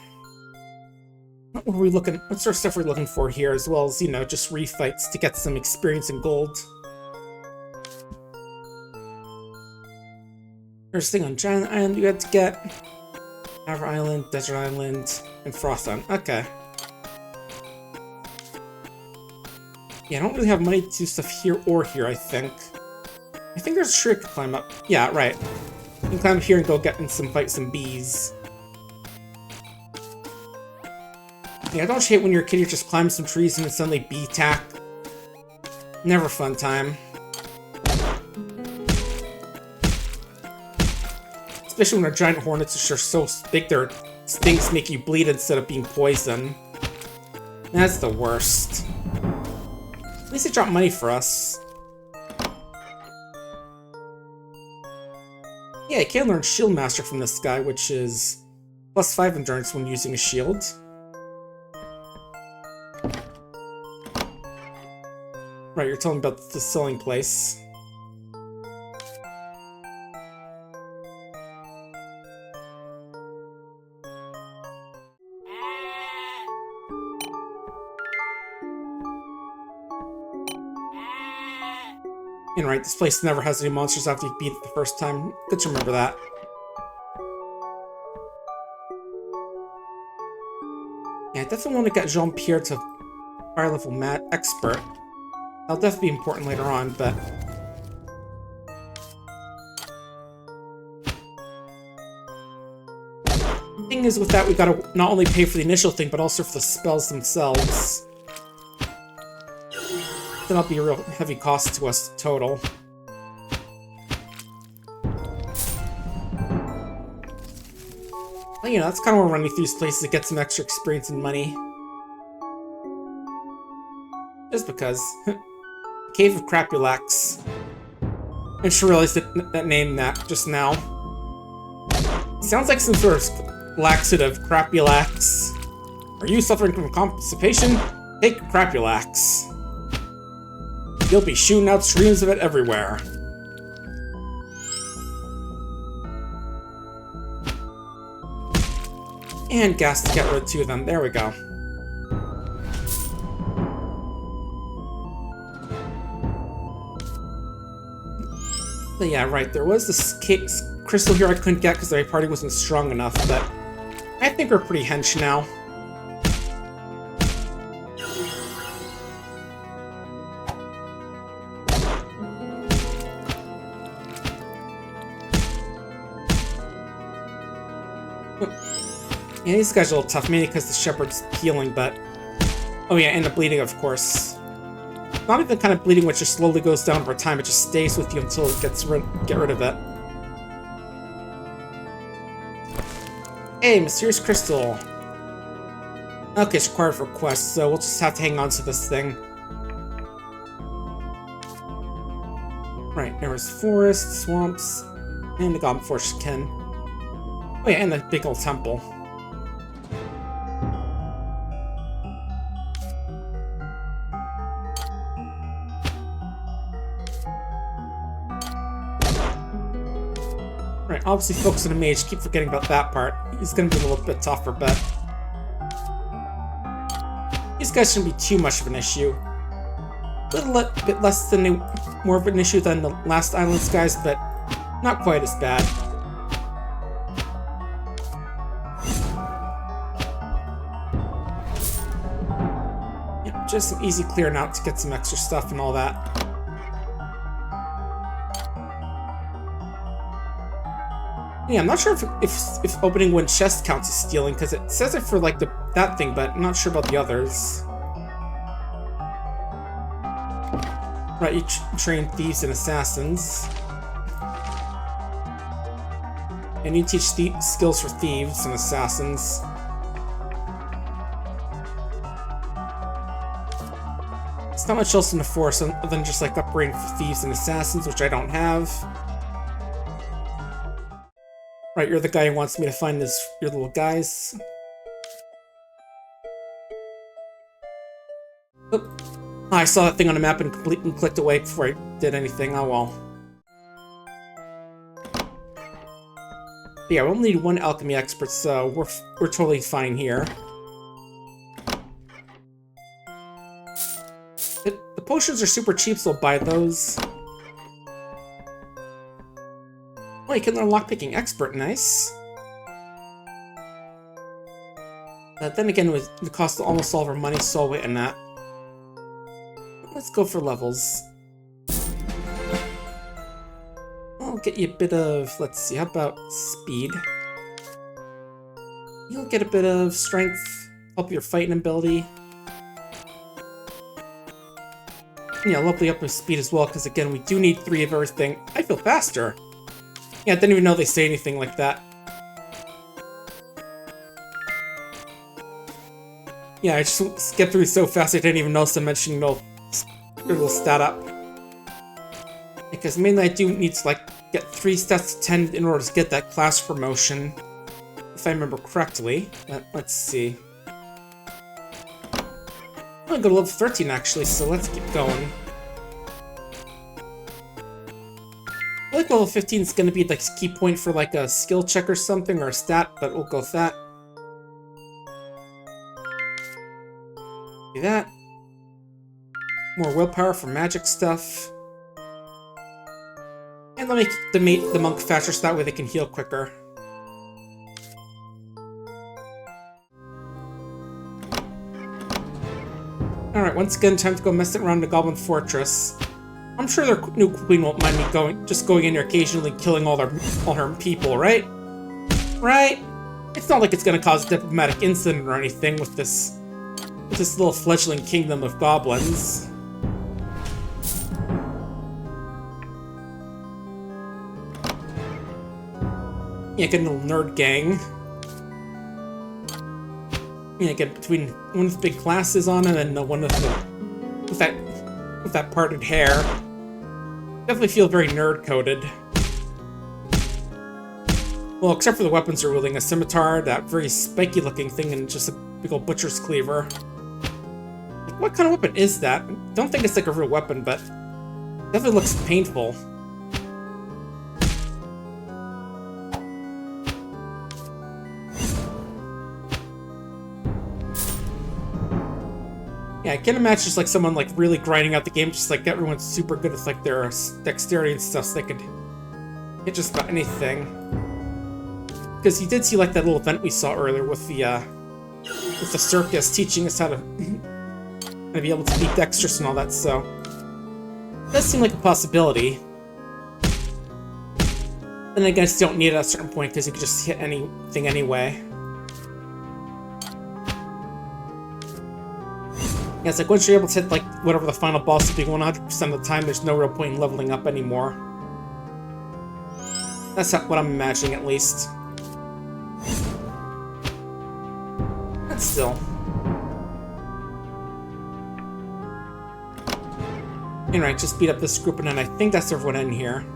What sort of stuff we're looking for here, as well as, you know, just refights to get some experience and gold. First thing on Giant Island you had to get. Lava Island, Desert Island, and Frost Island. Okay. Yeah, I don't really have money to do stuff here or here, I think. I think there's a tree I could climb up. Yeah, right. You can climb up here and go get in fight some bees. Yeah, don't you hate when you're a kid, you just climb some trees and then suddenly bee attack? Never a fun time. Especially when they're giant hornets, which are so big their stings make you bleed instead of being poison. That's the worst. At least they dropped money for us. Yeah, I can learn Shield Master from this guy, which is +5 endurance when using a shield. Right, you're telling me about the selling place. And right, this place never has any monsters after you beat it the first time. Good to remember that. Yeah, I definitely want to get Jean-Pierre to fire level expert. That'll definitely be important later on, but... The thing is, with that, we gotta not only pay for the initial thing, but also for the spells themselves. That'll be a real heavy cost to us total. Well, you know, that's kind of why we're running through these places to get some extra experience and money. Just because. Cave of Crapulax. I just realized that name just now. Sounds like some sort of laxative, Crapulax. Are you suffering from constipation? Take Crapulax. You'll be shooting out streams of it everywhere. And gas to get rid of 2 of them. There we go. But yeah, right, there was this crystal here I couldn't get because my party wasn't strong enough, but I think we're pretty hench now. Yeah, these guys are a little tough, mainly because the shepherd's healing, but... Oh yeah, and the bleeding, of course. Not even kind of bleeding, which just slowly goes down over time, it just stays with you until it get rid of it. Hey, mysterious crystal. Okay, it's required for quests, so we'll just have to hang on to this thing. Right, there was forest, swamps, and the Goblin Fortress Ken. Oh yeah, and the big old temple. Right, obviously focus on the mage, keep forgetting about that part. He's gonna be a little bit tougher, but... These guys shouldn't be too much of an issue. A little bit less than more of an issue than the last Islands guys, but not quite as bad. Yeah, just some easy clearing out to get some extra stuff and all that. Yeah, I'm not sure if opening one chest counts as stealing, because it says it for, like, that thing, but I'm not sure about the others. Right, you train thieves and assassins. And you teach skills for thieves and assassins. There's not much else in the force other than just, like, upgrading for thieves and assassins, which I don't have. Right, you're the guy who wants me to find your little guys. Oh, I saw that thing on the map and completely clicked away before I did anything. Oh well. But yeah, we only need 1 alchemy expert, so we're totally fine here. The potions are super cheap, so I'll buy those. Oh, you can learn lockpicking expert, nice. But then again, it would cost almost all of our money, so I'll wait on that. Let's go for levels. I'll get you a bit of, let's see, how about speed? You'll get a bit of strength, help your fighting ability. Yeah, level up with speed as well, because again, we do need 3 of everything. I feel faster. Yeah, I didn't even know they say anything like that. Yeah, I just skipped through so fast I didn't even notice them mentioning no little stat up. Because mainly I do need to, like, get 3 stats to 10 in order to get that class promotion. If I remember correctly. But let's see. I'm gonna go to level 13 actually, so let's keep going. I feel like level 15 is gonna be like a key point for like a skill check or something, or a stat, but we'll go with that. Do that. More willpower for magic stuff. And let me make the monk faster so that way they can heal quicker. Alright, once again, time to go messing around the Goblin Fortress. I'm sure their new queen won't mind me going in there occasionally killing all her people, right? Right? It's not like it's gonna cause a diplomatic incident or anything with this little fledgling kingdom of goblins. Yeah, get a little nerd gang. Yeah, get between one of the big glasses on and then the one with that parted hair. Definitely feel very nerd-coded. Well, except for the weapons they're wielding, a scimitar, that very spiky-looking thing, and just a big old butcher's cleaver. Like, what kind of weapon is that? I don't think it's like a real weapon, but definitely looks painful. Yeah, I can imagine just like someone like really grinding out the game, just like everyone's super good at like their dexterity and stuff, so they could hit just about anything. Because you did see like that little event we saw earlier with the circus teaching us how to be able to beat dexterous and all that, so it does seem like a possibility. And I guess you don't need it at a certain point because you can just hit anything anyway. Yeah, it's like once you're able to hit like whatever the final boss will be 100% of the time, there's no real point in leveling up anymore. That's what I'm imagining, at least. But still. Anyway, just beat up this group, and then I think that's everyone in here.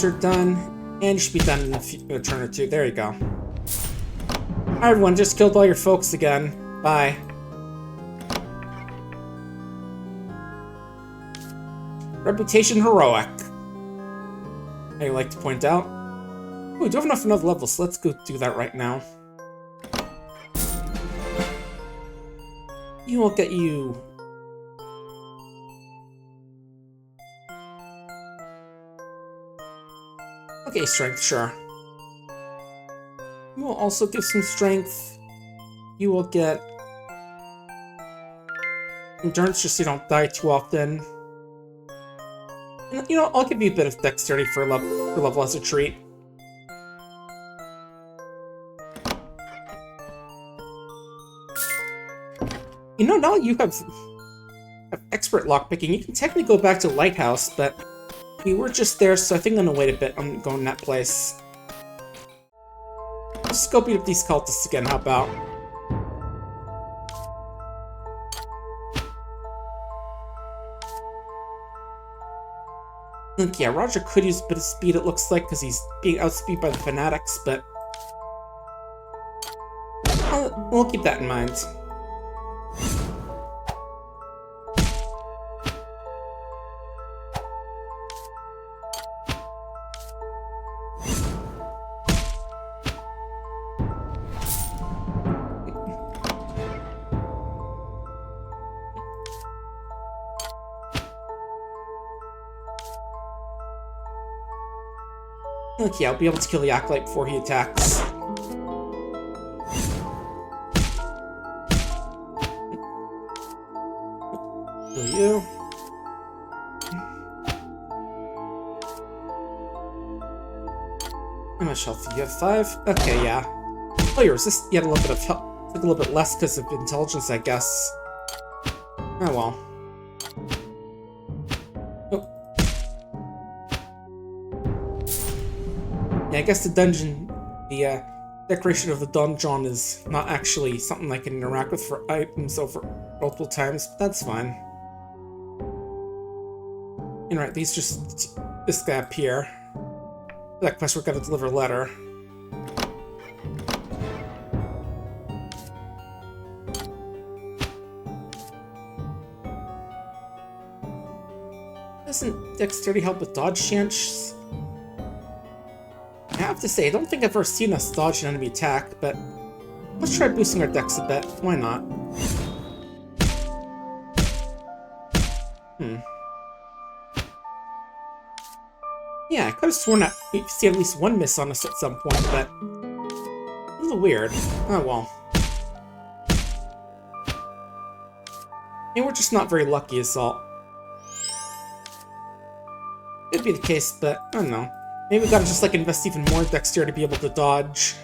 Are done, and you should be done in a turn or two. There you go. Alright everyone, just killed all your folks again. Bye. Reputation heroic. I like to point out. Ooh, we do have enough for another level, so let's go do that right now. You will get you... Okay, strength, sure. You will also give some strength. You will get endurance just so you don't die too often. And, you know, I'll give you a bit of dexterity for level as a treat. You know, now you have expert lockpicking, you can technically go back to Lighthouse, but we were just there, so I think I'm gonna wait a bit on going that place. Let's go beat up these cultists again, how about? Look, yeah, Roger could use a bit of speed, it looks like, because he's being outspeeded by the fanatics, but... we'll keep that in mind. Okay, I'll be able to kill the Acolyte before he attacks. Kill you. How much health do you have? 5? Okay, yeah. Oh, you resist. You had a little bit of health. Like a little bit less because of intelligence, I guess. Oh well. Oh. Yeah, I guess the dungeon, the decoration of the donjon is not actually something I can interact with for items over multiple times, but that's fine. And right, these just this guy up here. That quest, we're gonna deliver a letter. Doesn't dexterity help with dodge chance? I have to say, I don't think I've ever seen us dodge an enemy attack, but let's try boosting our dex a bit. Why not? Yeah, I could have sworn that we've seen at least one miss on us at some point, but a little weird. Oh well. Maybe we're just not very lucky is all. Could be the case, but I don't know. Maybe we gotta just like invest even more dexterity to be able to dodge.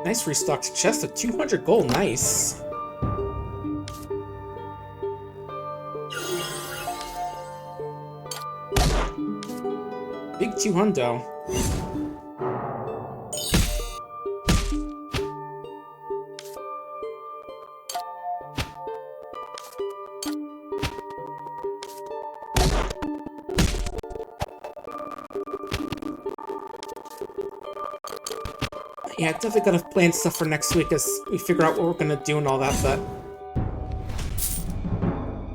Nice restocked chest of 200 gold, nice. Big 200. Yeah, definitely gotta plan stuff for next week as we figure out what we're gonna do and all that, but...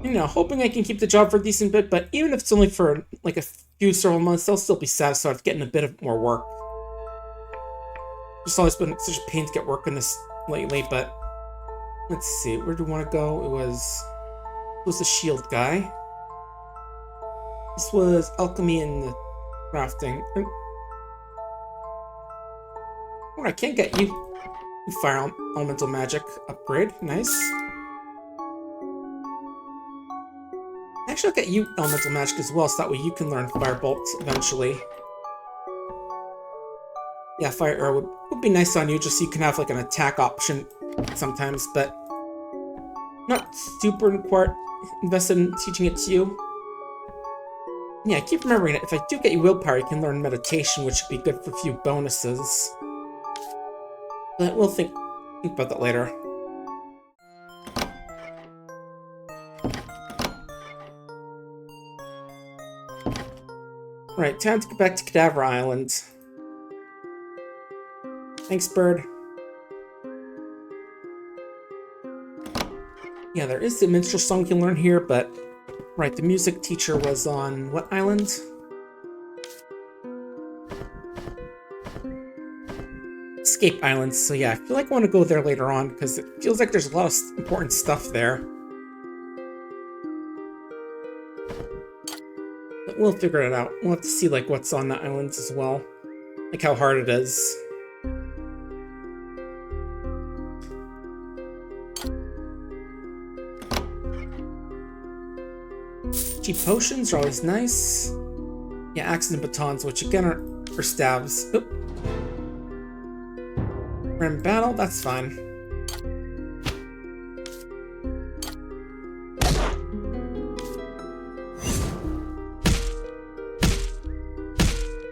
You know, hoping I can keep the job for a decent bit, but even if it's only for, like, a few several months, I'll still be satisfied with getting a bit of more work. Just always been such a pain to get work on this lately, but... Let's see, where do we want to go? It was the shield guy. This was alchemy and the crafting. Oh, I can't get you. Fire elemental magic upgrade. Nice. Actually, I'll get you elemental magic as well, so that way you can learn firebolt eventually. Yeah, fire arrow would be nice on you, just so you can have like an attack option sometimes, but not super invested in teaching it to you. Yeah, keep remembering that if I do get you willpower, you can learn meditation, which would be good for a few bonuses. But we'll think about that later. Right, time to get back to Cadaver Island. Thanks, bird. Yeah, there is the minstrel song you can learn here, but... Right, the music teacher was on what island? Escape Islands, so yeah, I feel like I want to go there later on, because it feels like there's a lot of important stuff there. But we'll figure it out. We'll have to see, like, what's on the islands as well. Like, how hard it is. Cheap potions are always nice. Yeah, axes and batons, which again are for stabs. Oop. We're in battle, that's fine.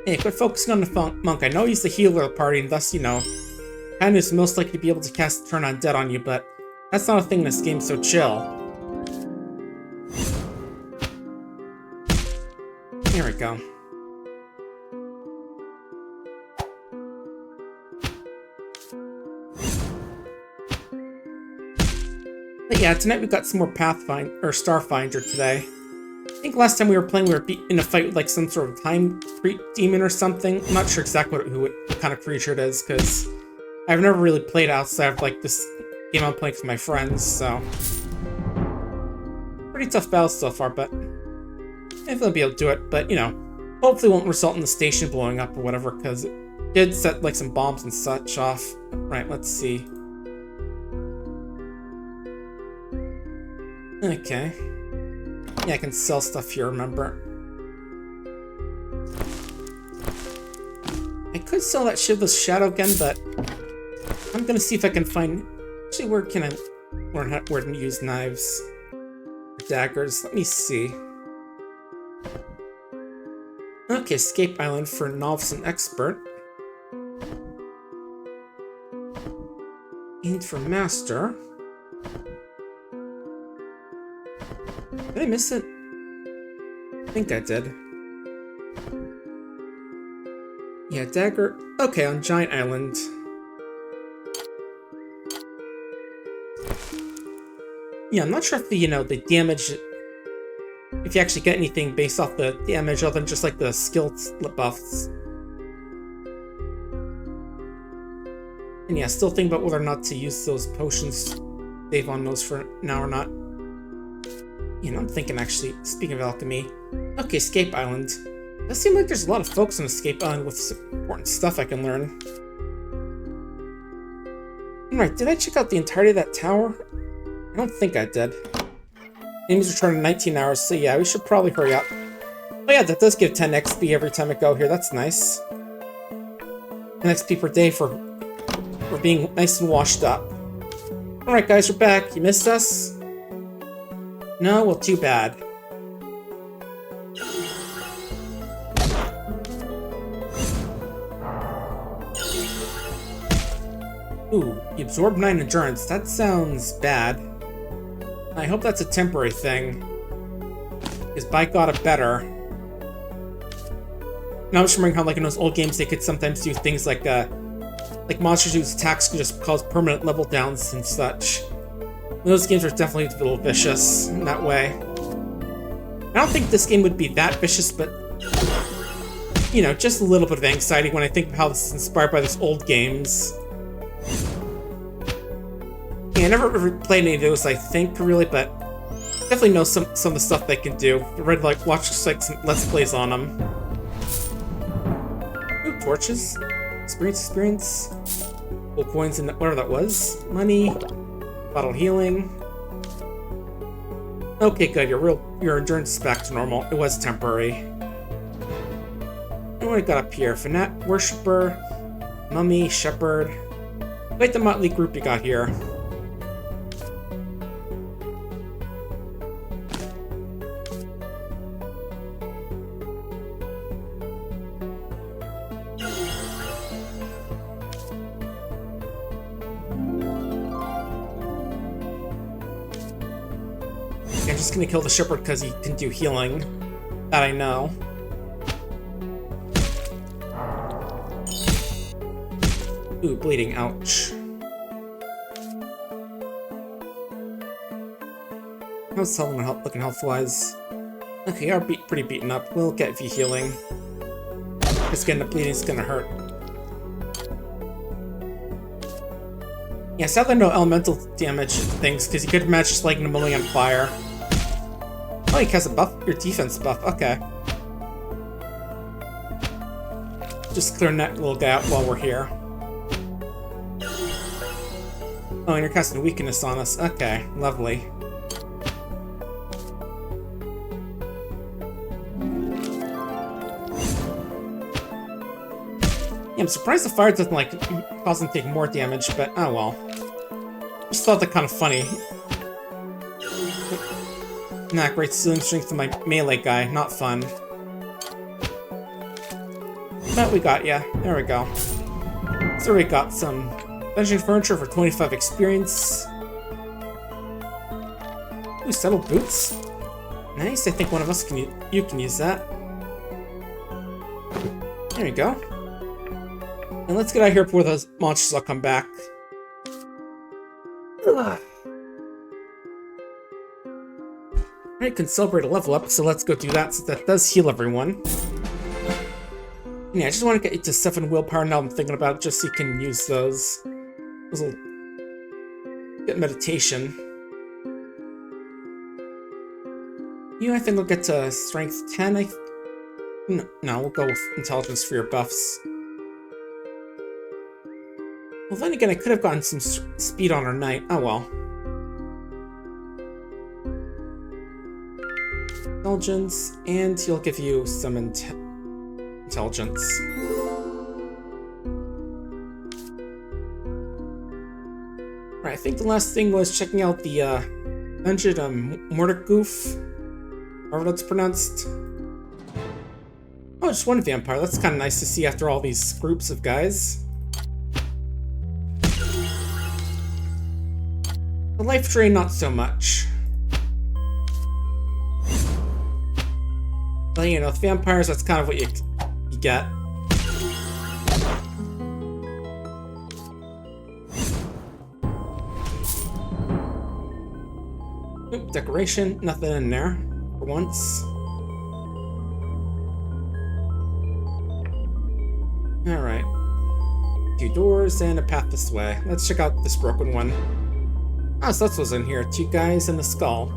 Hey, quit focusing on the monk. I know he's the healer of the party, and thus, you know, kind of is most likely to be able to cast Turn Undead on you, but that's not a thing in this game, so chill. Here we go. But yeah, tonight we got some more Starfinder today. I think last time we were playing, we were in a fight with like some sort of time demon or something. I'm not sure exactly what kind of creature it is, because I've never really played outside of like this game I'm playing with my friends, so... Pretty tough battle so far, but I think they'll be able to do it. But, you know, hopefully it won't result in the station blowing up or whatever, because it did set, like, some bombs and such off. Right, let's see. Okay. Yeah, I can sell stuff here, remember. I could sell that Shivla's Shadow again, but I'm gonna see if I can find... Actually, where can I learn where to use knives? Daggers. Let me see. Okay, Escape Island for Novice and Expert. Aimed for Master. Did I miss it? I think I did. Yeah, dagger. Okay, on Giant Island. Yeah, I'm not sure if the, you know, the damage... If you actually get anything based off the damage other than just, like, the skill buffs. And yeah, still thinking about whether or not to use those potions, save on those for now or not. You know, I'm thinking actually, speaking of alchemy. Okay, Escape Island. It does seem like there's a lot of folks on Escape Island with some important stuff I can learn. Alright, did I check out the entirety of that tower? I don't think I did. Enemies return in 19 hours, so yeah, we should probably hurry up. Oh yeah, that does give 10 XP every time I go here, that's nice. 10 XP per day for being nice and washed up. Alright guys, we're back. You missed us? No? Well, too bad. Ooh, you absorb 9 endurance. That sounds bad. I hope that's a temporary thing. Because by God, it better. Now I'm just remembering how, like, in those old games, they could sometimes do things like monsters whose attacks could just cause permanent level downs and such. Those games are definitely a little vicious in that way. I don't think this game would be that vicious, but, you know, just a little bit of anxiety when I think of how this is inspired by those old games. Yeah, I never really played any of those, I think, really, but definitely know some of the stuff they can do. I read, like, watch like some Let's Plays on them. Ooh, torches. Experience. Gold coins and whatever that was. Money. Bottle healing. Okay, good. Your endurance is back to normal. It was temporary. And what I got up here? Fanat, Worshipper, Mummy, Shepherd. Quite the motley group you got here. I'm just gonna kill the Shepherd because he can do healing. That I know. Ooh, bleeding, ouch. How's someone looking health-wise? Okay, you're pretty beaten up. We'll get you healing. Just getting the bleeding is gonna hurt. Yeah, sadly no elemental damage things, because you could match just lighting them only on fire. Oh, he has a buff? Your defense buff, okay. Just clearing that little guy out while we're here. Oh, and you're casting weakness on us. Okay, lovely. Yeah, I'm surprised the fire doesn't, like, cause them to take more damage, but oh well. Just thought that kind of funny. Nah, great stealing strength to my melee guy. Not fun. But we got ya. There we go. So we got some dungeon furniture for 25 experience. Ooh, settled boots. Nice. I think one of us can you can use that. There you go. And let's get out of here before those monsters all come back. Ugh. Alright, can celebrate a level up, so let's go do that, since that does heal everyone. Yeah, I just want to get you to 7 willpower now I'm thinking about it, just so you can use those. Those will get meditation. You, I think, will get to strength 10. No, we'll go with intelligence for your buffs. Well, then again, I could have gotten some speed on our knight. Oh well. Intelligence, and he'll give you some intelligence. Right, I think the last thing was checking out the dungeon Mordegoof, however that's pronounced. Oh, just one vampire. That's kind of nice to see after all these groups of guys. The life drain, not so much. But you know, with vampires, that's kind of what you get. Oop, decoration, nothing in there for once. Alright. 2 doors and a path this way. Let's check out this broken one. Ah, so that's what's in here. 2 guys and a skull.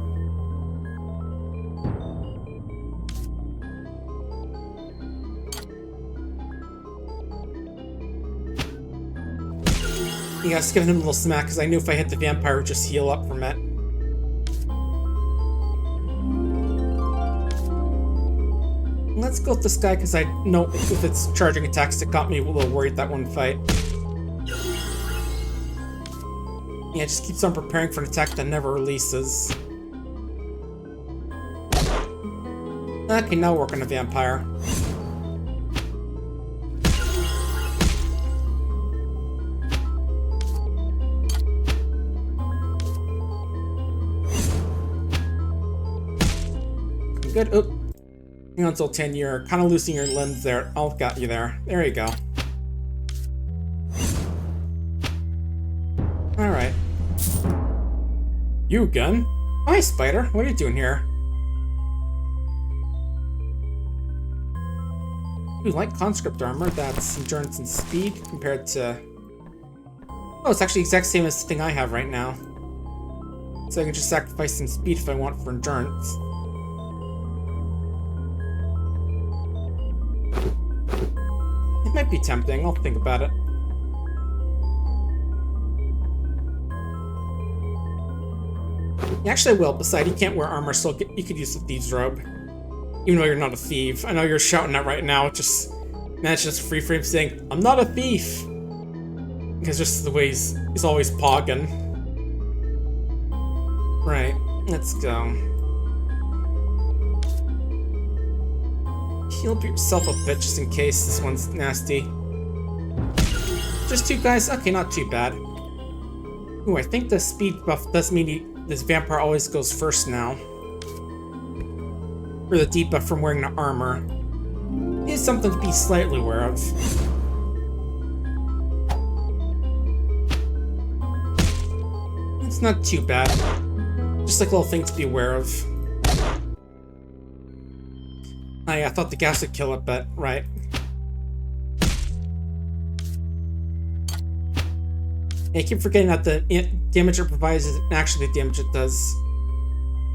Yeah, I was giving him a little smack because I knew if I hit the vampire, it would just heal up from it. Let's go with this guy because I know if it's charging attacks, it got me a little worried that one fight. Yeah, it just keeps on preparing for an attack that never releases. Okay, now we're working a vampire. Good. Oop. Hang on, Zoltan, you're kind of losing your limbs there. Oh, got you there. There you go. Alright. You, gun? Hi, Spider. What are you doing here? Ooh, light conscript armor. That's endurance and speed compared to... Oh, it's actually the exact same as the thing I have right now. So I can just sacrifice some speed if I want for endurance. It might be tempting. I'll think about it. Actually, I will. Besides, you can't wear armor, so you could use the thieves' robe. Even though you're not a thief. I know you're shouting that right now. Just imagine this free frame saying, "I'm not a thief!" Because just the way he's always pogging. Right, let's go. Heal yourself a bit just in case this one's nasty. Just 2 guys? Okay, not too bad. Ooh, I think the speed buff does mean this vampire always goes first now. For the debuff from wearing the armor. Is something to be slightly aware of. It's not too bad. Just like a little thing to be aware of. Oh yeah, I thought the gas would kill it, but right. Yeah, I keep forgetting that the damage it provides isn't actually the damage it does.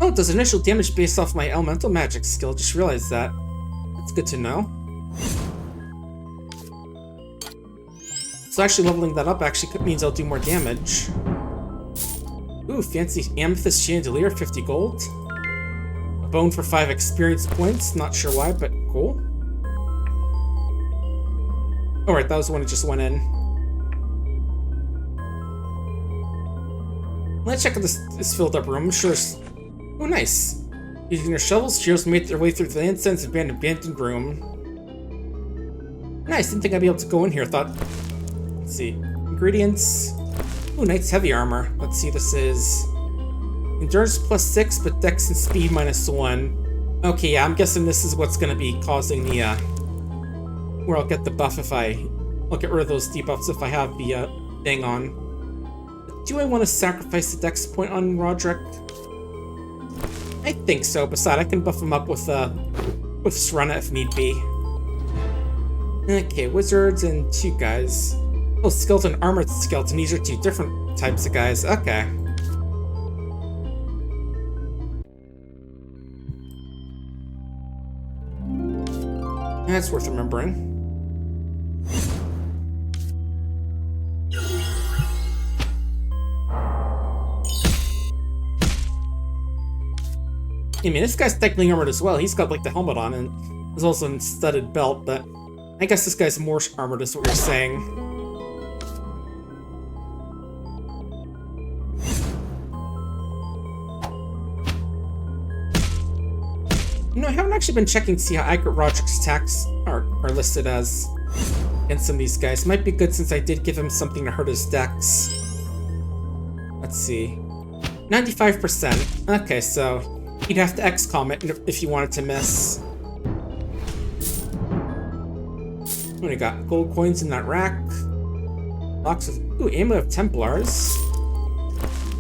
Oh, it does initial damage based off my elemental magic skill. Just realized that. That's good to know. So actually leveling that up actually means I'll do more damage. Ooh, fancy amethyst chandelier, 50 gold. A bone for 5 experience points. Not sure why, but cool. Alright, that was the one that just went in. Let's check out this filled up room. I'm sure it's... Oh, nice. Using their shovels, heroes made their way through the incense and abandoned room. Nice, didn't think I'd be able to go in here. Thought... Let's see. Ingredients. Ooh, knight's heavy armor. Let's see, this is... Endurance plus 6, but dex and speed minus 1. Okay, yeah, I'm guessing this is what's going to be causing the, where I'll get the buff if I'll get rid of those debuffs if I have the, thing on. But do I want to sacrifice the dex point on Roderick? I think so. Besides, I can buff him up with Serena if need be. Okay, wizards and 2 guys. Oh, skeleton, armored skeleton. These are 2 different types of guys. Okay. That's worth remembering. I mean, this guy's technically armored as well. He's got, like, the helmet on, and there's also a studded belt, but I guess this guy's more armored is what you're saying. You know, I haven't actually been checking to see how accurate Roderick's attacks are listed as against some of these guys. Might be good since I did give him something to hurt his dex. Let's see. 95%. Okay, so you'd have to XCOM it if you wanted to miss. We got gold coins in that rack. Box of Amulet of Templars.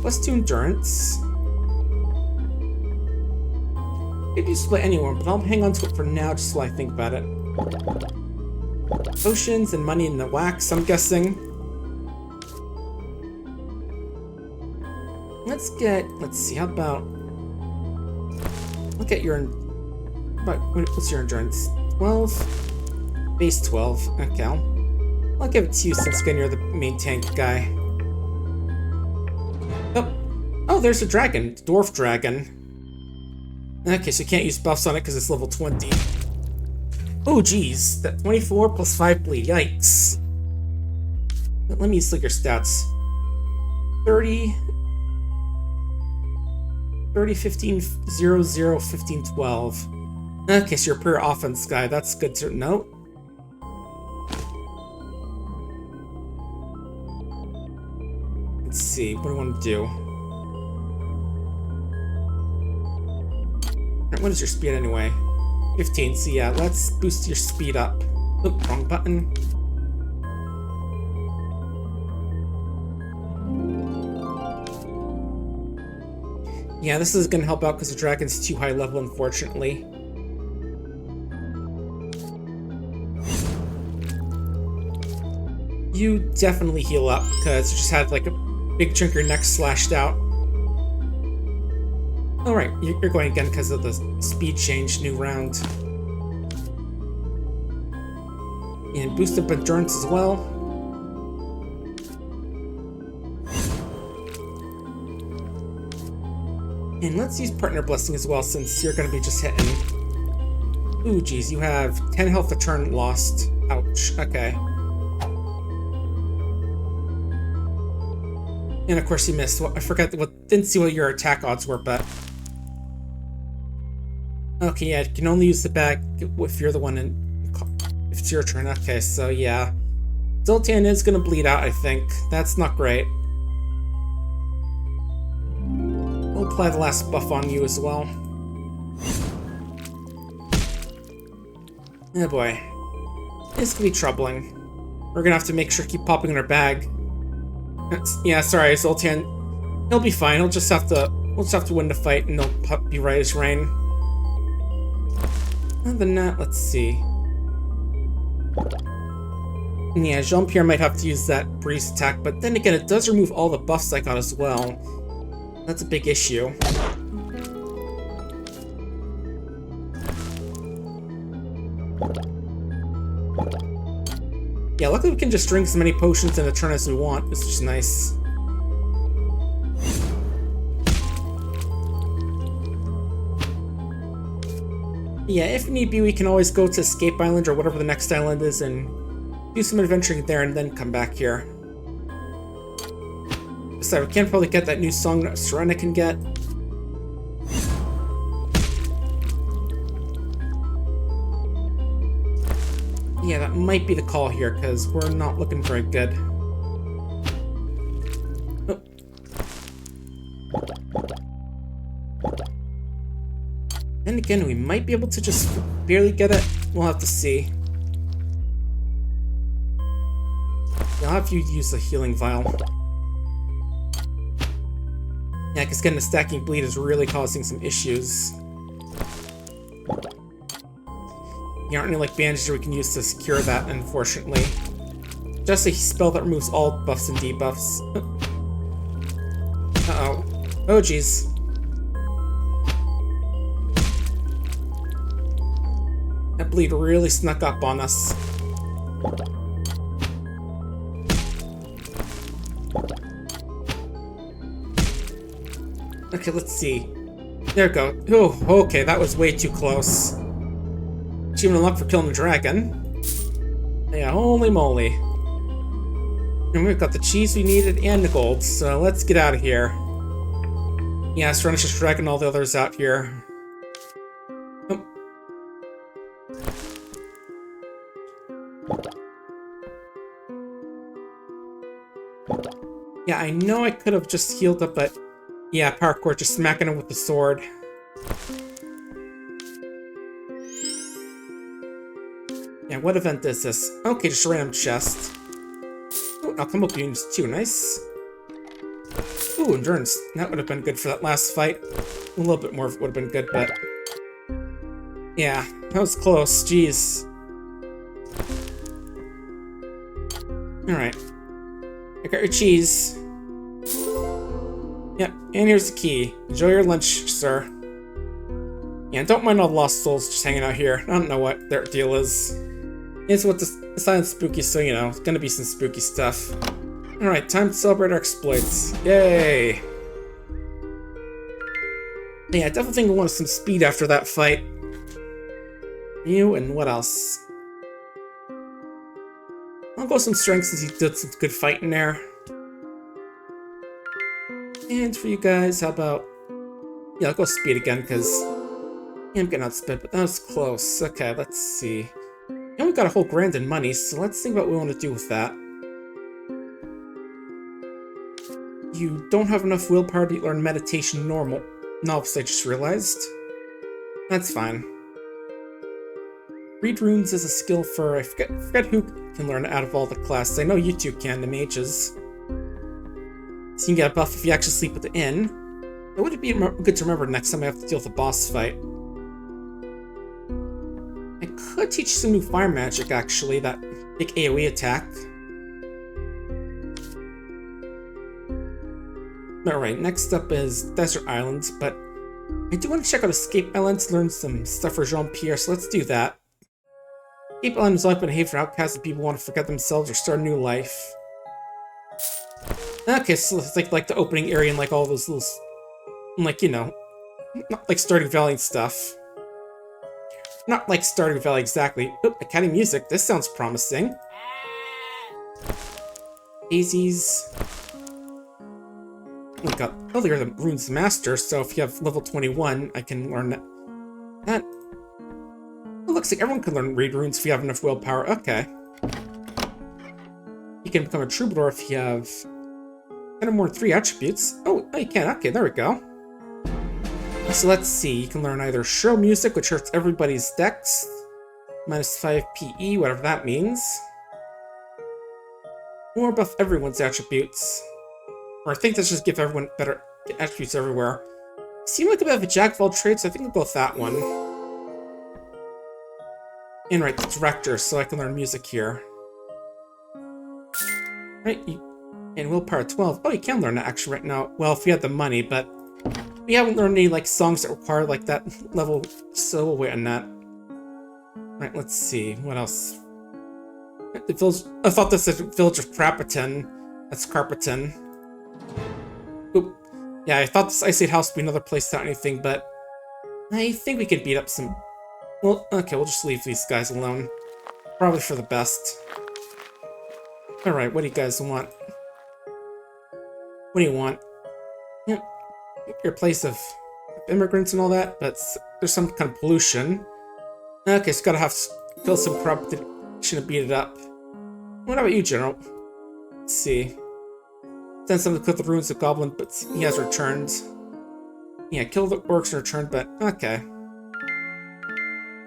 +2 endurance. Could you split anyone, but I'll hang on to it for now just while I think about it. Potions and money in the wax, I'm guessing. Let's see, how about... Look at your... What's your endurance? 12? Base 12. Okay, I'll give it to you since you're the main tank guy. Oh, there's a dragon. Dwarf dragon. Okay, so you can't use buffs on it because it's level 20. Oh, geez. That 24 plus 5 bleed. Yikes. But let me look your stats. 30, 15, 0, 0, 15, 12. Okay, so you're a pure offense guy. That's good to note. Let's see. What do I want to do? What is your speed anyway? 15, so yeah, let's boost your speed up. Oop, wrong button. Yeah, this is gonna help out because the dragon's too high level, unfortunately. You definitely heal up because you just had like a big chunk of your neck slashed out. Oh, right, you're going again because of the speed change, new round. And boost up endurance as well. And let's use Partner Blessing as well since you're going to be just hitting. Ooh, geez, you have 10 health a turn lost. Ouch, okay. And of course you missed. Well, I forgot didn't see what your attack odds were, but... Okay, yeah, you can only use the bag if you're the one if it's your turn. Okay, so yeah. Zoltan is gonna bleed out, I think. That's not great. We'll apply the last buff on you as well. Oh boy. This could be troubling. We're gonna have to make sure to keep popping in our bag. Yeah, sorry, Zoltan. He'll be fine. We'll just have to win the fight and he'll be right as rain. Other than that, let's see. And yeah, Jean-Pierre might have to use that breeze attack, but then again, it does remove all the buffs I got as well. That's a big issue. Yeah, luckily we can just drink as many potions in a turn as we want, which is nice. Yeah, if need be, we can always go to Escape Island or whatever the next island is and do some adventuring there and then come back here. So we can probably get that new song that Serena can get. Yeah, that might be the call here, because we're not looking very good. Oh. Then again, we might be able to just barely get it. We'll have to see. I'll have you use the healing vial. Yeah, because getting a stacking bleed is really causing some issues. There aren't any like bandages we can use to secure that, unfortunately. Just a spell that removes all buffs and debuffs. Uh-oh. Oh, jeez. Yep. That bleed really snuck up on us. Okay, let's see. There we go. Oh, okay, that was way too close. Achievement unlocked for killing the dragon. Yeah, holy moly. And we've got the cheese we needed and the gold, so let's get out of here. Yeah, Serenus just dragging all the others out here. Oh. Yeah, I know I could have just healed up, but yeah, parkour, just smacking him with the sword. Yeah, what event is this? Okay, just a random chest. Ooh, alchemical units too, nice. Ooh, endurance. That would have been good for that last fight. A little bit more would have been good, but... yeah, that was close, jeez. Alright. I got your cheese. Yep, and here's the key. Enjoy your lunch, sir. Yeah, don't mind all the lost souls just hanging out here. I don't know what their deal is. It's what the silent spooky, so you know, it's gonna be some spooky stuff. Alright, time to celebrate our exploits. Yay! Yeah, I definitely think we wanted some speed after that fight. You and what else? I'll go some strength since he did some good fighting there. And for you guys, how about... yeah, I'll go speed again, because... yeah, I'm getting outsped, but that was close. Okay, let's see. And we got a whole grand in money, so let's think about what we want to do with that. You don't have enough willpower to learn meditation normal. Novice, I just realized. That's fine. Read runes is a skill for... I forget who can learn it out of all the classes. I know you two can, the mages. So you can get a buff if you actually sleep at the inn. It would be good to remember next time I have to deal with a boss fight. I could teach some new fire magic, actually, that big AoE attack. Alright, next up is Desert Islands, but I do want to check out Escape Island to learn some stuff for Jean-Pierre, so let's do that. Escape Island is like been a haven for outcasts and people want to forget themselves or start a new life. Okay, so it's like the opening area and like all those little, like, you know, not like Stardew Valley and stuff. Not like Stardew Valley exactly. Oop, Academy music, this sounds promising. Daisies. Oh, they're the Runes Master, so if you have level 21, I can learn that. It looks like everyone can learn read runes if you have enough willpower. Okay. You can become a troubadour if you have 10 or more than 3 attributes. Oh, you can. Okay, there we go. So let's see. You can learn either shrill music, which hurts everybody's dex, -5 PE, whatever that means, or buff everyone's attributes. Or I think that's just give everyone better attributes everywhere. Seem like a bit of a jack of all trades, so I think I'll go with that one. And right, the director, so I can learn music here. Right, and willpower 12. Oh, you can learn that actually right now. Well, if we had the money, but we haven't learned any like songs that require like that level, so we'll wait on that. Right, let's see what else. The village. I thought this was a village of Crapiton. That's Carpeton. Oop. Yeah, I thought this Ice Age house would be another place without anything, but I think we could beat up some. Well, okay, we'll just leave these guys alone. Probably for the best. Alright, what do you guys want? What do you want? Yep. Your place of immigrants and all that, but there's some kind of pollution. Okay, so gotta have to kill some corrupted. Shouldn't beat it up. What about you, General? Let's see. Send someone to clip the ruins of Goblin, but he has returned. Yeah, kill the orcs and returned, but okay.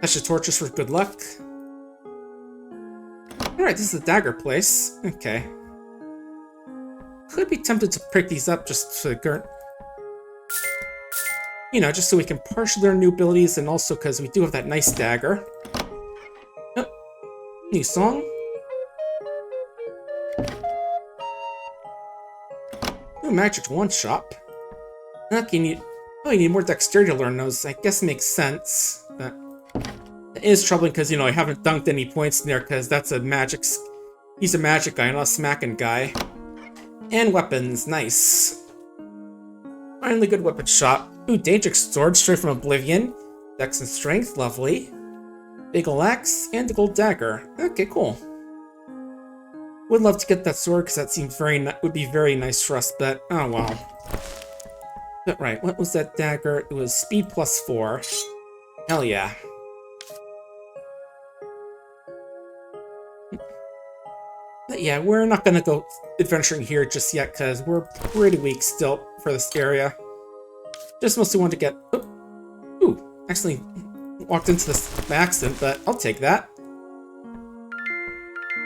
Touch the torches for good luck. Alright, this is the dagger place. Okay. Could be tempted to pick these up just to, you know, just so we can partially learn new abilities, and also because we do have that nice dagger. Oh, new song. Ooh, magic one shop. Okay, you need more dexterity to learn those. I guess it makes sense. But the It is troubling because, you know, I haven't dunked any points in there because that's a magic... He's a magic guy, not a smacking guy. And weapons, nice. Finally good weapon shop. Ooh, Daedric sword straight from Oblivion. Dex and strength, lovely. Big ol' axe, and a gold dagger. Okay, cool. Would love to get that sword because that seems would be very nice for us, but oh well. But right, what was that dagger? It was speed +4. Hell yeah. But yeah, we're not gonna go adventuring here just yet because we're pretty weak still for this area. Just mostly want to get... Ooh, actually walked into this by accident, but I'll take that.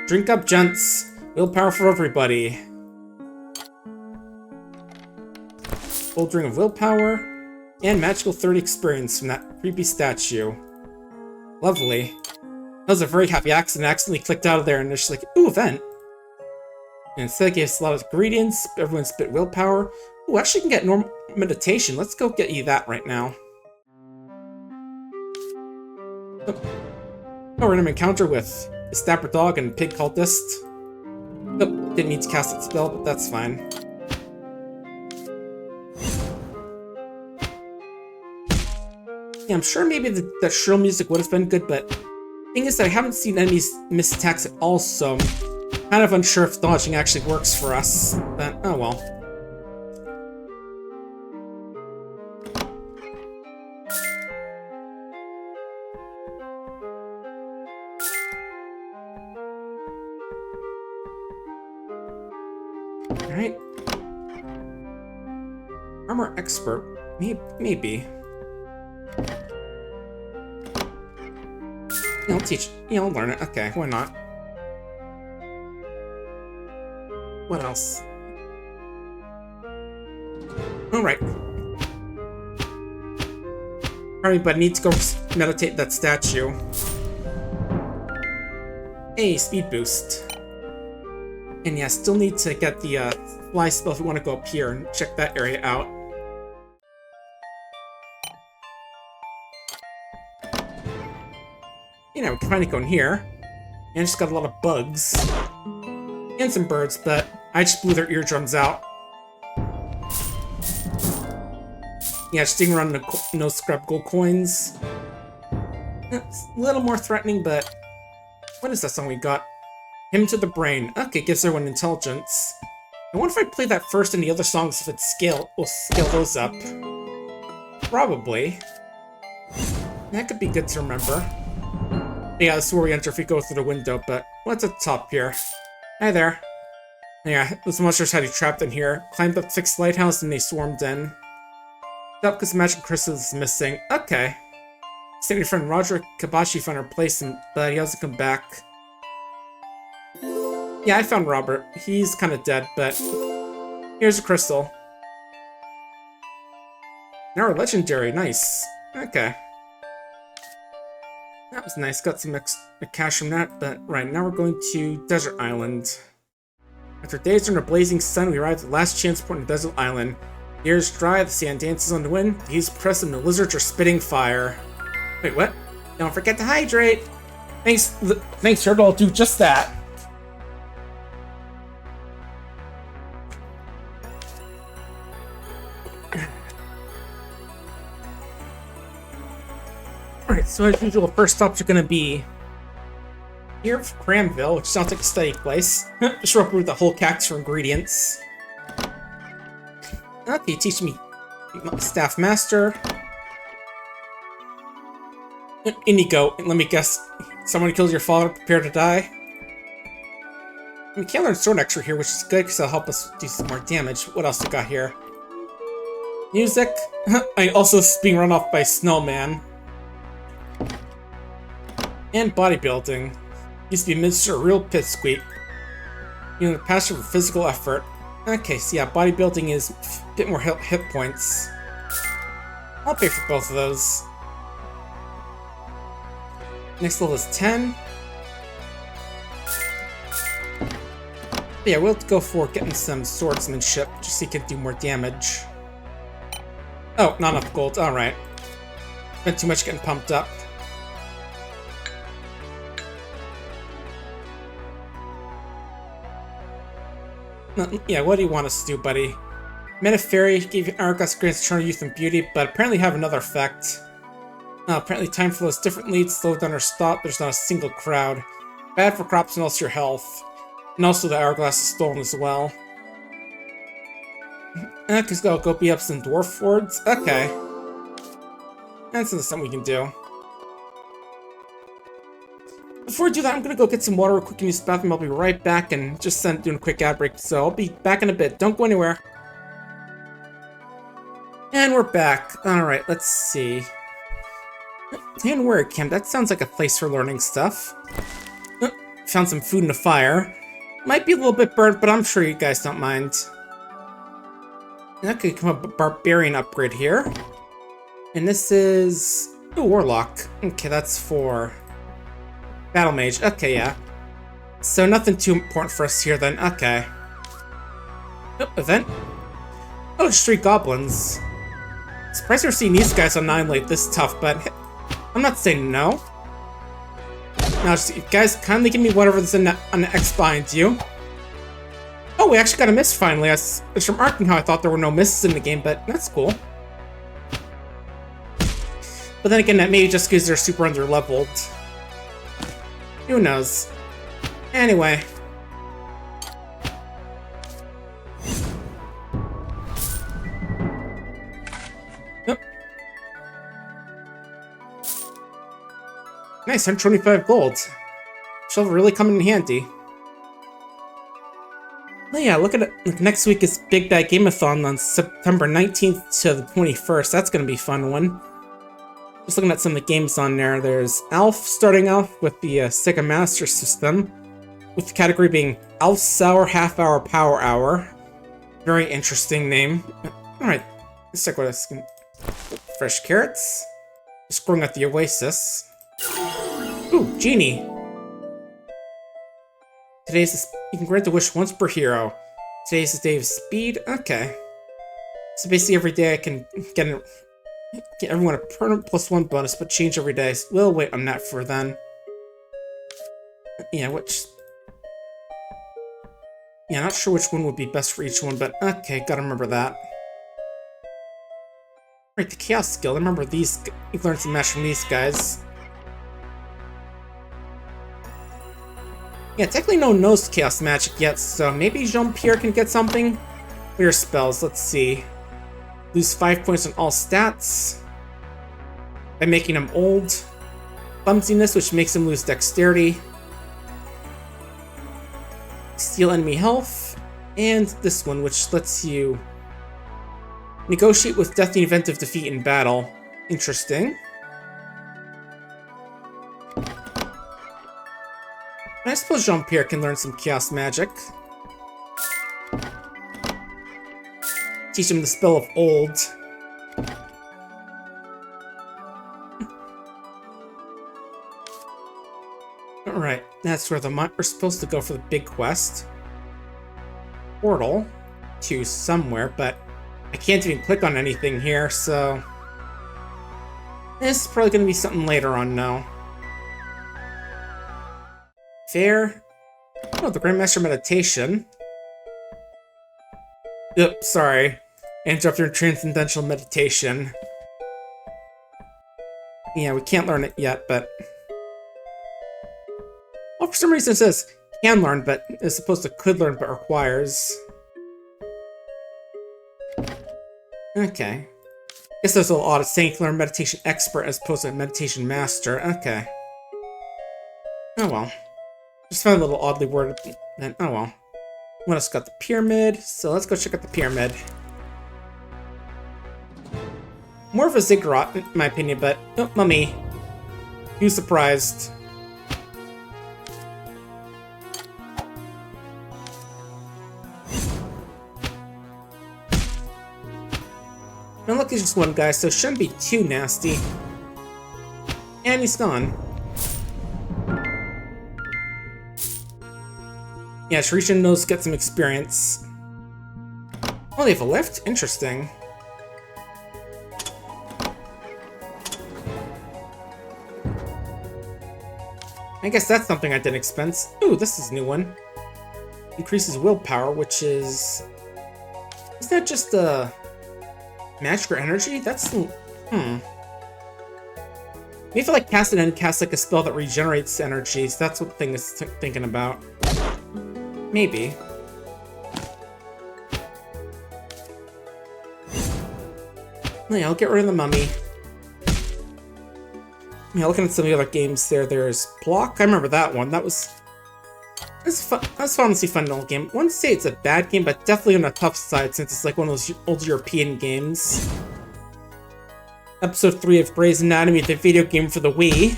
Drink up, gents. Willpower for everybody. Gold ring of willpower. And magical 30 experience from that creepy statue. Lovely. That was a very happy accident. I accidentally clicked out of there and it's just like, ooh, event. And instead it gave us a lot of ingredients. Everyone spit willpower. Ooh, actually you can get normal meditation. Let's go get you that right now. Oh, we're gonna encounter with a Snapper Dog and Pig Cultist. Oh, didn't need to cast that spell, but that's fine. Yeah, I'm sure maybe the shrill music would have been good, but the thing is that I haven't seen enemies miss attacks at all, so I'm kind of unsure if dodging actually works for us, but oh well. Alright. Armor expert. Maybe. Yeah, I'll teach. Yeah, I'll learn it. Okay, why not? What else? Alright. Alright, but I need to go meditate that statue. Hey, speed boost. And yeah, still need to get the fly spell if we want to go up here and check that area out. You know, we can finally go in here. And it's got a lot of bugs. And some birds, but I just blew their eardrums out. Yeah, sting around no scrap gold coins. It's a little more threatening, but... What is that song we got? Hymn to the Brain. Okay, gives everyone intelligence. I wonder if I play that first in the other songs if it's we'll scale those up. Probably. That could be good to remember. Yeah, this is where we enter if we go through the window, but what's at the top here? Hi there. Yeah, those monsters had you trapped in here. Climbed up the fixed lighthouse and they swarmed in. Up because the magic crystal is missing. Okay. Same your friend Roger Kabashi found a replacement, but he hasn't come back. Yeah, I found Robert. He's kind of dead, but here's a crystal. Now we're legendary. Nice. Okay. That was nice. Got some extra cash from that, but right, now we're going to Desert Island. After days under a blazing sun, we arrived at the last chance port in Desert Island. The air is dry, the sand dances on the wind, the heat's pressed, and the lizards are spitting fire. Wait, what? Don't forget to hydrate! Thanks, Turtle, I'll do just that. Alright, so as usual, first stops are gonna be here for Cramville, which sounds like a steady place. Just run through the whole cactus for ingredients. Okay, teach me Staff Master. In you go, and let me guess, someone kills your father, prepare to die. We can't learn Sword Extra here, which is good because it'll help us do some more damage. What else we got here? Music. I also being run off by Snowman. And bodybuilding. Used to be Mr. a real pipsqueak. You know, the passion for physical effort. Okay, so yeah, bodybuilding is a bit more hit points. I'll pay for both of those. Next level is 10. But yeah, we'll go for getting some swordsmanship, just so you can do more damage. Oh, not enough gold, alright. Spent too much getting pumped up. Yeah, what do you want us to do, buddy? Met a fairy, gave Hourglass grants eternal youth and beauty, but apparently have another effect. Apparently time flows differently, it's slowed down or stopped, there's not a single crowd. Bad for crops and also your health. And also the hourglass is stolen as well. Because go beat up some dwarf wards? Okay. That's something we can do. Before I do that, I'm gonna go get some water real quick and use the bathroom. I'll be right back and just doing a quick ad break, so I'll be back in a bit. Don't go anywhere. And we're back. Alright, let's see. And word camp, that sounds like a place for learning stuff. Found some food in the fire. Might be a little bit burnt, but I'm sure you guys don't mind. That could become a barbarian upgrade here. And this is... Ooh, warlock. Okay, that's for... battle mage. Okay, yeah. So nothing too important for us here then. Okay. Oh, event. Oh, just 3 goblins. Surprised we're seeing these guys on 9 late this tough, but I'm not saying no. Now, just, you guys kindly give me whatever's on the X behind you. Oh, we actually got a miss finally. I was remarking how I thought there were no misses in the game, but that's cool. But then again, that may just because they're super under-leveled. Who knows? Anyway. Yep. Nice, 125 gold. Shall really come in handy. Oh yeah, look at it. Like, next week is Big Bad Gameathon on September 19th to the 21st. That's gonna be a fun one. Just looking at some of the games on there. There's Alf starting off with the Sega Master System, with the category being Alf Sour Half Hour Power Hour. Very interesting name. Alright, let's check what this can. Fresh carrots. Just growing at the Oasis. Ooh, Genie. You can grant a wish once per hero. Today's the day of speed. Okay. So basically every day I can get everyone a permanent +1 bonus, but change every day. So we'll wait on that for then. Yeah, yeah, not sure which one would be best for each one, but okay, gotta remember that. Right, the Chaos skill. I remember these. You've learned some match from these guys. Yeah, technically no nose chaos magic yet, so maybe Jean-Pierre can get something. What are your spells? Let's see. Lose 5 points on all stats by making him old. Clumsiness, which makes him lose dexterity. Steal enemy health. And this one, which lets you negotiate with death in the event of defeat in battle. Interesting. I suppose Jean-Pierre can learn some chaos magic. Teach him the spell of old. Alright, that's where we're supposed to go for the big quest. Portal to somewhere, but I can't even click on anything here, so... This is probably going to be something later on now. Fair. Oh, the Grandmaster Meditation. Oops, sorry. Interrupt your Transcendental Meditation. Yeah, we can't learn it yet, but... Well, for some reason it says can learn, but it's supposed to could learn, but requires. Okay. Guess there's a little odd saying to learn Meditation Expert as opposed to Meditation Master. Okay. Oh well. Just found a little oddly worded, then oh well. What else got the pyramid? So let's go check out the pyramid. More of a ziggurat, in my opinion, but oh, mummy. Who's surprised? And look, there's just one guy, so it shouldn't be too nasty. And he's gone. Yeah, Shrishan knows get some experience. Oh, they have a lift? Interesting. I guess that's something I didn't expense. Ooh, this is a new one. increases willpower, which is... Isn't that just magic or energy? That's... Maybe if I like cast it and cast like a spell that regenerates energies, that's what the thing is thinking about. Maybe. Yeah, I'll get rid of the mummy. Yeah, looking at some of the other games there's Block. I remember that one. That was fun. That was honestly fun little game. I wouldn't say it's a bad game, but definitely on the tough side since it's like one of those old European games. Episode 3 of Grey's Anatomy, the video game for the Wii.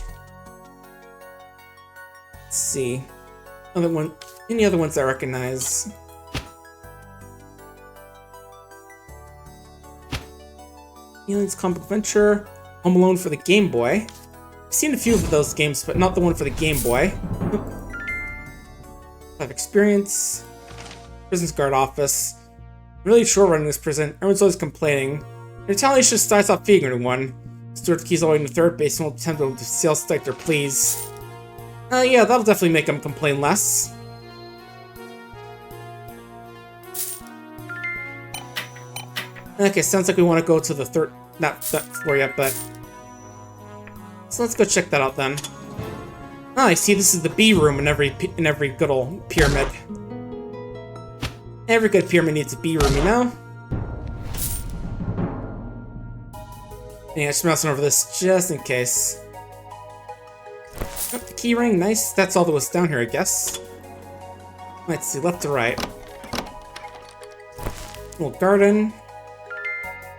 Let's see. Any other ones I recognize? Aliens Comic Adventure, Home Alone for the Game Boy. I've seen a few of those games, but not the one for the Game Boy. Have experience. Prison's Guard Office. Really short running this prison. Everyone's always complaining. Retaliation starts off feeding anyone. Stuart keys all the way to third base and won't attempt to sales stack their pleas. Yeah, that'll definitely make them complain less. Okay, sounds like we want to go to the third, not that floor yet, but... So let's go check that out then. Ah, I see this is the B room in every good old pyramid. Every good pyramid needs a B room, you know? Yeah, just mousing over this just in case. Oh, the key ring, nice. That's all that was down here, I guess. Let's see, left to right. Little garden.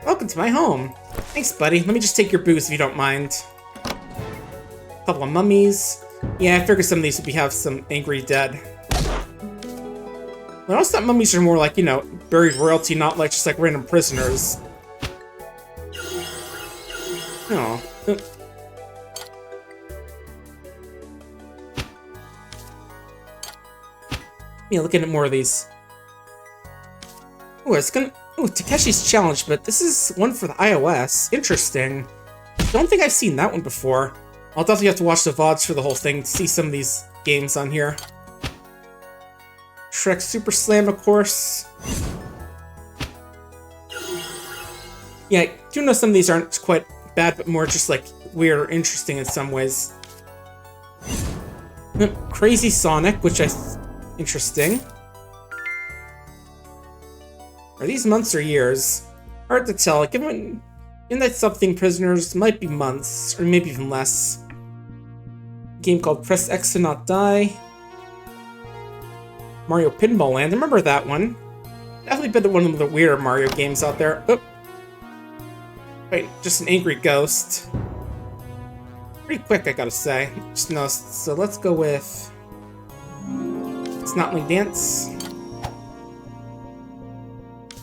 Welcome to my home. Thanks, buddy. Let me just take your booze if you don't mind. A couple of mummies. Yeah, I figured some of these would have some angry dead. But I also thought mummies are more like, you know, buried royalty, not like just like random prisoners. Oh. Yeah, looking at more of these. Oh, it's gonna... Oh, Takeshi's Challenge, but this is one for the iOS. Interesting. Don't think I've seen that one before. I'll definitely have to watch the VODs for the whole thing to see some of these games on here. Shrek Super Slam, of course. Yeah, I do know some of these aren't quite bad, but more just like weird or interesting in some ways. Crazy Sonic, which interesting. Are these months or years? Hard to tell. Given that something prisoners might be months, or maybe even less. A game called Press X to Not Die. Mario Pinball Land. I remember that one. Definitely been one of the weirder Mario games out there. Oh. Wait, just an angry ghost. Pretty quick, I gotta say. Just noticed. So let's go with... Snotling Dance.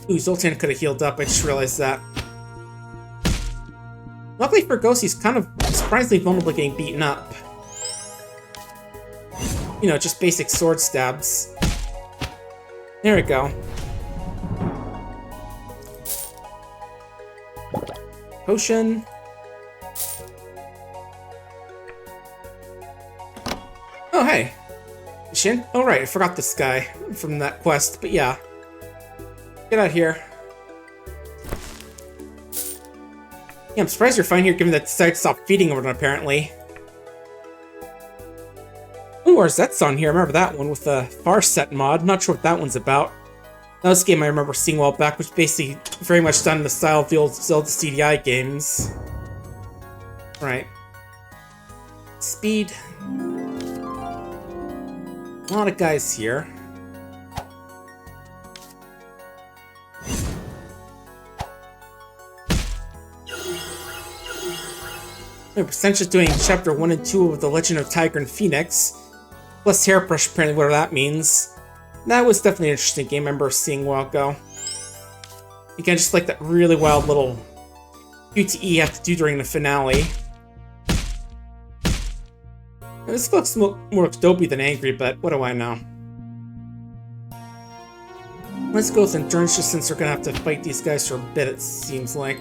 Ooh, Zoltan could have healed up, I just realized that. Luckily for Ghost, he's kind of surprisingly vulnerable to getting beaten up. You know, just basic sword stabs. There we go. Potion. Oh, hey. Shin? Oh, right, I forgot this guy from that quest, but yeah. Get out here. Yeah, I'm surprised you're fine here given that decided to stop feeding everyone, apparently. Ooh, Arzette's on here. I remember that one with the Farset mod. Not sure what that one's about. That was a game I remember seeing a while back, which basically very much done in the style of the old Zelda CDI games. Right. Speed. A lot of guys here. We're essentially doing Chapter 1 and 2 of The Legend of Tiger and Phoenix. Plus Hairbrush, apparently, whatever that means. That was definitely an interesting game I remember seeing a while ago. Again, just like that really wild little QTE you have to do during the finale. And this looks more dopey than angry, but what do I know? Let's go with Endurance just since we're gonna have to fight these guys for a bit, it seems like.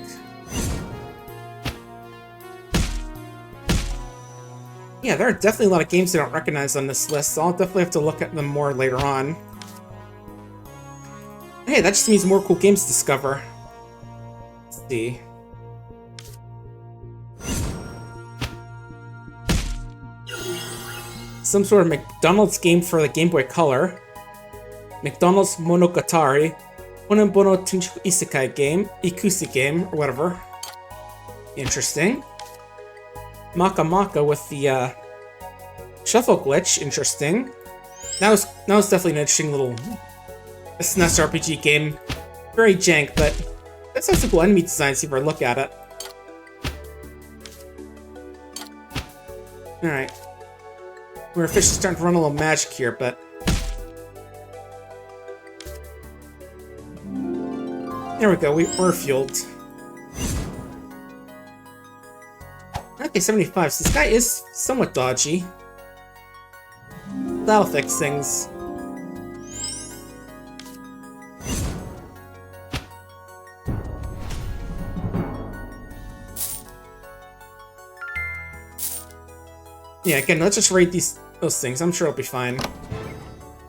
Yeah, there are definitely a lot of games I don't recognize on this list, so I'll definitely have to look at them more later on. Hey, that just means more cool games to discover. Let's see. Some sort of McDonald's game for the Game Boy Color. McDonald's Monogatari. Onenbono Tenchiku Isekai game. Ikusi game, or whatever. Interesting. Maka Maka with the shuffle glitch. Interesting. That was definitely an interesting little SNES RPG game. Very jank, but that's some cool enemy designs if you look at it. Alright. We're officially starting to run a little magic here, but... There we go, we're fueled. Okay, 75, so this guy is somewhat dodgy. That'll fix things. Yeah, again, let's just raid those things. I'm sure it'll be fine.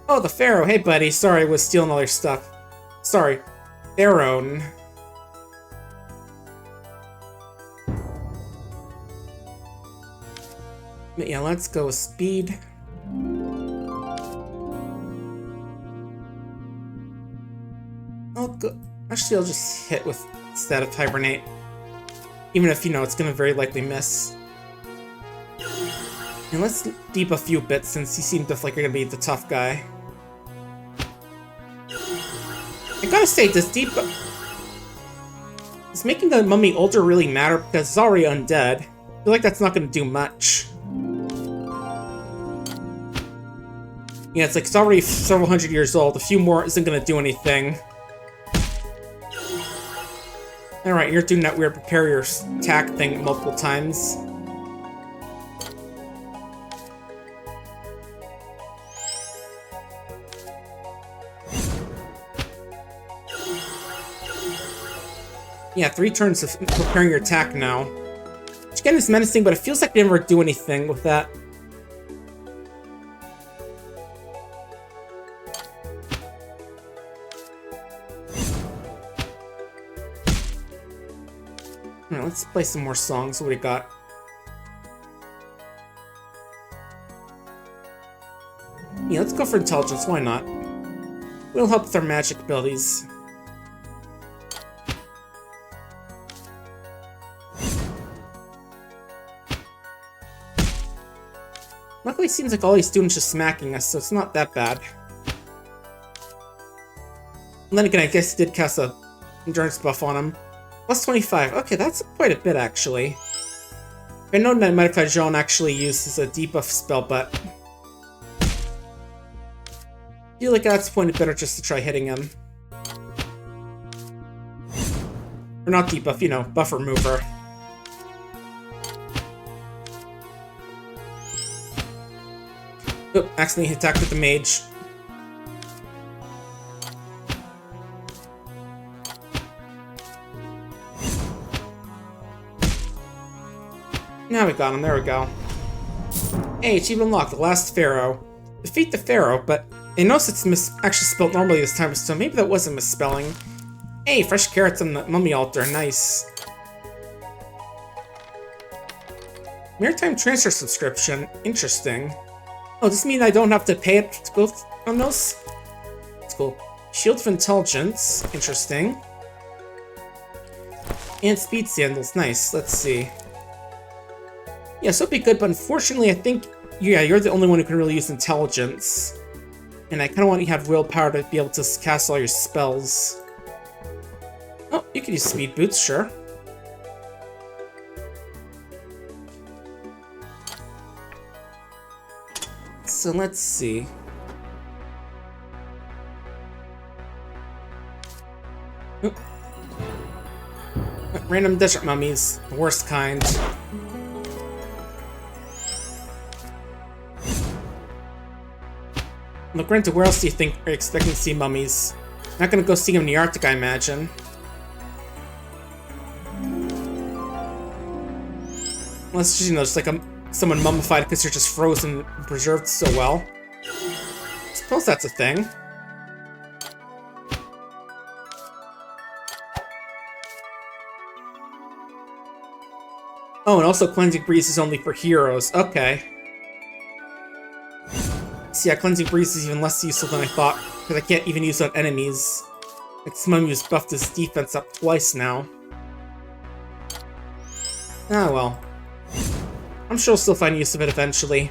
Oh, the Pharaoh. Hey, buddy. Sorry, I was stealing all your stuff. Sorry. Pharaoh. But yeah, let's go with speed. I'll go. Actually, I'll just hit with instead of hibernate. Even if, you know, it's gonna very likely miss. And let's deep a few bits since you seem like you're gonna be the tough guy. I gotta say, this deep... Is making the mummy older really matter because it's already undead? I feel like that's not gonna do much. Yeah, it's like it's already several hundred years old. A few more isn't gonna do anything. Alright, you're doing that weird prepare your attack thing multiple times. Yeah, 3 turns of preparing your attack now. Which again is menacing, but it feels like they never do anything with that. Alright, let's play some more songs. What do we got? Yeah, let's go for intelligence. Why not? We'll help with our magic abilities. Luckily, it seems like all these students just smacking us, so it's not that bad. And then again, I guess he did cast a endurance buff on him. Plus 25. Okay, that's quite a bit, actually. I know that Medify actually uses a debuff spell, but... I feel like that's pointed better just to try hitting him. Or not debuff, you know, buff remover. Oh, accidentally attacked with the mage. Now we got him, there we go. Hey, achievement unlocked, the last Pharaoh. Defeat the Pharaoh, but I noticed it's actually spelled normally this time, so maybe that wasn't misspelling. Hey, fresh carrots on the mummy altar, nice. Maritime transfer subscription, interesting. Oh, does this mean I don't have to pay it to go on those? That's cool. Shield of Intelligence, interesting. And Speed Sandals, nice, let's see. Yeah, so it'd be good, but unfortunately I think, yeah, you're the only one who can really use Intelligence. And I kind of want you to have willpower to be able to cast all your spells. Oh, you can use Speed Boots, sure. So let's see. Oop. Random desert mummies, the worst kind. Look, granted, where else do you think you're expecting to see mummies? Not gonna go see them in the Arctic, I imagine. Unless, you know, just like someone mummified because they're just frozen and preserved so well. I suppose that's a thing. Oh, and also Cleansing Breeze is only for heroes. Okay. So yeah, Cleansing Breeze is even less useful than I thought, because I can't even use it on enemies. Like, Smummy's buffed his defense up twice now. Ah, well. I'm sure I'll still find use of it eventually.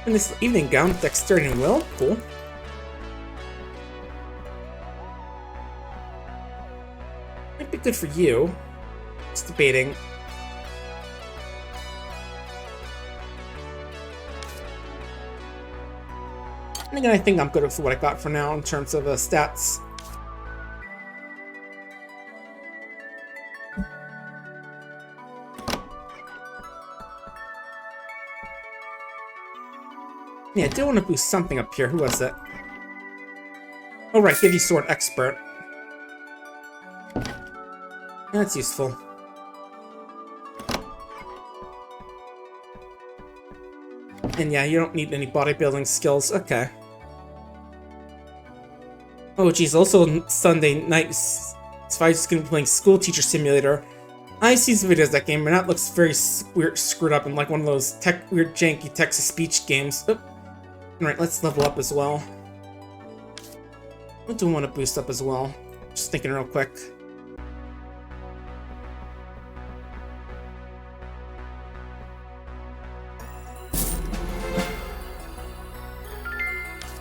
In this evening gown with dexterity and will. Cool. Might be good for you. Just debating. And again, I think I'm good with what I got for now in terms of stats. Yeah, I do want to boost something up here. Who was it? Oh, right, give you Sword Expert. That's useful. And yeah, you don't need any bodybuilding skills. Okay. Oh, geez, also Sunday night, Spy's gonna be playing School Teacher Simulator. I see some videos of that game, and that looks very weird, screwed up in like one of those weird, janky text-to-speech games. Oh. Alright, let's level up as well. I do want to boost up as well. Just thinking real quick.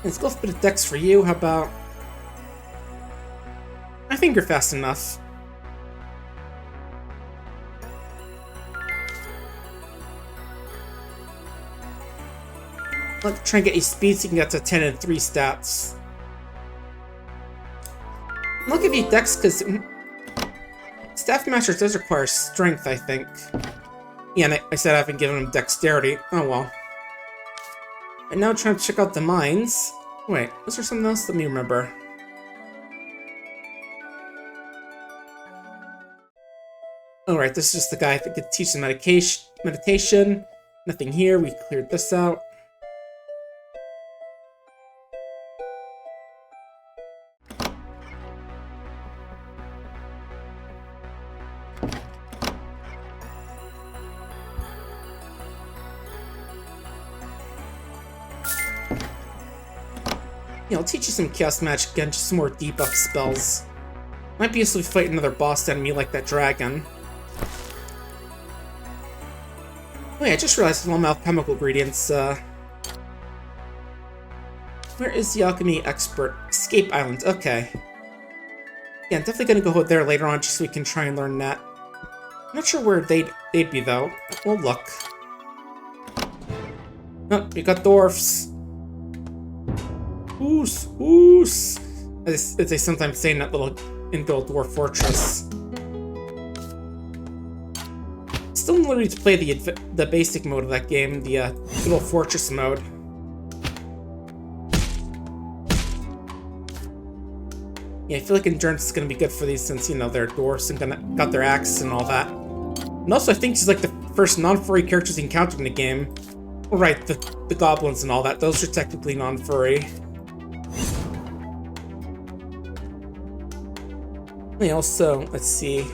Let's go with a bit of dex for you. How about... I think you're fast enough. Let's try and get you speed so you can get to 10 and 3 stats. I'll give you dex because Staff Master does require strength, I think. Yeah, and I said I haven't given him dexterity. Oh well. And now trying to check out the mines. Wait, was there something else? Let me remember. Alright, this is just the guy that could teach some meditation. Nothing here, we cleared this out. Yeah, I'll teach you some Chaos Magic again, just some more debuff spells. Might be useful to fight another boss enemy like that dragon. Oh yeah, I just realized I'm out of chemical ingredients. Where is the alchemy expert? Escape Island, okay. Yeah, I'm definitely gonna go there later on just so we can try and learn that. I'm not sure where they'd be though. We'll look. Oh, we got dwarfs. Oos, oos, as they sometimes say in that little inbuilt dwarf fortress. Still literally to play the basic mode of that game, the little fortress mode. Yeah, I feel like endurance is gonna be good for these since, you know, they're dwarfs and got their axe and all that. And also, I think she's like the first non-furry characters encountered in the game. Well, right, the goblins and all that, those are technically non-furry. And also, let's see,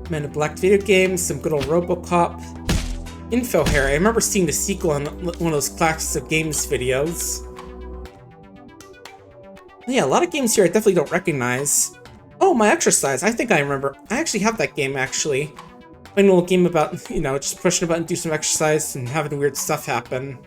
Men in Black video games, some good old RoboCop, Info Hair. I remember seeing the sequel on one of those Classics of Games videos. Yeah, a lot of games here I definitely don't recognize. Oh, My Exercise. I think I remember. I actually have that game, actually. Playing a little game about, you know, just pushing a button, do some exercise, and having weird stuff happen.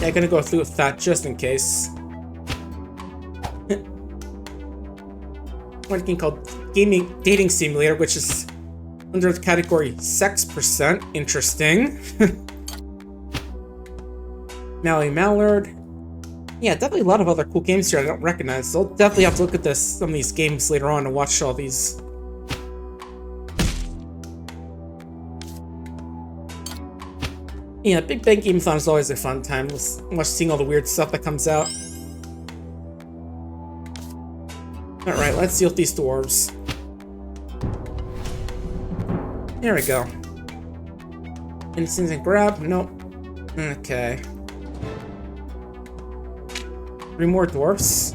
Yeah, I'm gonna go through with that just in case. One game called Dating Simulator, which is under the category Sex %. Interesting. Mallory Mallard. Yeah, definitely a lot of other cool games here I don't recognize, so I'll definitely have to look at some of these games later on and watch all these. Yeah, Big Bang Gameathon is always a fun time. Watch seeing all the weird stuff that comes out. Alright, let's deal with these dwarves. There we go. Anything to grab? Nope. Okay. 3 more dwarfs.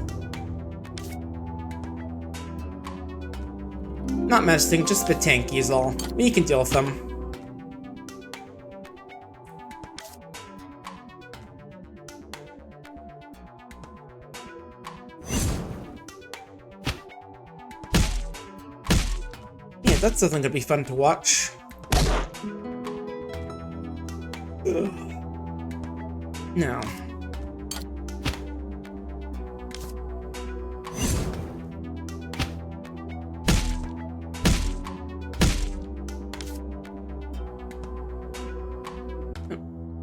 Not menacing, just a bit tanky is all. You can deal with them. Yeah, that's something to be fun to watch. Ugh. No.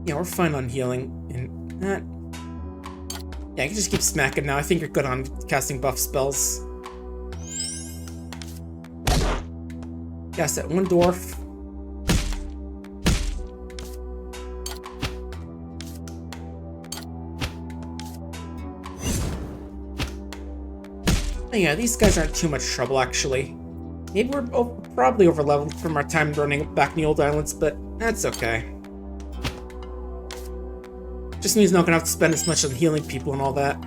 Yeah, we're fine on healing. And that. Yeah, I can just keep smacking now. I think you're good on casting buff spells. Cast that 1 dwarf. Yeah, these guys aren't too much trouble, actually. Maybe we're probably over-leveled from our time running back in the old islands, but that's okay. Just means not gonna have to spend as much on healing people and all that.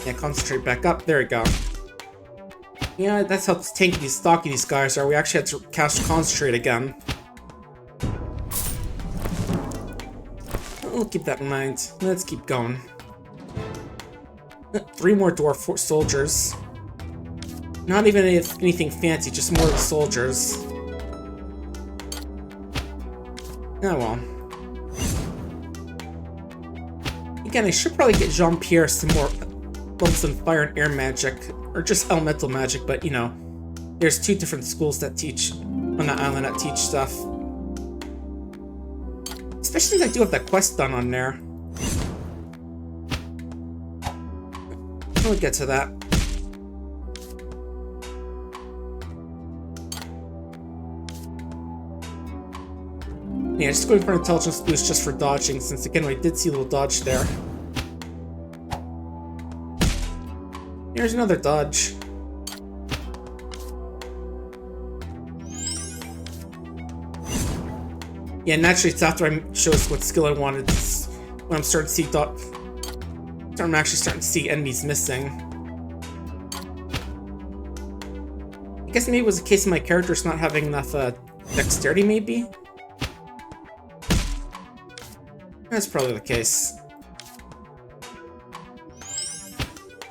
Yeah, concentrate back up. There we go. Yeah, that's how tanky these stocky these guys are. We actually had to cast concentrate again. We'll keep that in mind. Let's keep going. 3 more dwarf soldiers. Not even anything fancy, just more soldiers. Oh well. Again, I should probably get Jean-Pierre some more levels in fire and air magic. Or just elemental magic, but you know, there's 2 different schools that teach on the island that teach stuff. Especially since I do have that quest done on there. We'll get to that. Yeah, just going for an intelligence boost just for dodging, since again we did see a little dodge there. Here's another dodge. Yeah, naturally it's after I show us what skill I wanted when I'm starting to see I'm actually starting to see enemies missing. I guess maybe it was a case of my character's not having enough dexterity, maybe? That's probably the case.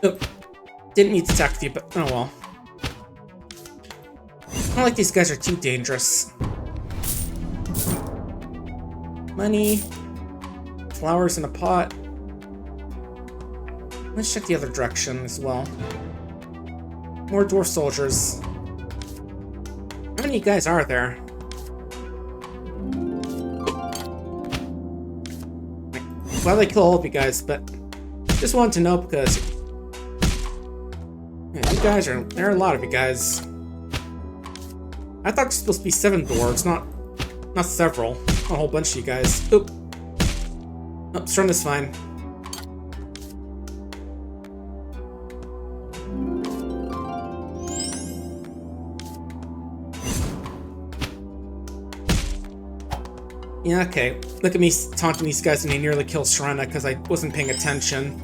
Oh. Didn't need to attack with you, but oh well. I don't like these guys are too dangerous. Money. Flowers in a pot. Let's check the other direction as well. More dwarf soldiers. How many guys are there? Glad I kill all of you guys, but just wanted to know because yeah, you guys are there are a lot of you guys. I thought it was supposed to be 7 dwarves, not several. A whole bunch of you guys. Oop. Oh, storm is fine. Yeah, okay. Look at me taunting these guys and they nearly killed Serena because I wasn't paying attention.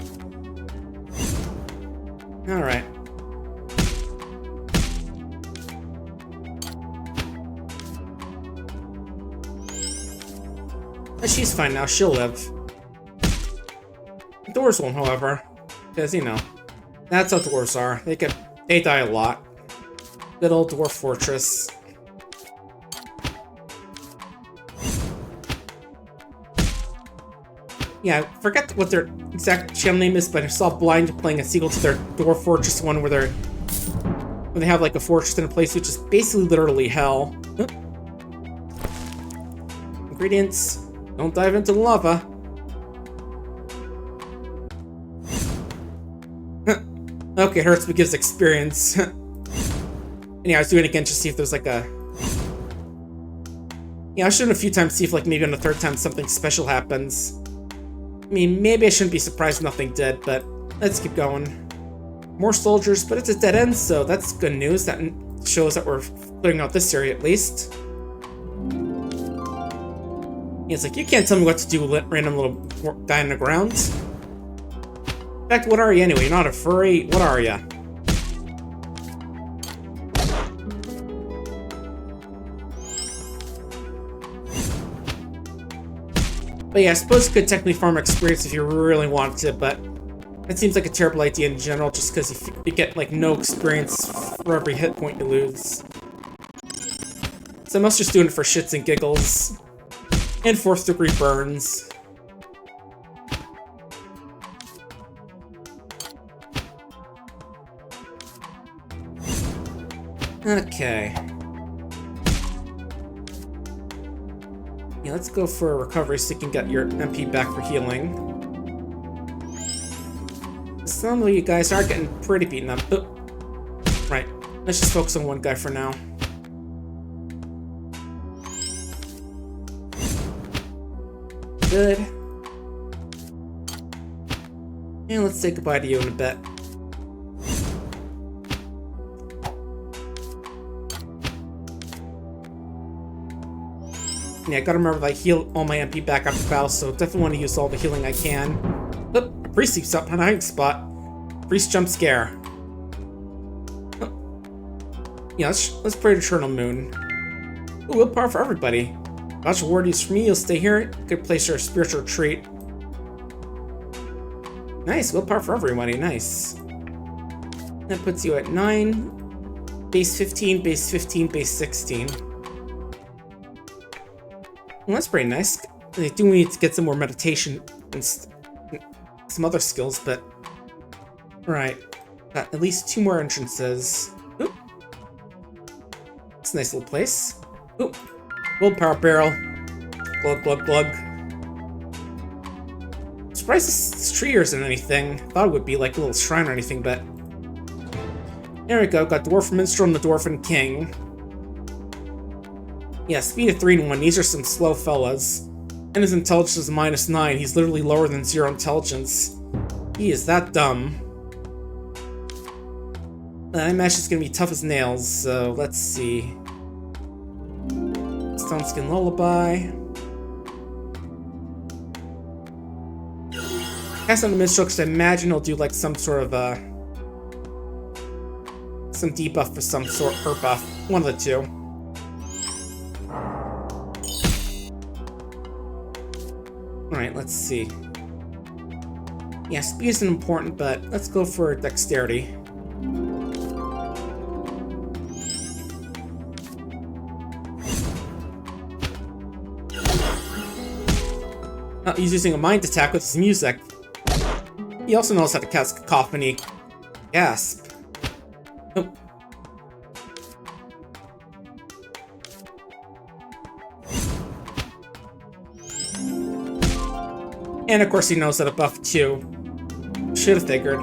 Alright. But she's fine now, she'll live. The dwarves won't, however. Because, you know, that's how dwarves are. They die a lot. Good old dwarf fortress. Yeah, I forget what their exact channel name is, but I saw Blind playing a sequel to their Dwarf Fortress one where they have like a fortress in a place which is basically literally hell. Ingredients. Don't dive into the lava. Okay, it hurts but gives experience. And yeah, I was doing it again just to see if there's like a... Yeah, I should have a few times, see if like maybe on the third time something special happens. I mean, maybe I shouldn't be surprised nothing did, but let's keep going. More soldiers, but it's a dead end, so that's good news. That shows that we're clearing out this area at least. Yeah, it's like, you can't tell me what to do, random little guy on the ground. In fact, what are you anyway? You're not a furry. What are you? But yeah, I suppose you could technically farm experience if you really wanted to, but that seems like a terrible idea in general, just because you get like no experience for every hit point you lose. So I'm also just doing it for shits and giggles. And 4th degree burns. Okay. Yeah, let's go for a recovery so you can get your MP back for healing. Some of you guys are getting pretty beaten up. Oh. Right. Let's just focus on one guy for now. Good. And let's say goodbye to you in a bit. Yeah, I gotta remember that I heal all my MP back after battle, so definitely want to use all the healing I can. Oh, a priest keeps up on a hiding spot. Priest jump scare. Oh. Yeah, let's pray to Eternal Moon. Ooh, willpower for everybody. Watch wardies for me, you'll stay here. Good place for a spiritual retreat. Nice, willpower for everybody, nice. That puts you at 9, base 15, base 15, base 16. Well, that's pretty nice. I do need to get some more meditation and some other skills, but... Alright. Got at least 2 more entrances. Oop. It's a nice little place. Oop. Willpower barrel. Glug, glug, glug. I'm surprised this tree isn't anything. I thought it would be like a little shrine or anything, but... There we go. Got Dwarf Minstrel and the Dwarfen King. Yeah, speed of 3 and 1. These are some slow fellas. And his intelligence is -9. He's literally lower than 0 intelligence. He is that dumb. I imagine it's gonna be tough as nails, so let's see. Stone Skin Lullaby. Cast on the Minstrel, because I imagine he'll do like some sort of some debuff of some sort, or buff. One of the two. Alright, let's see. Yeah, speed isn't important, but let's go for dexterity. Oh, he's using a mind attack with his music. He also knows how to cast Cacophony. Gasp. Oh. And of course he knows how to buff too. Should have figured.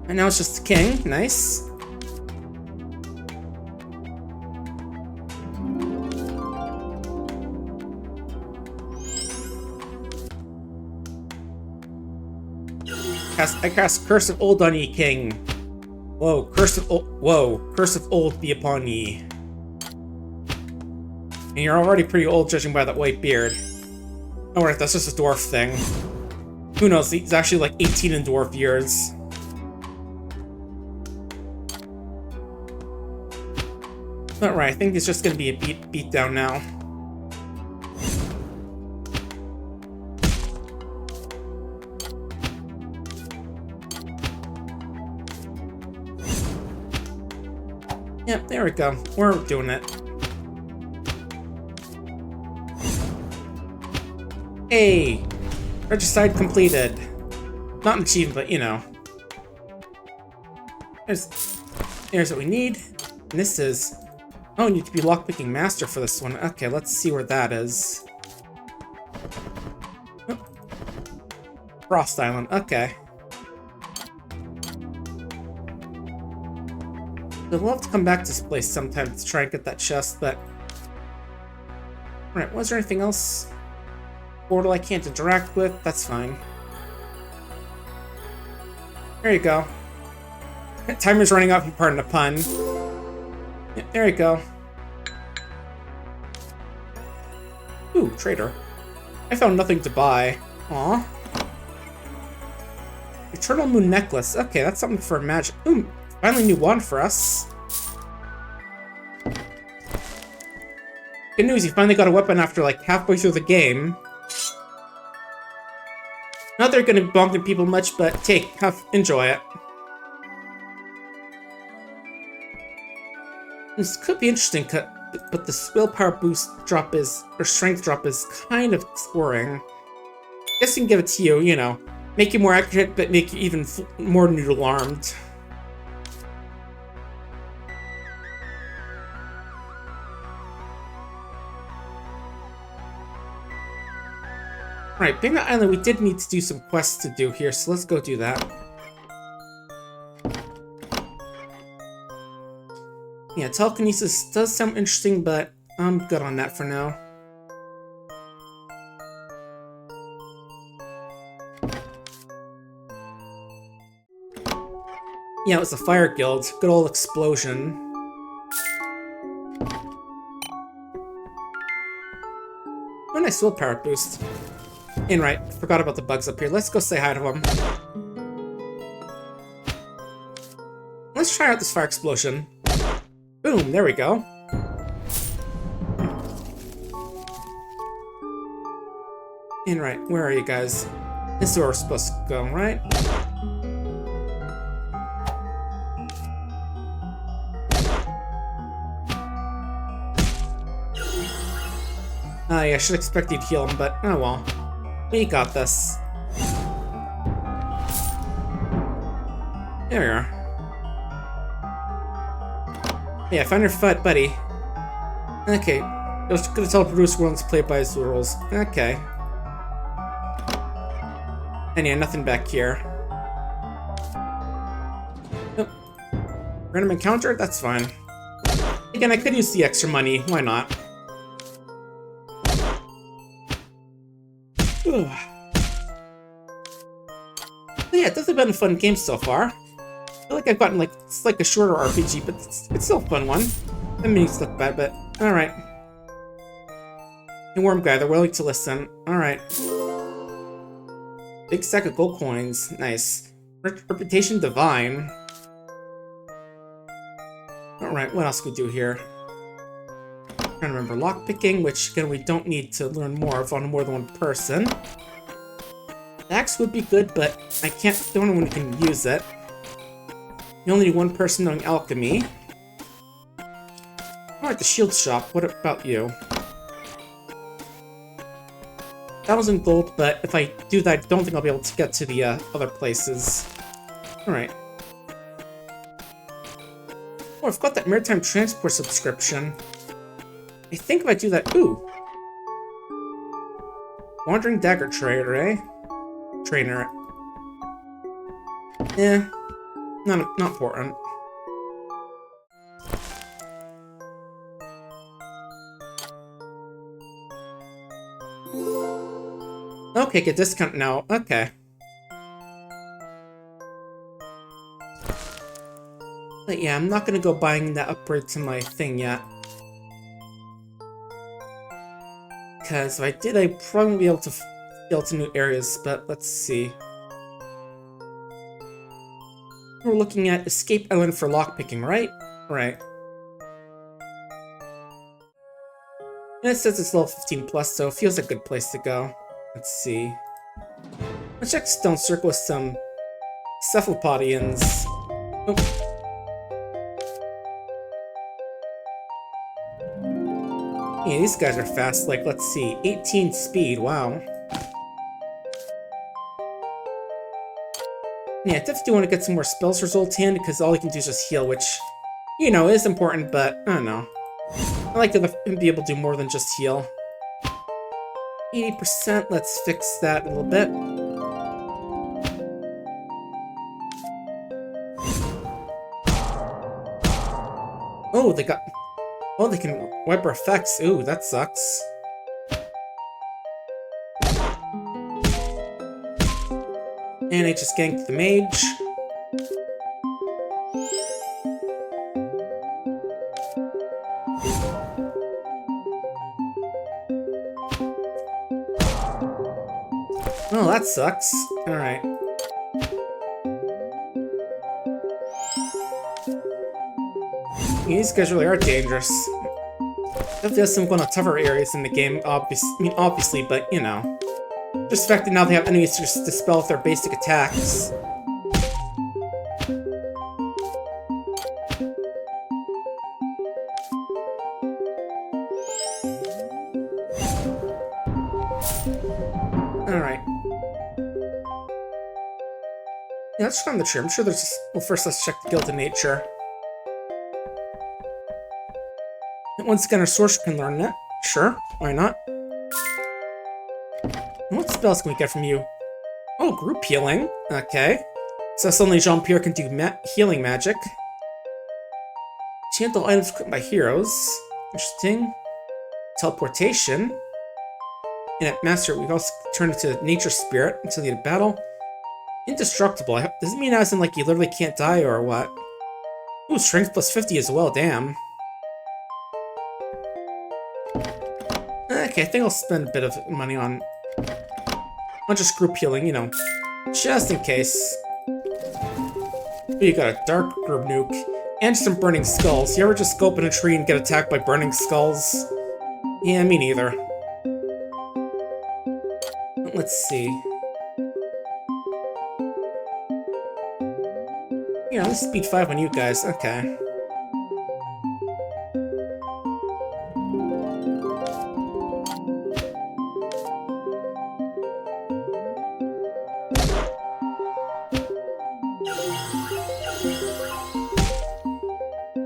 And now it's just the king. Nice. I cast Curse of Old on ye, king. Whoa, Curse of Old be upon ye. And you're already pretty old, judging by that white beard. Oh, right, that's just a dwarf thing. Who knows? He's actually like 18 in dwarf years. But right, I think it's just gonna be a beat down now. Yep, there we go. We're doing it. Hey! Regicide completed. Not an achievement, but you know. Here's what we need. And this is... Oh, you need to be lockpicking master for this one. Okay, let's see where that is. Oh. Frost Island, okay. I'd love to come back to this place sometime to try and get that chest, but... Alright, was there anything else? Portal I can't interact with? That's fine. There you go. Timer's running out, if you pardon the pun. Yeah, there you go. Ooh, trader. I found nothing to buy. Aw. Eternal Moon Necklace. Okay, that's something for magic. Ooh, finally new wand for us. Good news, you finally got a weapon after like halfway through the game. Not that they're gonna be bonking people much, but enjoy it. This could be interesting, but the willpower boost drop is, or strength drop is kind of boring. Guess we can give it to you, you know. Make you more accurate, but make you even more noodle-armed. Alright, being the island, we did need to do some quests to do here, so let's go do that. Yeah, telekinesis does sound interesting, but I'm good on that for now. Yeah, it was the Fire Guild. Good old explosion. Oh, nice willpower boost. And right, forgot about the bugs up here. Let's go say hi to them. Let's try out this fire explosion. Boom, there we go. And right, where are you guys? This is where we're supposed to go, right? Yeah, I should expect you to heal him, but oh well. We got this. There we are. Yeah, found your fight, buddy. Okay. I was gonna tell Bruce Willis to play by his rules. Okay. And yeah, nothing back here. Nope. Random encounter? That's fine. Again, I could use the extra money. Why not? But yeah, it's definitely been a fun game so far. I feel like I've gotten it's like a shorter RPG, but it's still a fun one. I mean, it's not bad, but alright. A warm guy, they're willing to listen. Alright. Big stack of gold coins. Nice. Reputation divine. Alright, what else can we do here? Trying to remember lockpicking, which again we don't need to learn more of on more than one person. The axe would be good, but I don't know when you can use it. You only need one person knowing alchemy. Alright, the shield shop. What about you? 1,000 gold, but if I do that, I don't think I'll be able to get to the other places. Alright. Oh, I've got that maritime transport subscription. I think if I do that... Ooh! Wandering Dagger Trader, eh? Trainer. Eh. Not important. Okay, get discount now. Okay. But yeah, I'm not gonna go buying that upgrade to my thing yet. Because if I did, I'd probably be able to scale to new areas, but let's see. We're looking at Escape Island for lockpicking, right? Right. And it says it's level 15 plus, so it feels like a good place to go. Let's see. Let's check Stone Circle with some Cephalopodians. Oh. Yeah, these guys are fast, like, let's see, 18 speed, wow. Yeah, I definitely want to get some more spells result in, because all you can do is just heal, which, you know, is important, but, I don't know. I like to be able to do more than just heal. 80%, let's fix that a little bit. Oh, they got... Oh, they can wipe our effects. Ooh, that sucks. And I just ganked the mage. Oh, that sucks. Alright. These guys really are dangerous. Definitely has some going on tougher areas in the game, obviously, but, you know. Just the fact that now they have enemies to just dispel with their basic attacks. Alright. Yeah, let's check on the tree. I'm sure there's just... Well, first let's check the Guild of Nature. And once again, our sorcerer can learn that. Sure, why not? And what spells can we get from you? Oh, group healing. Okay. So suddenly Jean-Pierre can do healing magic. Chant all items equipped by heroes. Interesting. Teleportation. And at Master, we can also turn into Nature Spirit until the end of battle. Indestructible. Does it mean as in like you literally can't die or what? Ooh, Strength plus 50 as well, damn. Okay, I think I'll spend a bit of money on just group healing, you know, just in case. You got a dark group nuke and some burning skulls. You ever just go up in a tree and get attacked by burning skulls? Yeah, me neither. Let's see. Yeah, let's speed 5 on you guys. Okay.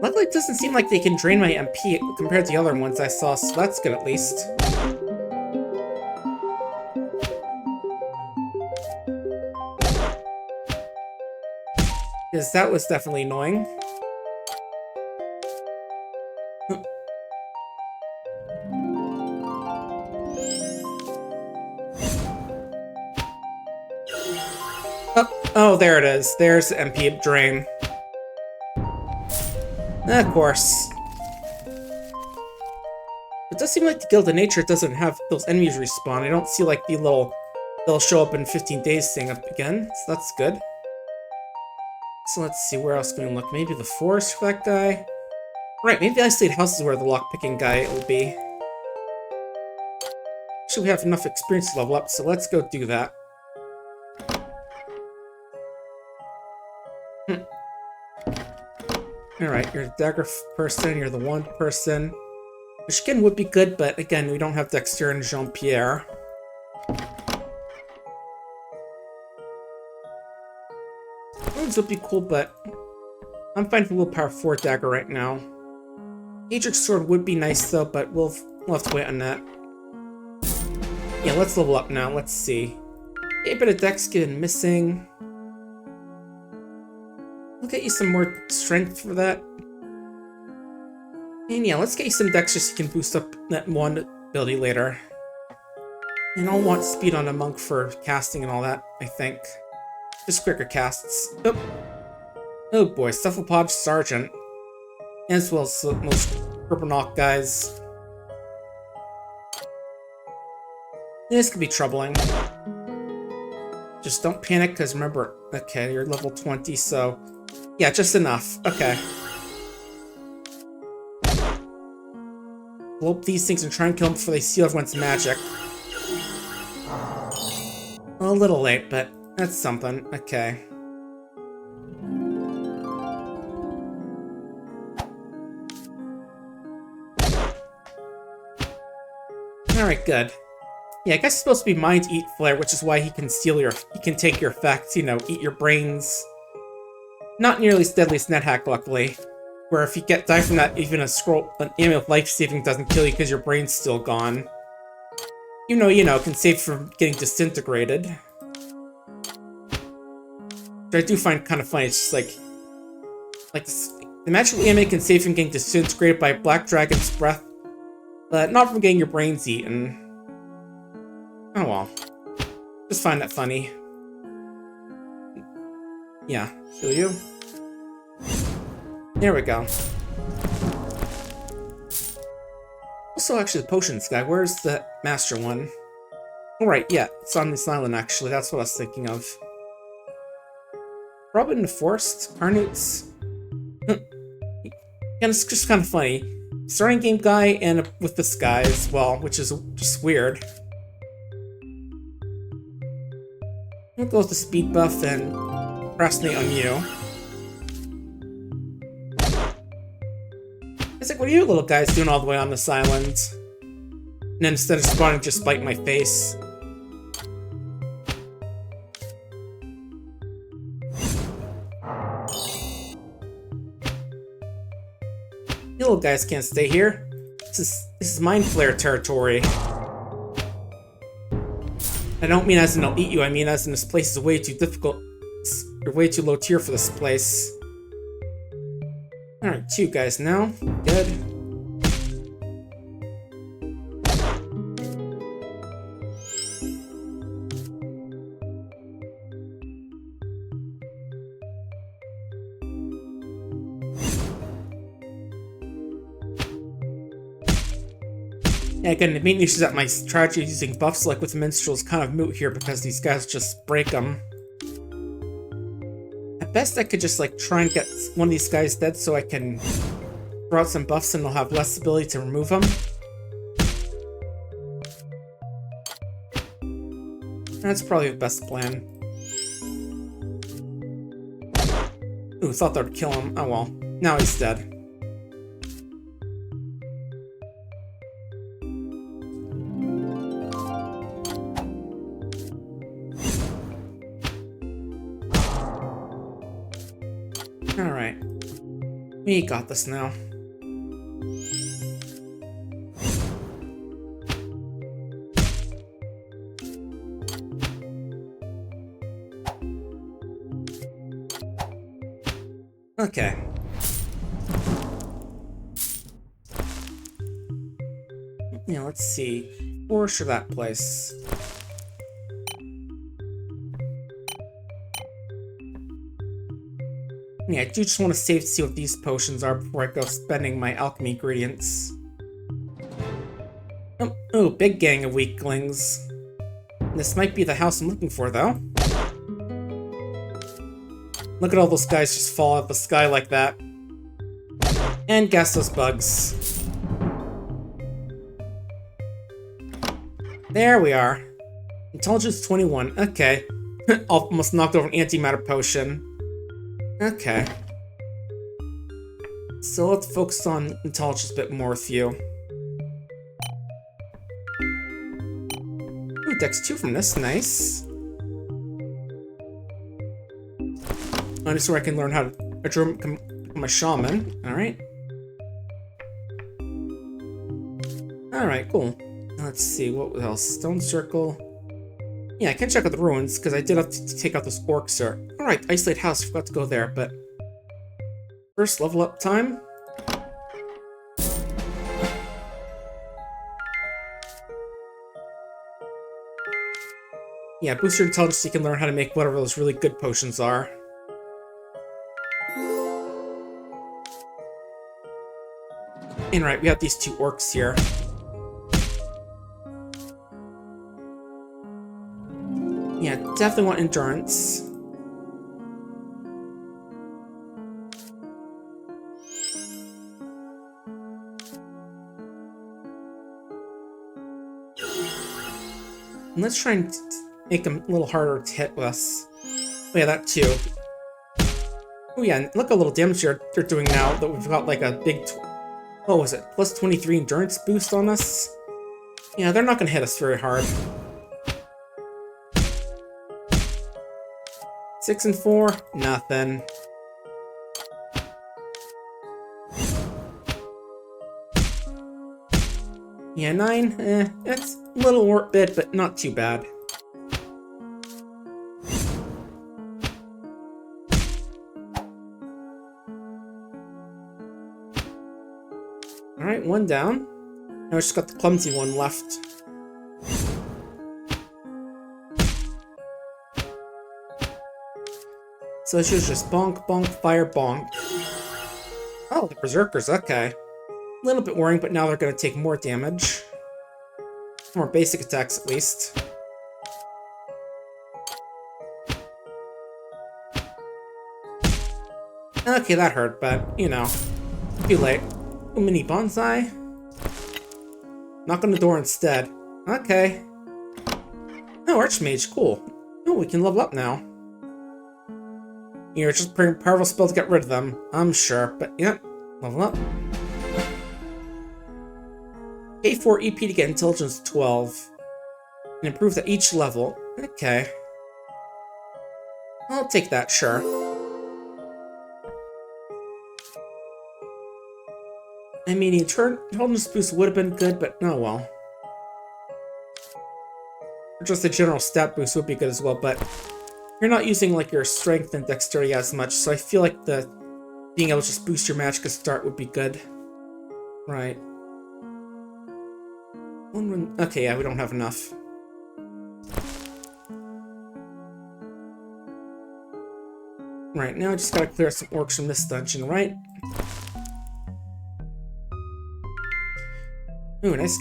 Luckily, it doesn't seem like they can drain my MP compared to the other ones I saw, so that's good at least. Because that was definitely annoying. Oh, there it is. There's the MP drain. Of course. It does seem like the Guild of Nature doesn't have those enemies respawn. I don't see like the little they'll show up in 15 days thing up again, so that's good. So let's see, where else can we look? Maybe the forest for that guy? Right, maybe the isolated house is where the lockpicking guy will be. Actually, we have enough experience to level up, so let's go do that. Alright, you're the dagger person, you're the wand person. Which again would be good, but again, we don't have Dexter and Jean-Pierre. Wounds would be cool, but I'm fine for willpower 4 dagger right now. Atrix sword would be nice though, but we'll have to wait on that. Yeah, let's level up now, let's see. 8 bit of dex getting missing. I'll get you some more strength for that. And yeah, let's get you some dex just so you can boost up that one ability later. And I'll want speed on a monk for casting and all that, I think. Just quicker casts. Oh, oh boy, Cephalopod Sergeant. As well as most Purple Knock guys. This could be troubling. Just don't panic, because remember, okay, you're level 20, so... Yeah, just enough. Okay. Blow up these things and try and kill them before they steal everyone's magic. A little late, but that's something. Okay. Alright, good. Yeah, I guess it's supposed to be Mind Eat Flare, which is why he can steal your... He can take your effects, you know, eat your brains. Not nearly as deadly as NetHack, luckily. Where if you die from that, even an amulet of life-saving doesn't kill you because your brain's still gone. You know, can save from getting disintegrated. Which I do find kind of funny. It's just like this The magical anime can save from getting disintegrated by a black dragon's breath, but not from getting your brains eaten. Oh well. Just find that funny. Yeah, heal you. There we go. Also, actually, the potions guy. Where's the master one? Alright, yeah, it's on this island, actually. That's what I was thinking of. Probably in the forest. Carnutes. And it's just kind of funny. Starting game guy and with this guy as well, which is just weird. We'll go with the speed buff and procrastinate on you. It's like, what are you little guys doing all the way on this island? And then instead of spawning, just bite my face. You little guys can't stay here. This is Mind Flare territory. I don't mean as in I'll eat you, I mean as in this place is way too difficult. You're way too low tier for this place. Alright, 2 guys now. Good. Yeah, again, the main issue is that my strategy using buffs like with the minstrel is kind of moot here because these guys just break them. At best, I could just like try and get one of these guys dead so I can throw out some buffs and they'll have less ability to remove them. That's probably the best plan. Ooh, thought that would kill him. Oh well. Now he's dead. Alright. We got this now. Okay. Yeah, let's see. Or should that place? Yeah, I do just want to save to see what these potions are before I go spending my alchemy ingredients. Oh, big gang of weaklings. This might be the house I'm looking for, though. Look at all those guys just fall out of the sky like that. And gas those bugs. There we are. Intelligence 21. Okay. Almost knocked over an antimatter potion. Okay. So let's focus on intelligence a bit more with you. Ooh, Dex 2 from this, nice. I just where I can learn how to become a shaman. Alright. Alright, cool. Let's see, what else? Stone Circle. Yeah, I can check out the ruins, because I did have to take out this orc, sir. Alright, Isolate House, forgot to go there, but... First level up time. Yeah, boost your intelligence so you can learn how to make whatever those really good potions are. And right, we have these 2 orcs here. Yeah, definitely want endurance. And let's try and make them a little harder to hit with us. Oh yeah, that too. Oh yeah, and look how little damage they're doing now that we've got like a big... What was it? Plus 23 endurance boost on us? Yeah, they're not gonna hit us very hard. 6 and 4, nothing. Yeah, 9, that's a little bit, but not too bad. Alright, one down. Now we just got the clumsy one left. So it's just bonk, bonk, fire, bonk. Oh, the berserkers, okay. A little bit worrying, but now they're going to take more damage. More basic attacks, at least. Okay, that hurt, but, you know. Too late. A mini bonsai? Knock on the door instead. Okay. Oh, Archmage, cool. Oh, we can level up now. You're just a pretty powerful spell to get rid of them, I'm sure, but yeah, level up. Pay 4 EP to get Intelligence 12. And improve at each level. Okay. I'll take that, sure. I mean, intelligence boost would have been good, but oh well. Or just a general stat boost would be good as well, but you're not using like your strength and dexterity as much, so I feel like the being able to just boost your magic at start would be good. Right. Okay, yeah, we don't have enough. Right, now I just gotta clear some orcs from this dungeon, right? Ooh, nice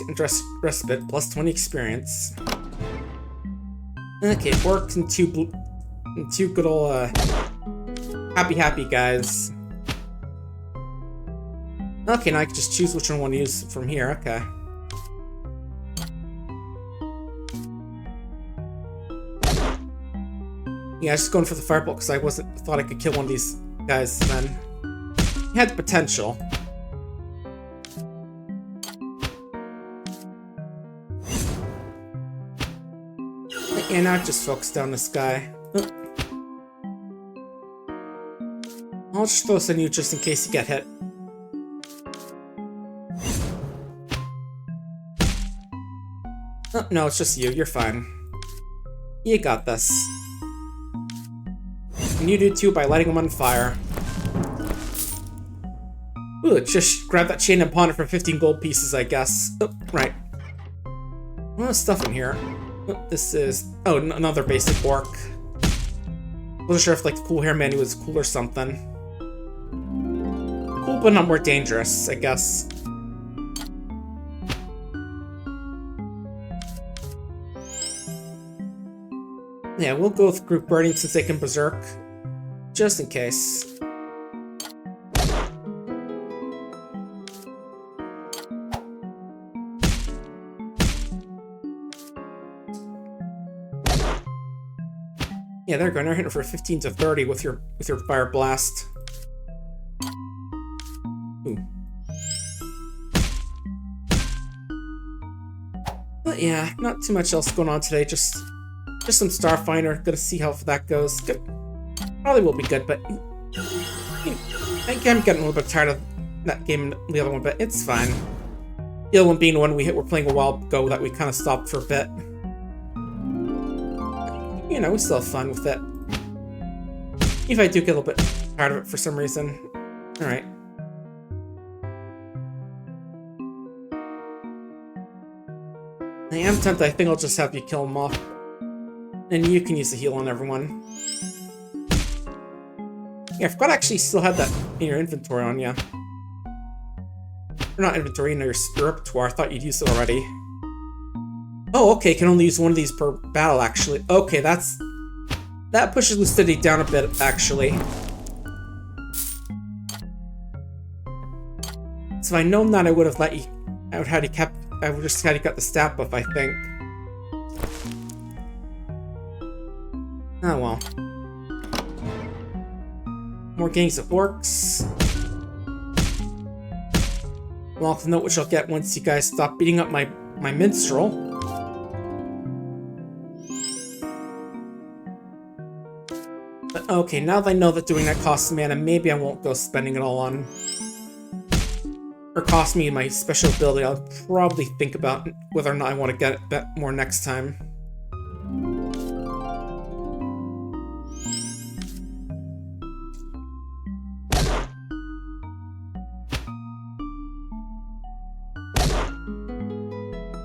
respite, plus 20 experience. Okay, orcs and two good ol' happy guys. Okay, now I can just choose which one I want to use from here, okay. Yeah, I was just going for the firebolt because I thought I could kill one of these guys then. He had the potential. Yeah, now just focus down this guy. I'll just throw this on you just in case you get hit. Oh, no, it's just you. You're fine. You got this. And you do too by lighting them on fire. Ooh, just grab that chain and pawn it for 15 gold pieces, I guess. Oh, right. Well, there's stuff in here. Oh, this is... Oh, another basic orc. Wasn't sure if, like, the cool hair man was cool or something. Cool, but not more dangerous, I guess. Yeah, we'll go with group burning since they can berserk. Just in case. Yeah, they're going. They're hitting for 15 to 30 with your fire blast. Ooh. But yeah, not too much else going on today. Just some Starfinder. Gonna see how that goes. Good. Probably will be good, but I think I'm getting a little bit tired of that game and the other one, but it's fine. The other one being the one we were playing a while ago that we kind of stopped for a bit. You know, we still have fun with it. If I do get a little bit tired of it for some reason. Alright. I am tempted. I think I'll just have you kill them off. And you can use the heal on everyone. Yeah, I forgot I actually still had that in your inventory on you. Or not inventory, in your repertoire. I thought you'd used it already. Oh, okay, can only use one of these per battle, actually. Okay, that pushes lucidity down a bit, actually. So if I'd known that, I would have let you... I would have just had you got the stat buff, I think. Oh well. More gangs of orcs. Well, I'll note which I'll get once you guys stop beating up my minstrel. But okay, now that I know that doing that costs mana, maybe I won't go spending it all on... Or cost me my special ability. I'll probably think about whether or not I want to get it more next time.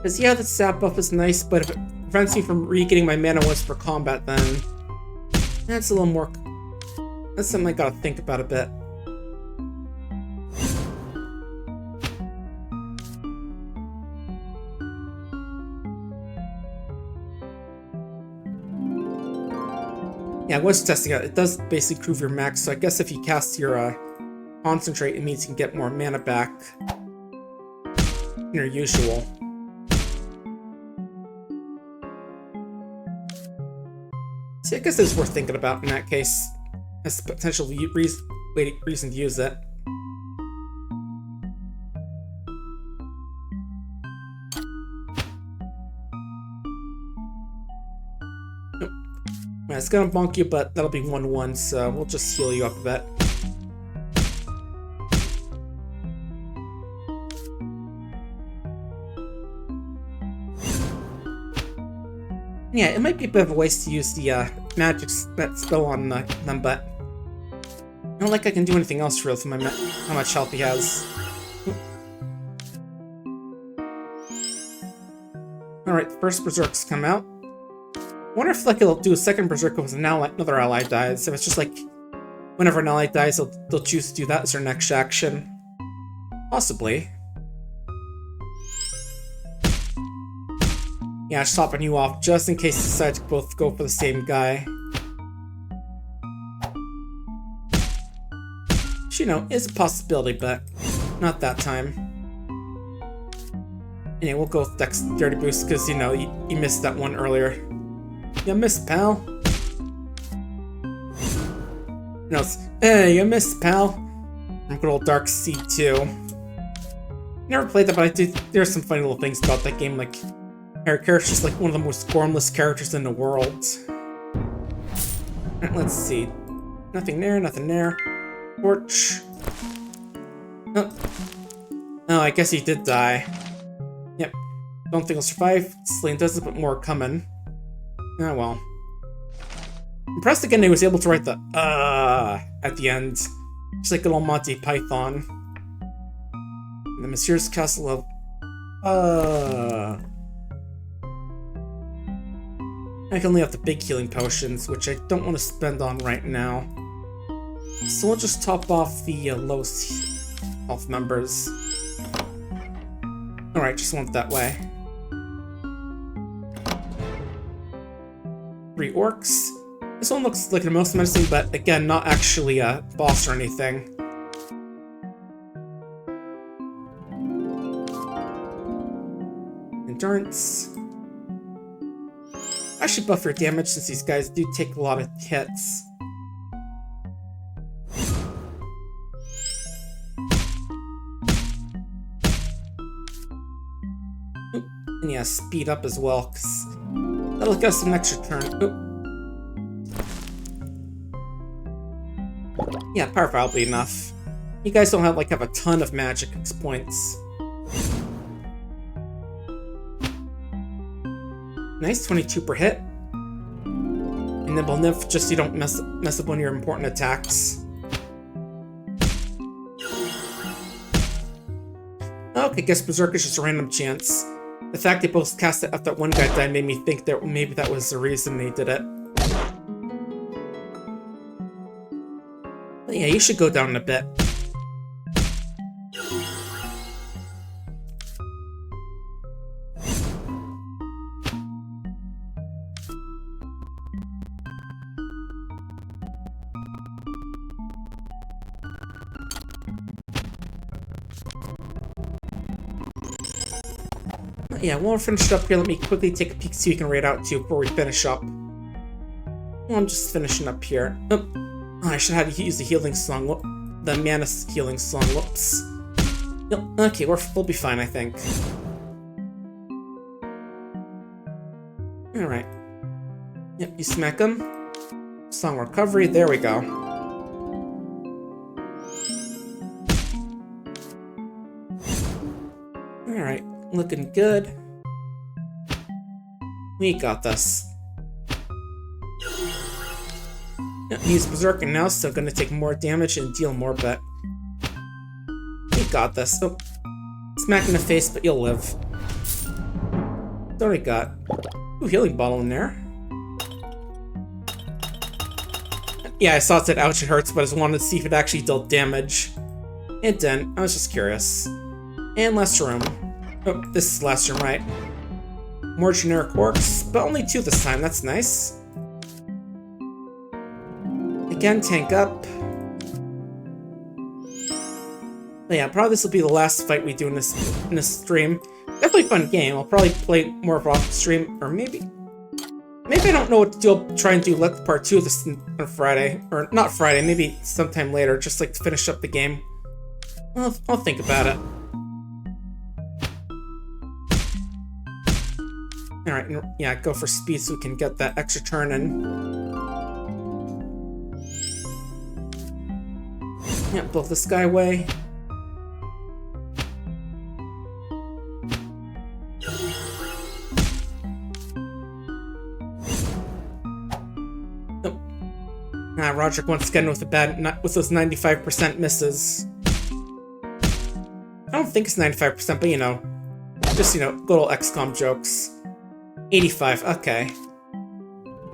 Because yeah, the stat buff is nice, but if it prevents me from re-getting my mana once for combat, then that's a little more... That's something I gotta think about a bit. Yeah, I was testing it. It does basically prove your max, so I guess if you cast your concentrate, it means you can get more mana back than your usual. See, I guess it's worth thinking about in that case. That's a potential reason to use it. Nope. Yeah, it's gonna bonk you, but that'll be 1-1, so we'll just heal you up a bit. Yeah, it might be a bit of a waste to use the magic spell on them, but I don't like I can do anything else real with how much health he has. Alright, the first Berserk's come out. I wonder if like it'll do a second Berserker with another ally dies. If it's just like whenever an ally dies, they'll choose to do that as their next action. Possibly. Yeah, just topping you off just in case you decide to both go for the same guy. Which, you know, is a possibility, but not that time. Anyway, we'll go with Dexterity Boost because, you know, you missed that one earlier. You missed, pal. No, it's, hey, you missed, pal. From good old Dark Seed 2. Never played that, but there's some funny little things about that game, like her character's just like one of the most gormless characters in the world. Alright, let's see. Nothing there, nothing there. Torch. Oh. Oh, I guess he did die. Yep. Don't think he'll survive. Slain does it, but more coming. Oh well. Impressed again he was able to write the at the end. Just like good old Monty Python. And the Monsieur's Castle of I can only have the big healing potions, which I don't want to spend on right now. So we'll just top off the lowest health members. Alright, just want it that way. 3 orcs. This one looks like the most menacing, but again, not actually a boss or anything. Endurance. I should buff your damage since these guys do take a lot of hits. Oop. And yeah, speed up as well, because that'll get us an extra turn. Oop. Yeah, Powerfire will be enough. You guys don't have a ton of magic points. Nice, 22 per hit. And Nimble Nymph, just so you don't mess up one of your important attacks. Okay, guess Berserk is just a random chance. The fact they both cast it after that one guy died made me think that maybe that was the reason they did it. But yeah, you should go down in a bit. Yeah, while we're finished up here, let me quickly take a peek so you can raid out too before we finish up. Well, I'm just finishing up here. Oh, I should have to use the healing song. The mana healing song. Whoops. Yep. Okay, we'll be fine, I think. Alright. Yep, you smack them. Song recovery. There we go. Alright. Looking good. We got this. He's berserking now, so gonna take more damage and deal more, but we got this. Oh, smack in the face, but you'll live. What do we got? Ooh, healing bottle in there. Yeah, I saw it said ouch, it hurts, but I just wanted to see if it actually dealt damage. It didn't. I was just curious. And last room. Oh, this is last room, right? More generic orcs, but only 2 this time. That's nice. Again, tank up. But yeah, probably this will be the last fight we do in this stream. Definitely a fun game. I'll probably play more of off the stream, or maybe I don't know what to do. I'll try and do part 2 of this on Friday, or not Friday. Maybe sometime later, just like to finish up the game. I'll think about it. All right, yeah, go for speed so we can get that extra turn in. Yeah, blow this guy away. Roderick once again with with those 95% misses. I don't think it's 95%, but you know, just good old XCOM jokes. 85, okay.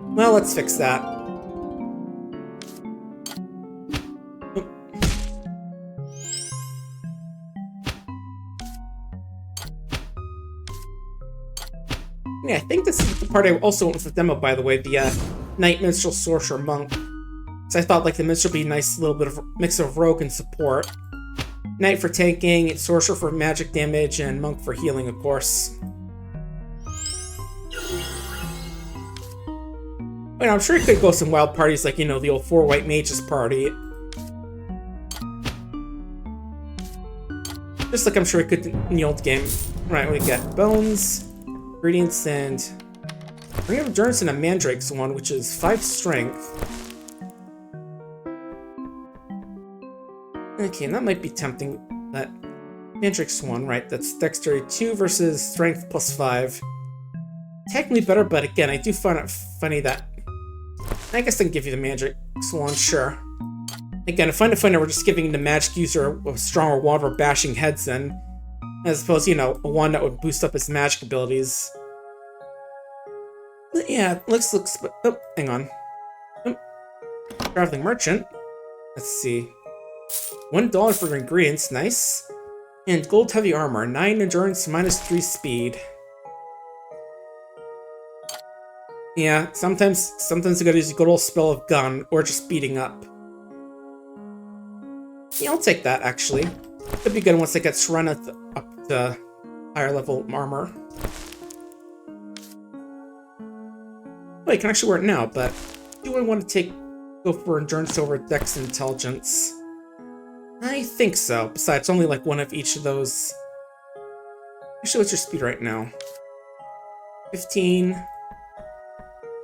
Well, let's fix that. Yeah, I think this is the part I also went with the demo, by the way, the Knight, Minstrel, Sorcerer, Monk. So I thought like the Minstrel would be a nice little bit of mix of rogue and support. Knight for tanking, Sorcerer for magic damage, and Monk for healing, of course. But I'm sure you could go some wild parties like, the old 4 white mages party. Just like I'm sure you could in the old game. Right, we get bones, ingredients, and Ring of Endurance and a Mandrake's one, which is 5 strength. Okay, that might be tempting. That Mandrake's one, right? That's Dexterity 2 versus Strength plus 5. Technically better, but again, I do find it funny that... I guess I can give you the Mandrake's one, sure. Again, I find it funny we're just giving the magic user a stronger wand for bashing heads in, as opposed to, a wand that would boost up his magic abilities. But yeah, looks... Oh, hang on. Oh, Traveling Merchant. Let's see. $1 for your ingredients, nice. And gold heavy armor, 9 endurance, -3 speed. Yeah, sometimes you gotta use a good old spell of gun, or just speeding up. Yeah, I'll take that, actually. Could be good once it gets run up to higher level armor. Well, I can actually wear it now, but do I want to go for endurance over dex and intelligence? I think so. Besides, it's only like one of each of those. Actually, what's your speed right now? 15.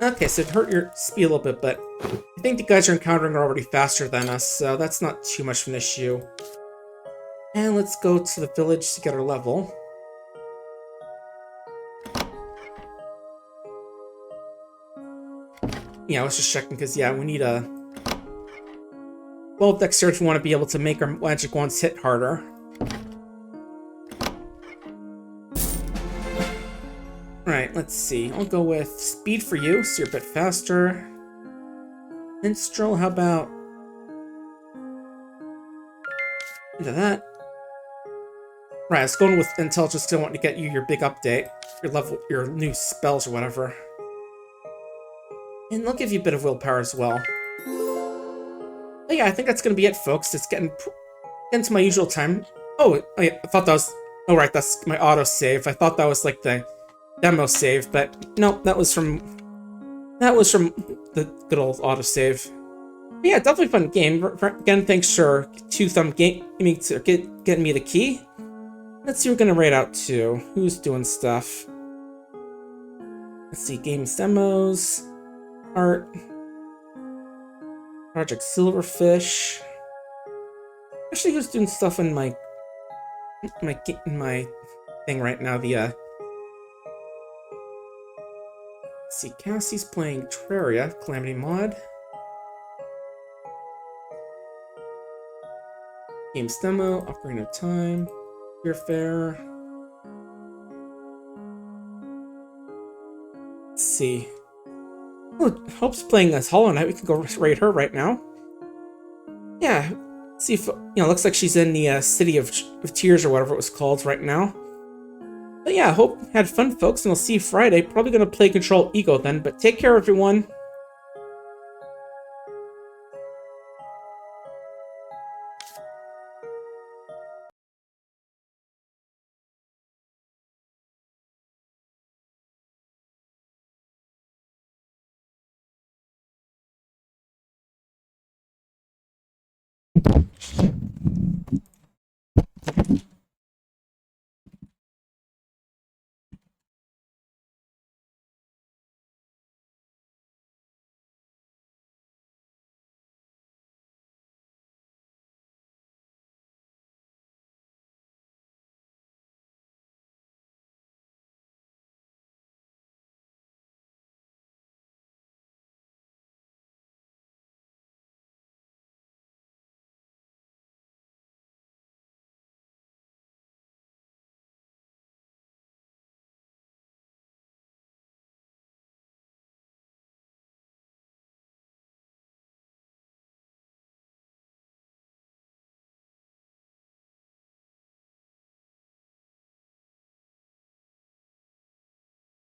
Okay, so it hurt your speed a little bit, but I think the guys you're encountering are already faster than us, so that's not too much of an issue. And let's go to the village to get our level. Yeah, I was just checking, because, yeah, we need a... 12 dexterity if we want to be able to make our magic wands hit harder. Alright, let's see. I'll go with speed for you, so you're a bit faster. Minstrel, how about... into that. Right, I was going with intelligence because I want to get you your big update. Your new spells or whatever. And they'll give you a bit of willpower as well. But yeah, I think that's going to be it, folks. It's getting to my usual time. Oh, I thought that was... Oh, right, that's my auto-save. I thought that was, like, the demo save, but no, that was from the good old auto-save. But yeah, definitely fun game. Again, thanks for Two Thumb Gaming to getting me the key. Let's see, we're going to rate out to. Who's doing stuff? Let's see, games demos, art, Project Silverfish. Actually, who's doing stuff in my thing right now? Let's see, Cassie's playing Terraria, Calamity Mod. Games demo, Ocarina of Time, Fear Fair. see. Oh, Hope's playing as Hollow Knight. We can go raid her right now. Yeah, see if looks like she's in the City of Tears or whatever it was called right now. But yeah, hope you had fun, folks, and I'll see you Friday. Probably gonna play Control Ego then. But take care, everyone.